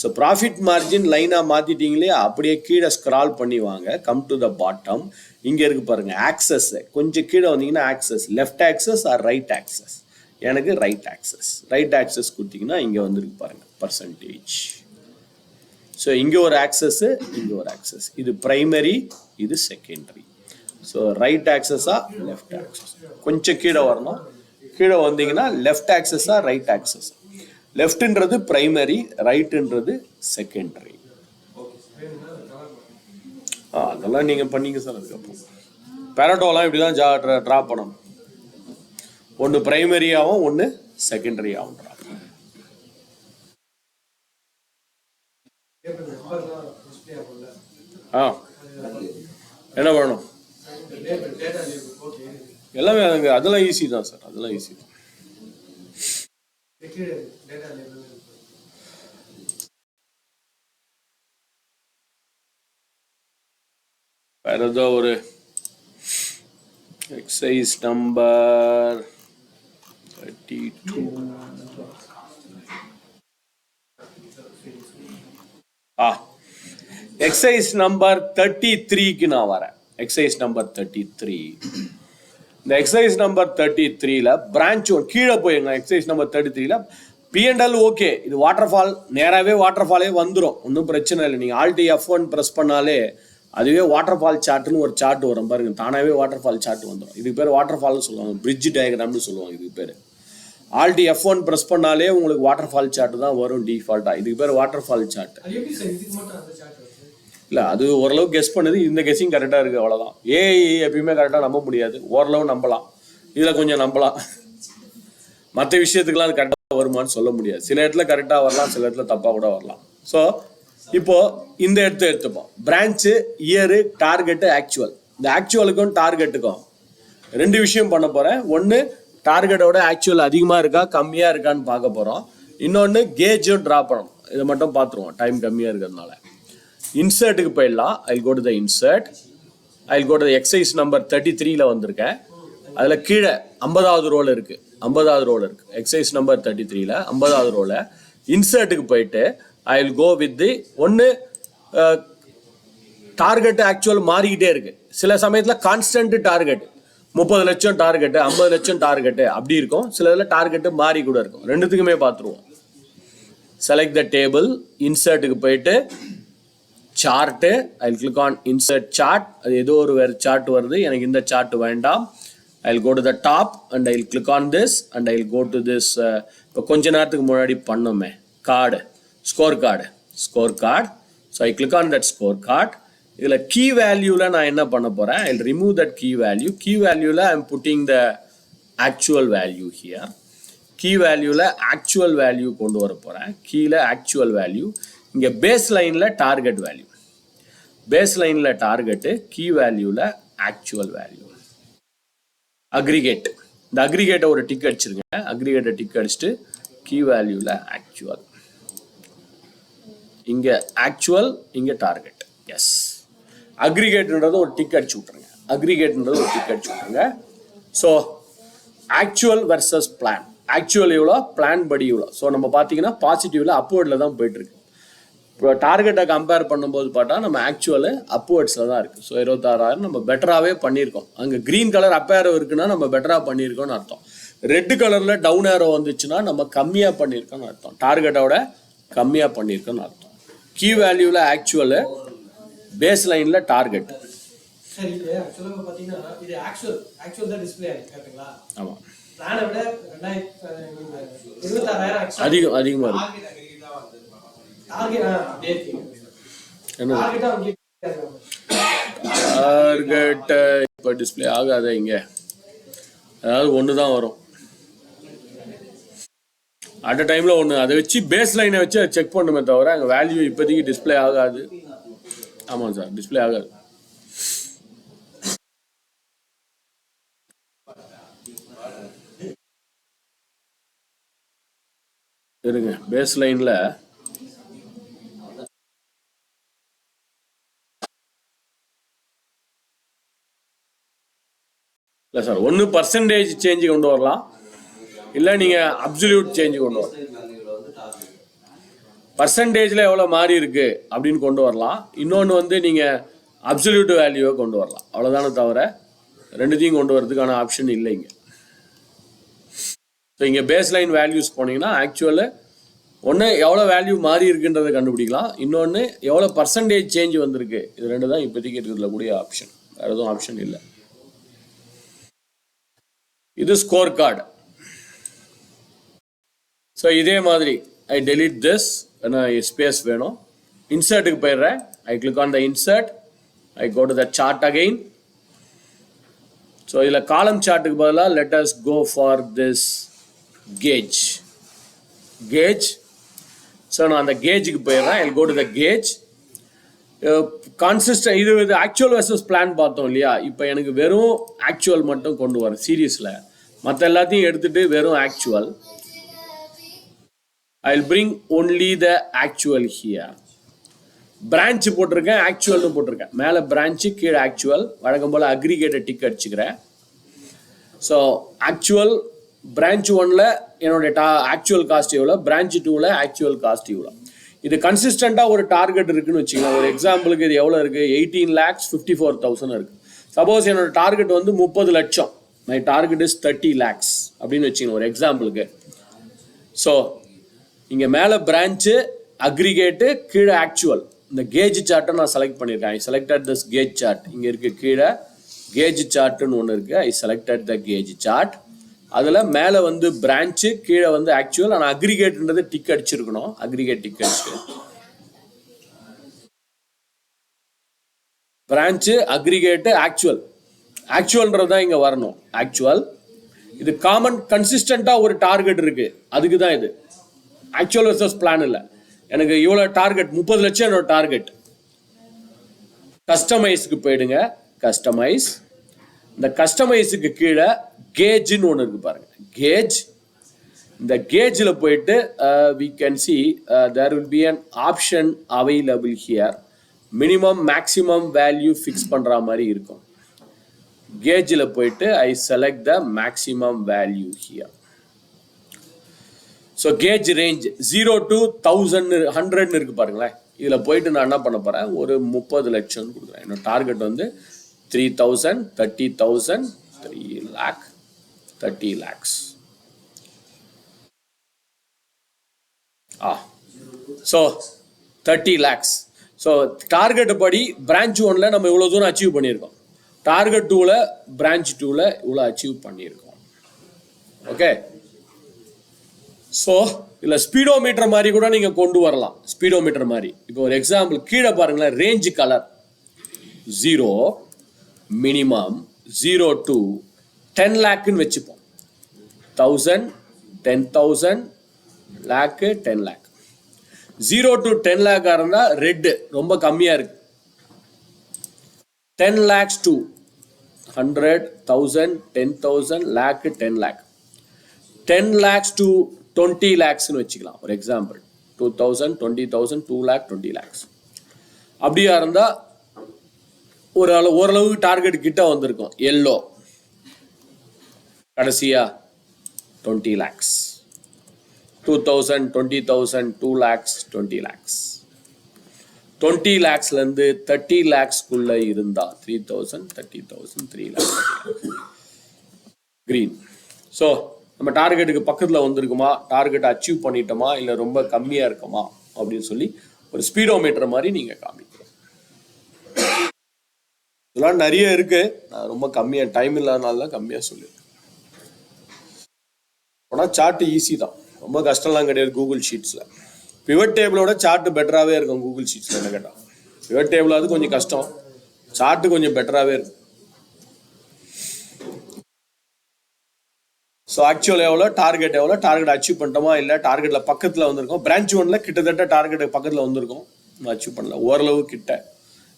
So profit margin லைனாக மாற்றிட்டீங்களே, அப்படியே கீழே ஸ்க்ரால் பண்ணி வாங்க, கம் டு த பாட்டம். இங்கே இருக்கு பாருங்கள் ஆக்சஸ். கொஞ்சம் கீழே வந்தீங்கன்னா axis, left axis or right axis. எனக்கு ரைட் ஆக்சஸ். ரைட் ஆக்சஸ் கொடுத்தீங்கன்னா இங்கே வந்துருக்கு பாருங்கள் பர்சன்டேஜ். ஸோ இங்கே ஒரு ஆக்சஸ், இங்கே ஒரு ஆக்சஸ். இது பிரைமரி, இது செகண்டரி. ஸோ ரைட் ஆக்சஸா லெஃப்ட் ஆக்சஸ். கொஞ்சம் கீழே வரணும். கீழே வந்தீங்கன்னா லெஃப்ட் ஆக்சஸா ரைட் ஆக்சஸ். லெஃப்ட்ன்றது பிரைமரி, ரைட்டுன்றது செகண்டரி. அதெல்லாம் நீங்கள் பண்ணீங்க சார். அதுக்கப்புறம் பேரட்டோலாம் இப்படி தான் ட்ரா பண்ணணும். ஒன்று பிரைமரியாகவும் ஒன்று செகண்டரியாகவும் ட்ரா பண்ணணும். என்ன பண்ணணும்? எல்லாமே அதெல்லாம் ஈஸி தான் சார், அதெல்லாம் ஈஸி தான். வேற ஏதோ ஒரு எக்ஸசைஸ் நம்பர் 32. எக்ஸசைஸ் நம்பர் 33க்கு நான் வரேன். Exercise number 33. இந்த எக்ஸசைஸ் நம்பர் 33ல பிரான்ச் கீழே போயிருங்க. எக்ஸசைஸ் நம்பர் 33ல P&L ஓகே, இது வாட்டர் ஃபால், நேராகவே வாட்டர் ஃபாலே வந்துடும், ஒன்றும் பிரச்சனை இல்லை. நீங்கள் ஆல்ட் F1 ப்ரெஸ் பண்ணாலே அதுவே வாட்டர் ஃபால் சார்ட்னு ஒரு சார்ட் வரும் பாருங்க, தானாகவே வாட்டர் ஃபால் சார்ட் வந்துடும். இதுக்கு பேர் வாட்டர் ஃபால்னு சொல்லுவாங்க, பிரிட்ஜ் டயக்ராம்னு சொல்லுவாங்க இதுக்கு பேர். ஆல்ட் F1 ப்ரெஸ் பண்ணாலே உங்களுக்கு வாட்டர் ஃபால் சார்ட் தான் வரும் டிஃபால்ட்டாக. இதுக்கு பேர் வாட்டர் ஃபால் சார்ட். இல்லை, அது ஓரளவு கெஸ் பண்ணுது. இந்த கெஸ்ஸிங் கரெக்டாக இருக்குது, அவ்வளோதான். எப்பயுமே கரெக்டாக நம்ப முடியாது, ஓரளவு நம்பலாம், இதில் கொஞ்சம் நம்பலாம். மற்ற விஷயத்துக்கெல்லாம் அது கரெக்டாக வருமானு சொல்ல முடியாது. சில இடத்துல கரெக்டா வரலாம், சில இடத்துல தப்பா கூட வரலாம். ஸோ இப்போ இந்த இடத்த எடுத்துப்போம். Branch, year, target, actual. இந்த ஆக்சுவலுக்கும் டார்கெட்டுக்கும் ரெண்டு விஷயம் பண்ண போறேன். ஒன்று டார்கெட்டோட ஆக்சுவல் அதிகமாக இருக்கா கம்மியாக இருக்கான்னு பார்க்க போகிறோம். இன்னொன்று கேஜும் ட்ரா பண்ணணும். இதை மட்டும் பார்த்துருவோம் டைம் கம்மியாக இருக்கிறதுனால. இன்சர்ட்டுக்கு போயிடலாம். I go to the insert. I go to the exercise number 33ல் வந்திருக்கேன். அதில் கீழே 50வது ரோல் இருக்குது. 50வது ரோல் இருக்குது. எக்ஸசைஸ் நம்பர் 33ல் 50வது ரோல இன்சர்ட்டுக்கு போயிட்டு ஐ வில் கோ வித் தி ஒன்று டார்கெட்டு ஆக்சுவல் மாறிக்கிட்டே இருக்கு. சில சமயத்தில் கான்ஸ்டன்ட் டார்கெட் 30 லட்சம் டார்கெட்டு, 50 லட்சம் டார்கெட்டு அப்படி இருக்கும். சில இதில் டார்கெட்டு மாறி கூட இருக்கும். ரெண்டுத்துக்குமே பார்த்துருவோம். Select the table. இன்சர்ட்டுக்கு போயிட்டு chart. I will click on insert chart. அது ஏதோ ஒரு வேறு சார்ட் வருது, எனக்கு இந்த சார்ட் வேண்டாம். I will go to the top and I will click on this and I will go to this. இப்போ கொஞ்ச நேரத்துக்கு முன்னாடி பண்ணோமே card, score card. So I click on that score card. இதில் கீ வேல்யூவில் நான் என்ன பண்ண போகிறேன், I will remove that key value. Key வேல்யூவில் I am putting the actual value here. Key வேல்யூவில் ஆக்சுவல் வேல்யூ கொண்டு வர போகிறேன். கீழே ஆக்சுவல் வேல்யூ, இங்கே பேஸ் லைனில் டார்கெட் வேல்யூ. பேஸ் லைனில் டார்கெட்டு, கீ வேல்யூவில் ஆக்சுவல் வேல்யூ. அக்ரிகேட். இந்த அக்ரிகேட்டை ஒரு டிக் அடிச்சிருங்க. அக்ரிகேட்டை டிக் அடிச்சுட்டு கீ வேல்யூவில் ஆக்சுவல். இங்கே ஆக்சுவல், இங்கே டார்கெட். எஸ், அக்ரிகேட்ன்றது ஒரு டிக் அடிச்சு விட்ருங்க. அக்ரிகேட்ன்றது ஒரு டிக் அடிச்சு விட்ருங்க. So actual versus plan. Actual எவ்வளோ, பிளான் படி எவ்வளோ. ஸோ நம்ம பார்த்தீங்கன்னா பாசிட்டிவ்ல அப்வர்டில் தான் போயிட்டுருக்கு. இப்போ டார்கெட்டை கம்பேர் பண்ணும்போது பார்த்தா நம்ம ஆக்சுவலு அப்வர்ட்ஸில் தான் இருக்குது. ஸோ 26,000 நம்ம பெட்டராகவே பண்ணியிருக்கோம். அங்கே க்ரீன் கலர் அப் ஏரோ இருக்குன்னா நம்ம பெட்டராக பண்ணியிருக்கோம்னு அர்த்தம். ரெட் கலரில் டவுன் ஏரோ வந்துச்சுன்னா நம்ம கம்மியாக பண்ணியிருக்கோம்னு அர்த்தம். டார்கெட்டோட கம்மியாக பண்ணியிருக்கோம்னு அர்த்தம். கீ வேல்யூவில் ஆக்சுவலு, பேஸ் லைனில் டார்கெட். சரி, இது ஆக்சுவலாக பார்த்தீங்கன்னா இது ஆக்சுவல் தான் டிஸ்ப்ளே ஆகுது கரெக்ட்டுங்களா? ஆமாம், பிளானை விட 26,000 அதிகமாக இருக்கு. டார்கெட் இப்போ டிஸ்பிளே ஆகாத இங்கே, அதாவது ஒன்று தான் வரும் அட் அ டைமில் ஒன்று. அதை வச்சு பேஸ் லைனை வச்சு செக் பண்ணுமே தவிர அங்கே வேல்யூ இப்போதைக்கு டிஸ்பிளே ஆகாது. ஆமாம் சார், டிஸ்பிளே ஆகாது. இருங்க, பேஸ் லைனில் இல்லை சார், ஒன்று பர்சன்டேஜ் சேஞ்சு கொண்டு வரலாம், இல்லை நீங்கள் அப்சல்யூட் சேஞ்சு கொண்டு வரலாம். பர்சன்டேஜில் எவ்வளோ மாறி இருக்கு அப்படின்னு கொண்டு வரலாம். இன்னொன்று வந்து நீங்கள் அப்சல்யூட் வேல்யூவை கொண்டு வரலாம். அவ்வளோதானே தவிர ரெண்டுத்தையும் கொண்டு வரதுக்கான ஆப்ஷன் இல்லை இங்கே. ஸோ இங்கே பேஸ் லைன் வேல்யூஸ் போனீங்கன்னா ஆக்சுவலு ஒன்று எவ்வளோ வேல்யூ மாறி இருக்குன்றதை கண்டுபிடிக்கலாம். இன்னொன்று எவ்வளோ பர்சன்டேஜ் சேஞ்ச் வந்திருக்கு. இது ரெண்டு தான் இப்போதைக்கு இருக்கிறதுல கூடிய ஆப்ஷன். வேறு எதுவும் ஆப்ஷன் இல்லை. இது ஸ்கோர் கார்டு. ஸோ இதே மாதிரி ஐ டெலீட் திஸ், ஏன்னா ஸ்பேஸ் வேணும். இன்சர்ட்டுக்கு போயிடுறேன். I click on the insert. I go to the chart again. So இதில் காலம் சார்ட்டுக்கு பதிலாக let us go for this gauge. So நான் அந்த கேஜுக்கு போயிடுறேன். I go to the gauge. Consistent இது ஆக்சுவல் வர்சஸ் பிளான் பார்த்தோம் இல்லையா. இப்போ எனக்கு வெறும் ஆக்சுவல் மட்டும் கொண்டு வரேன் சீரீஸில். மற்ற எல்லாத்தையும் எடுத்துட்டு வெறும் actual. I will bring only the actual here. Branch போட்டிருக்கேன், ஆக்சுவல்னு போட்டிருக்கேன். மேலே பிரான்ச்சு, கீழே ஆக்சுவல். வழக்கம் போல் அக்ரிகேட்டை டிக் அடிச்சுக்கிறேன். ஸோ ஆக்சுவல் பிரான்ச் 1ல் என்னுடைய ஆக்சுவல் காஸ்ட் எவ்வளோ, பிரான்ச் 2ல் ஆக்சுவல் காஸ்ட் எவ்வளோ. இது கன்சிஸ்டண்ட்டாக ஒரு டார்கெட் இருக்குன்னு வச்சுக்கலாம். ஒரு எக்ஸாம்பிளுக்கு இது எவ்வளோ இருக்குது, 18,54,000 இருக்குது. சப்போஸ் என்னோட டார்கெட் வந்து 30 லட்சம், மை டார்கெட் இஸ் 30 lakhs அப்படின்னு வச்சுக்கணும் ஒரு எக்ஸாம்பிளுக்கு. ஸோ இங்கே மேலே பிரான்ச்சு, அக்ரிகேட்டு, கீழே ஆக்சுவல். இந்த கேஜ் சார்ட்டை நான் செலக்ட் பண்ணியிருக்கேன். I selected this gauge chart. இங்கே இருக்குது கீழே கேஜ் சார்ட்டுன்னு ஒன்று இருக்குது. I selected the gauge chart. அதில் மேலே வந்து பிரான்ச்சு, கீழே வந்து ஆக்சுவல். ஆனால் அக்ரிகேட்ன்றது டிக் அடிச்சிருக்கணும். அக்ரிகேட் டிக் அடிச்சு பிரான்ச்சு, அக்ரிகேட்டு, ஆக்சுவல். ஆக்சுவல்ன்றது தான் இங்கே வரணும். ஆக்சுவல் இது காமன் கன்சிஸ்டண்டா ஒரு டார்கெட் இருக்கு, அதுக்கு தான் இது. ஆக்சுவல் வெர்சஸ் பிளான் இல்லை. எனக்கு இவ்வளோ டார்கெட் 30 லட்சம் என்னோட டார்கெட். கஸ்டமைஸ்க்கு போயிடுங்க. கஸ்டமைஸ். இந்த கஸ்டமைஸுக்கு கீழே கேஜ்னு ஒன்று இருக்கு பாருங்க. கேஜ். இந்த கேஜில் போயிட்டு we can see there will be an option available here. Minimum maximum value fix பண்ணுற மாதிரி இருக்கும். கேஜில் போயிட்டு I select the maximum value here. So gauge range 0 to 1100 இருக்கு பாருங்களேன். இதில் போயிட்டு நான் என்ன பண்ண போகிறேன், ஒரு 30 லட்சம் கொடுக்குறேன். என்னோட டார்கெட் வந்து 3000, 30,000, 3 lakh, 30 lakhs. So 30 lakhs. So target படி பிரான்ச் 1ல நம்ம இவ்வளோ தூரம் அச்சீவ் பண்ணியிருக்கோம். டார்கெட் 2ல பிரான்ச் 2ல இவ்வளோ அச்சீவ் பண்ணியிருக்கோம். ஓகே. ஸோ இல்லை ஸ்பீடோமீட்டர் மாதிரி கூட நீங்கள் கொண்டு வரலாம். ஸ்பீடோமீட்டர் மாதிரி இப்போ ஒரு எக்ஸாம்பிள் கீழே பாருங்களேன். ரேஞ்சு கலர் 0, மினிமம் 0 to 10 லேக்குன்னு வச்சுப்போம். 1000, 10,000, லேக்கு, 10 லேக். 0 to 10 லேக்காக இருந்தால் ரெட்டு ரொம்ப கம்மியாக இருக்கு. 10 lakhs to 100, 1000, 10,000, lakh, 10 lakh. 10 lakhs to 20 lakhsன்னு வச்சுக்கலாம். ஒரு எக்ஸாம்பிள் 2000, 20,000, 2 lakh, 20 lakhs. அப்படியா இருந்தால் ஓரளவு டார்கெட் கிட்ட வந்திருக்கும். எல்லோ கடைசியா 20 lakhs. 2000, 20,000, 2 lakhs, 20 lakhs. 20 lakhsலேருந்து 30 lakhsக்குள்ள இருந்தா 3,000, 30,000, 3 lakhs. கிரீன். ஸோ நம்ம டார்கெட்டுக்கு பக்கத்தில் வந்திருக்குமா, டார்கெட் அச்சீவ் பண்ணிட்டோமா, இல்லை ரொம்ப கம்மியாக இருக்குமா அப்படின்னு சொல்லி ஒரு ஸ்பீடோமீட்டர் மாதிரி நீங்கள் காமிக்கலாம். இதெல்லாம் நிறைய இருக்கு. நான் ரொம்ப கம்மியாக டைம் இல்லாதனால தான் கம்மியாக சொல்லியிருக்கேன். ஆனால் சார்ட் ஈஸி தான், ரொம்ப கஷ்டம்லாம் கிடையாது. கூகுள் ஷீட்ஸில் பிவட் டேபிளோட சார்ட் பெட்டராகவே இருக்கும். கூகுள் ஷீட்ஸில் என்ன கேட்டால் பிவட் டேபிள் அது கொஞ்சம் கஷ்டம், சார்ட் கொஞ்சம் பெட்டராகவே இருக்கும். ஸோ ஆக்சுவல் எவ்வளோ, டார்கெட் எவ்வளோ, டார்கெட் அச்சீவ் பண்ணிட்டோமா இல்லை, டார்கெட்டில் பக்கத்தில் வந்திருக்கோம். பிரான்ச் 1ல கிட்டத்தட்ட டார்கெட் பக்கத்தில் வந்திருக்கும், அச்சீவ் பண்ணல, ஓரளவு கிட்ட.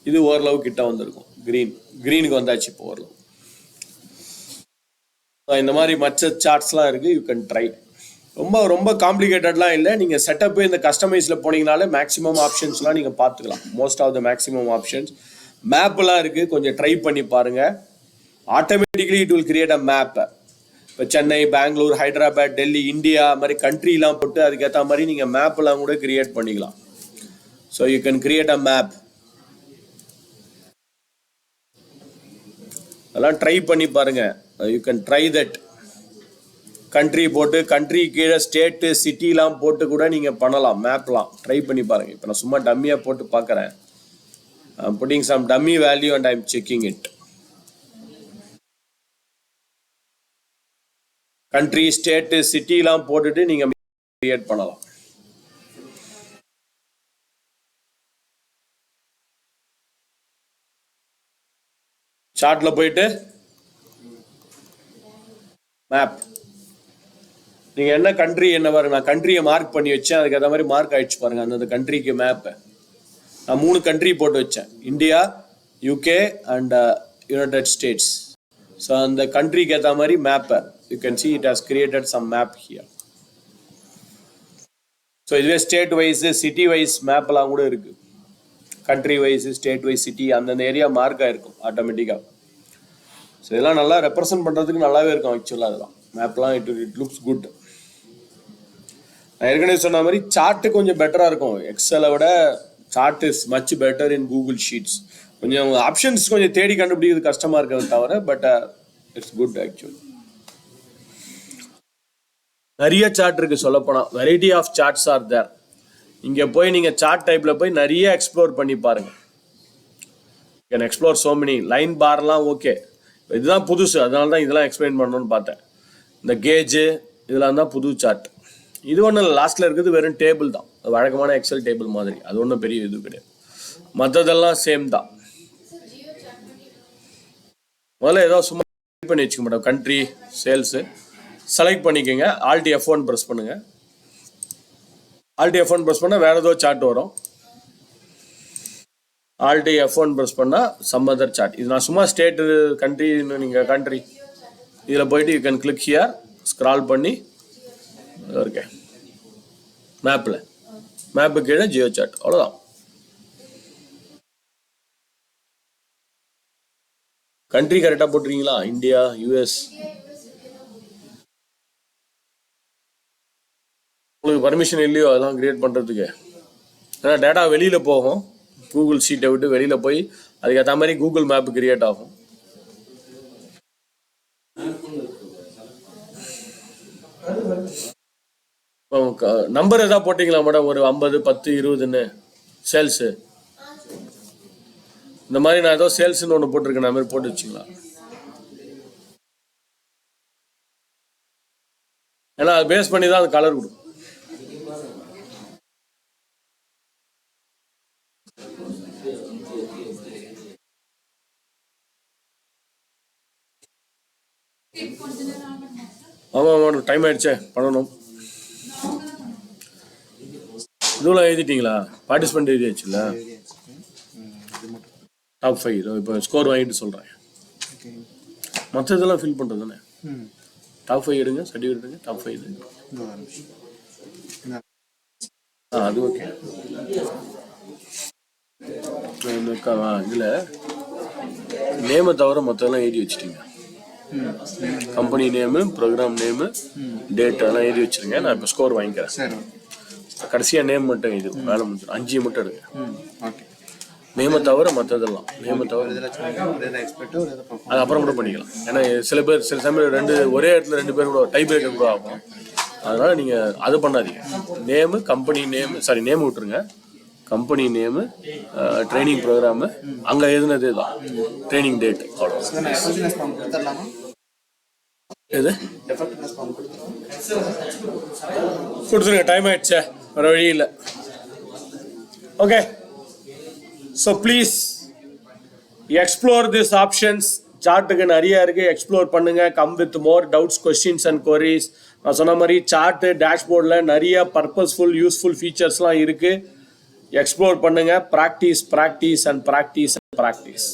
இது ஓரளவு கிட்ட வந்திருக்கும். கிரீனுக்கு வந்தாச்சு இப்போ ஓரளவு. இந்த மாதிரி மற்ற சார்ட்ஸ்லாம் இருக்குது, யூ கேன் ட்ரை. ரொம்ப காம்ப்ளிகேட்டட்லாம் இல்லை. நீங்கள் செட்டப்பு இந்த கஸ்டமைஸில் போனீங்கனாலே மேக்ஸிமம் ஆப்ஷன்ஸ்லாம் நீங்கள் பார்த்துக்கலாம். Most of the maximum options. மேப்லாம் இருக்குது, கொஞ்சம் ட்ரை பண்ணி பாருங்கள். Automatically it will create a map. இப்போ சென்னை, பெங்களூர், ஹைதராபாத், டெல்லி, இந்தியா மாதிரி கண்ட்ரிலாம் போட்டு அதுக்கேற்ற மாதிரி நீங்கள் மேப்லாம் கூட கிரியேட் பண்ணிக்கலாம். So you can create a map. அதெல்லாம் ட்ரை பண்ணி பாருங்க. You can try that. Country போட்டு, கண்ட்ரி கீழே ஸ்டேட்டு, சிட்டிலாம் போட்டு கூட நீங்கள் பண்ணலாம். மேப்லாம் ட்ரை பண்ணி பாருங்க. இப்போ நான் சும்மா டம்மியாக போட்டு பார்க்குறேன். Putting some dummy value and I am checking it. Country, state, சிட்டிலாம் போட்டுட்டு நீங்கள் கிரியேட் பண்ணலாம். சார்ட்ல போயிட்டு மேப், நீங்க என்ன கண்ட்ரி என்ன பாருங்க. நான் கண்ட்ரியை மார்க் பண்ணி வச்சேன், அதுக்கு ஏற்ற மாதிரி மார்க் ஆயிடுச்சு பாருங்க. அந்த கண்ட்ரிக்கு மேப் நான் 3 கண்ட்ரி போட்டு வச்சேன். India, UK and United states. So அந்த கண்ட்ரிக்கு ஏற்ற மாதிரி மேப்பை you can see it has created some map here. So இதுவே ஸ்டேட் வைஸ், சிட்டி வைஸ் மேப்லாம் கூட இருக்கு. Country wise, state wise, city அந்தந்த ஏரியா மார்க் ஆயிருக்கும் ஆட்டோமேட்டிக்காக. ஸோ இதெல்லாம் நல்லா ரெப்ரசன்ட் பண்ணுறதுக்கு நல்லாவே இருக்கும் ஆக்சுவலாக. அதெல்லாம் மேப்லாம் இட் லுக்ஸ் குட். நான் ஏற்கனவே சொன்ன மாதிரி சார்ட்டு கொஞ்சம் பெட்டராக இருக்கும். எக்ஸலை விட chart is much better in Google sheets. கொஞ்சம் ஆப்ஷன்ஸ் கொஞ்சம் தேடி கண்டுபிடிக்கிறது கஷ்டமாக இருக்கிறது தவிர, பட் இட்ஸ் குட் ஆக்சுவலி. நிறைய சார்ட் இருக்கு சொல்லப்போனால். Variety of charts are there. இங்கே போய் நீங்கள் சார்ட் டைப்பில் போய் நிறைய எக்ஸ்ப்ளோர் பண்ணி பாருங்க. Can explore so many. Line பார்லாம் ஓகே, இதுதான் புதுசு, அதனால தான் இதெல்லாம் எக்ஸ்பிளைன் பண்ணணும்னு பார்த்தேன். இந்த கேஜு இதெல்லாம் தான் புது சார்ட். இது ஒன்றும் இல்லை, லாஸ்ட்டில் இருக்கிறது வெறும் டேபிள் தான், வழக்கமான எக்ஸல் டேபிள் மாதிரி. அது ஒன்றும் பெரிய இது கிடையாது. மற்றதெல்லாம் சேம் தான். முதல்ல ஏதோ சும்மா பண்ணி வச்சுக்க மாட்டோம். கண்ட்ரி, சேல்ஸு, செலக்ட் பண்ணிக்கோங்க. ஆல்ட் F1 ப்ரெஸ் பண்ணுங்கள். ஆல்ட் F1 ப்ரெஸ் பண்ணால் வேறு ஏதோ சார்ட் வரும். ஆல்ட் F1 ப்ரெஸ் பண்ணால் சம் அதர் சார்ட். இது நான் சும்மா ஸ்டேட்டு கண்ட்ரி, நீங்கள் கண்ட்ரி இதில் போயிட்டு you can click here, scroll பண்ணி இருக்கேன் மேப்பு கீழே ஜியோ சார்ட், அவ்வளோதான். கண்ட்ரி கரெக்டாக போட்டுருக்கீங்களா? India, US. உங்களுக்கு பர்மிஷன் இல்லையோ அதெல்லாம் கிரியேட் பண்ணுறதுக்கு? ஏன்னா டேட்டா வெளியில் போகும், கூகுள் ஷீட்டை விட்டு வெளியில் போய் அதுக்கேற்ற மாதிரி கூகுள் மேப் கிரியேட் ஆகும். நம்பர் எதாவது போட்டிங்களா மேடம்? ஒரு 50, 10, 20ன்னு சேல்ஸு. இந்த மாதிரி நான் ஏதோ சேல்ஸ்ன்னு ஒன்று போட்டிருக்கேன், அது மாதிரி போட்டு வச்சுங்களா? ஏன்னா அது பேஸ் பண்ணி தான் அது கலர் கொடுக்கும். ஆமாம் மேடம், டைம் ஆயிடுச்சே, பண்ணணும். இதுவெல்லாம் எழுதிட்டீங்களா? பார்ட்டிசிபெண்ட் எழுதியாச்சுல்ல? டாப் 5 இப்போ ஸ்கோர் வாங்கிட்டு சொல்கிறேன். மற்ற இதெல்லாம் ஃபில் பண்ணுறது தானே. டாப் 5 எடுங்க, சர்டிஃபிகேட் எடுங்க, டாப் 5 எடுங்க. அது ஓகே. இதில் நேமை தவிர மற்றெல்லாம் எழுதி வச்சுட்டீங்க. Company name, program name, date அதெல்லாம் எழுதி வச்சுருங்க. நான் இப்போ ஸ்கோர் வாங்கிக்கிறேன். கடைசியாக நேம் மட்டும் இது வேலை முடிஞ்சிடும். 5 மட்டும் எடுங்க. நேமை தவிர மற்றதெல்லாம் அது அப்புறம் கூட பண்ணிக்கலாம். ஏன்னா சில சமயம் ஒரே இடத்துல 2 பேர் கூட டை பிரேக்கர் கூட ஆகும். அதனால நீங்கள் அது பண்ணாதீங்க. Name, company name, sorry name விட்டுருங்க. கம்பெனி நேமு, ட்ரைனிங் ப்ரோக்ராமு, அங்கே எழுதுனதே தான், ட்ரைனிங் டேட், அவ்வளோ. எது கொடுத்துருங்க, டைம் ஆயிடுச்சே, வேறு வழி இல்லை. Okay, so please explore this options. சார்ட்டுக்கு நிறைய இருக்குது, எக்ஸ்ப்ளோர் பண்ணுங்கள். Come with more doubts, questions and queries. நான் சொன்ன மாதிரி சார்ட்டு டேஷ்போர்டில் நிறைய பர்பஸ்ஃபுல் யூஸ்ஃபுல் ஃபீச்சர்ஸ்லாம் இருக்குது. எக்ஸ்ப்ளோர் பண்ணுங்கள். Practice and practice.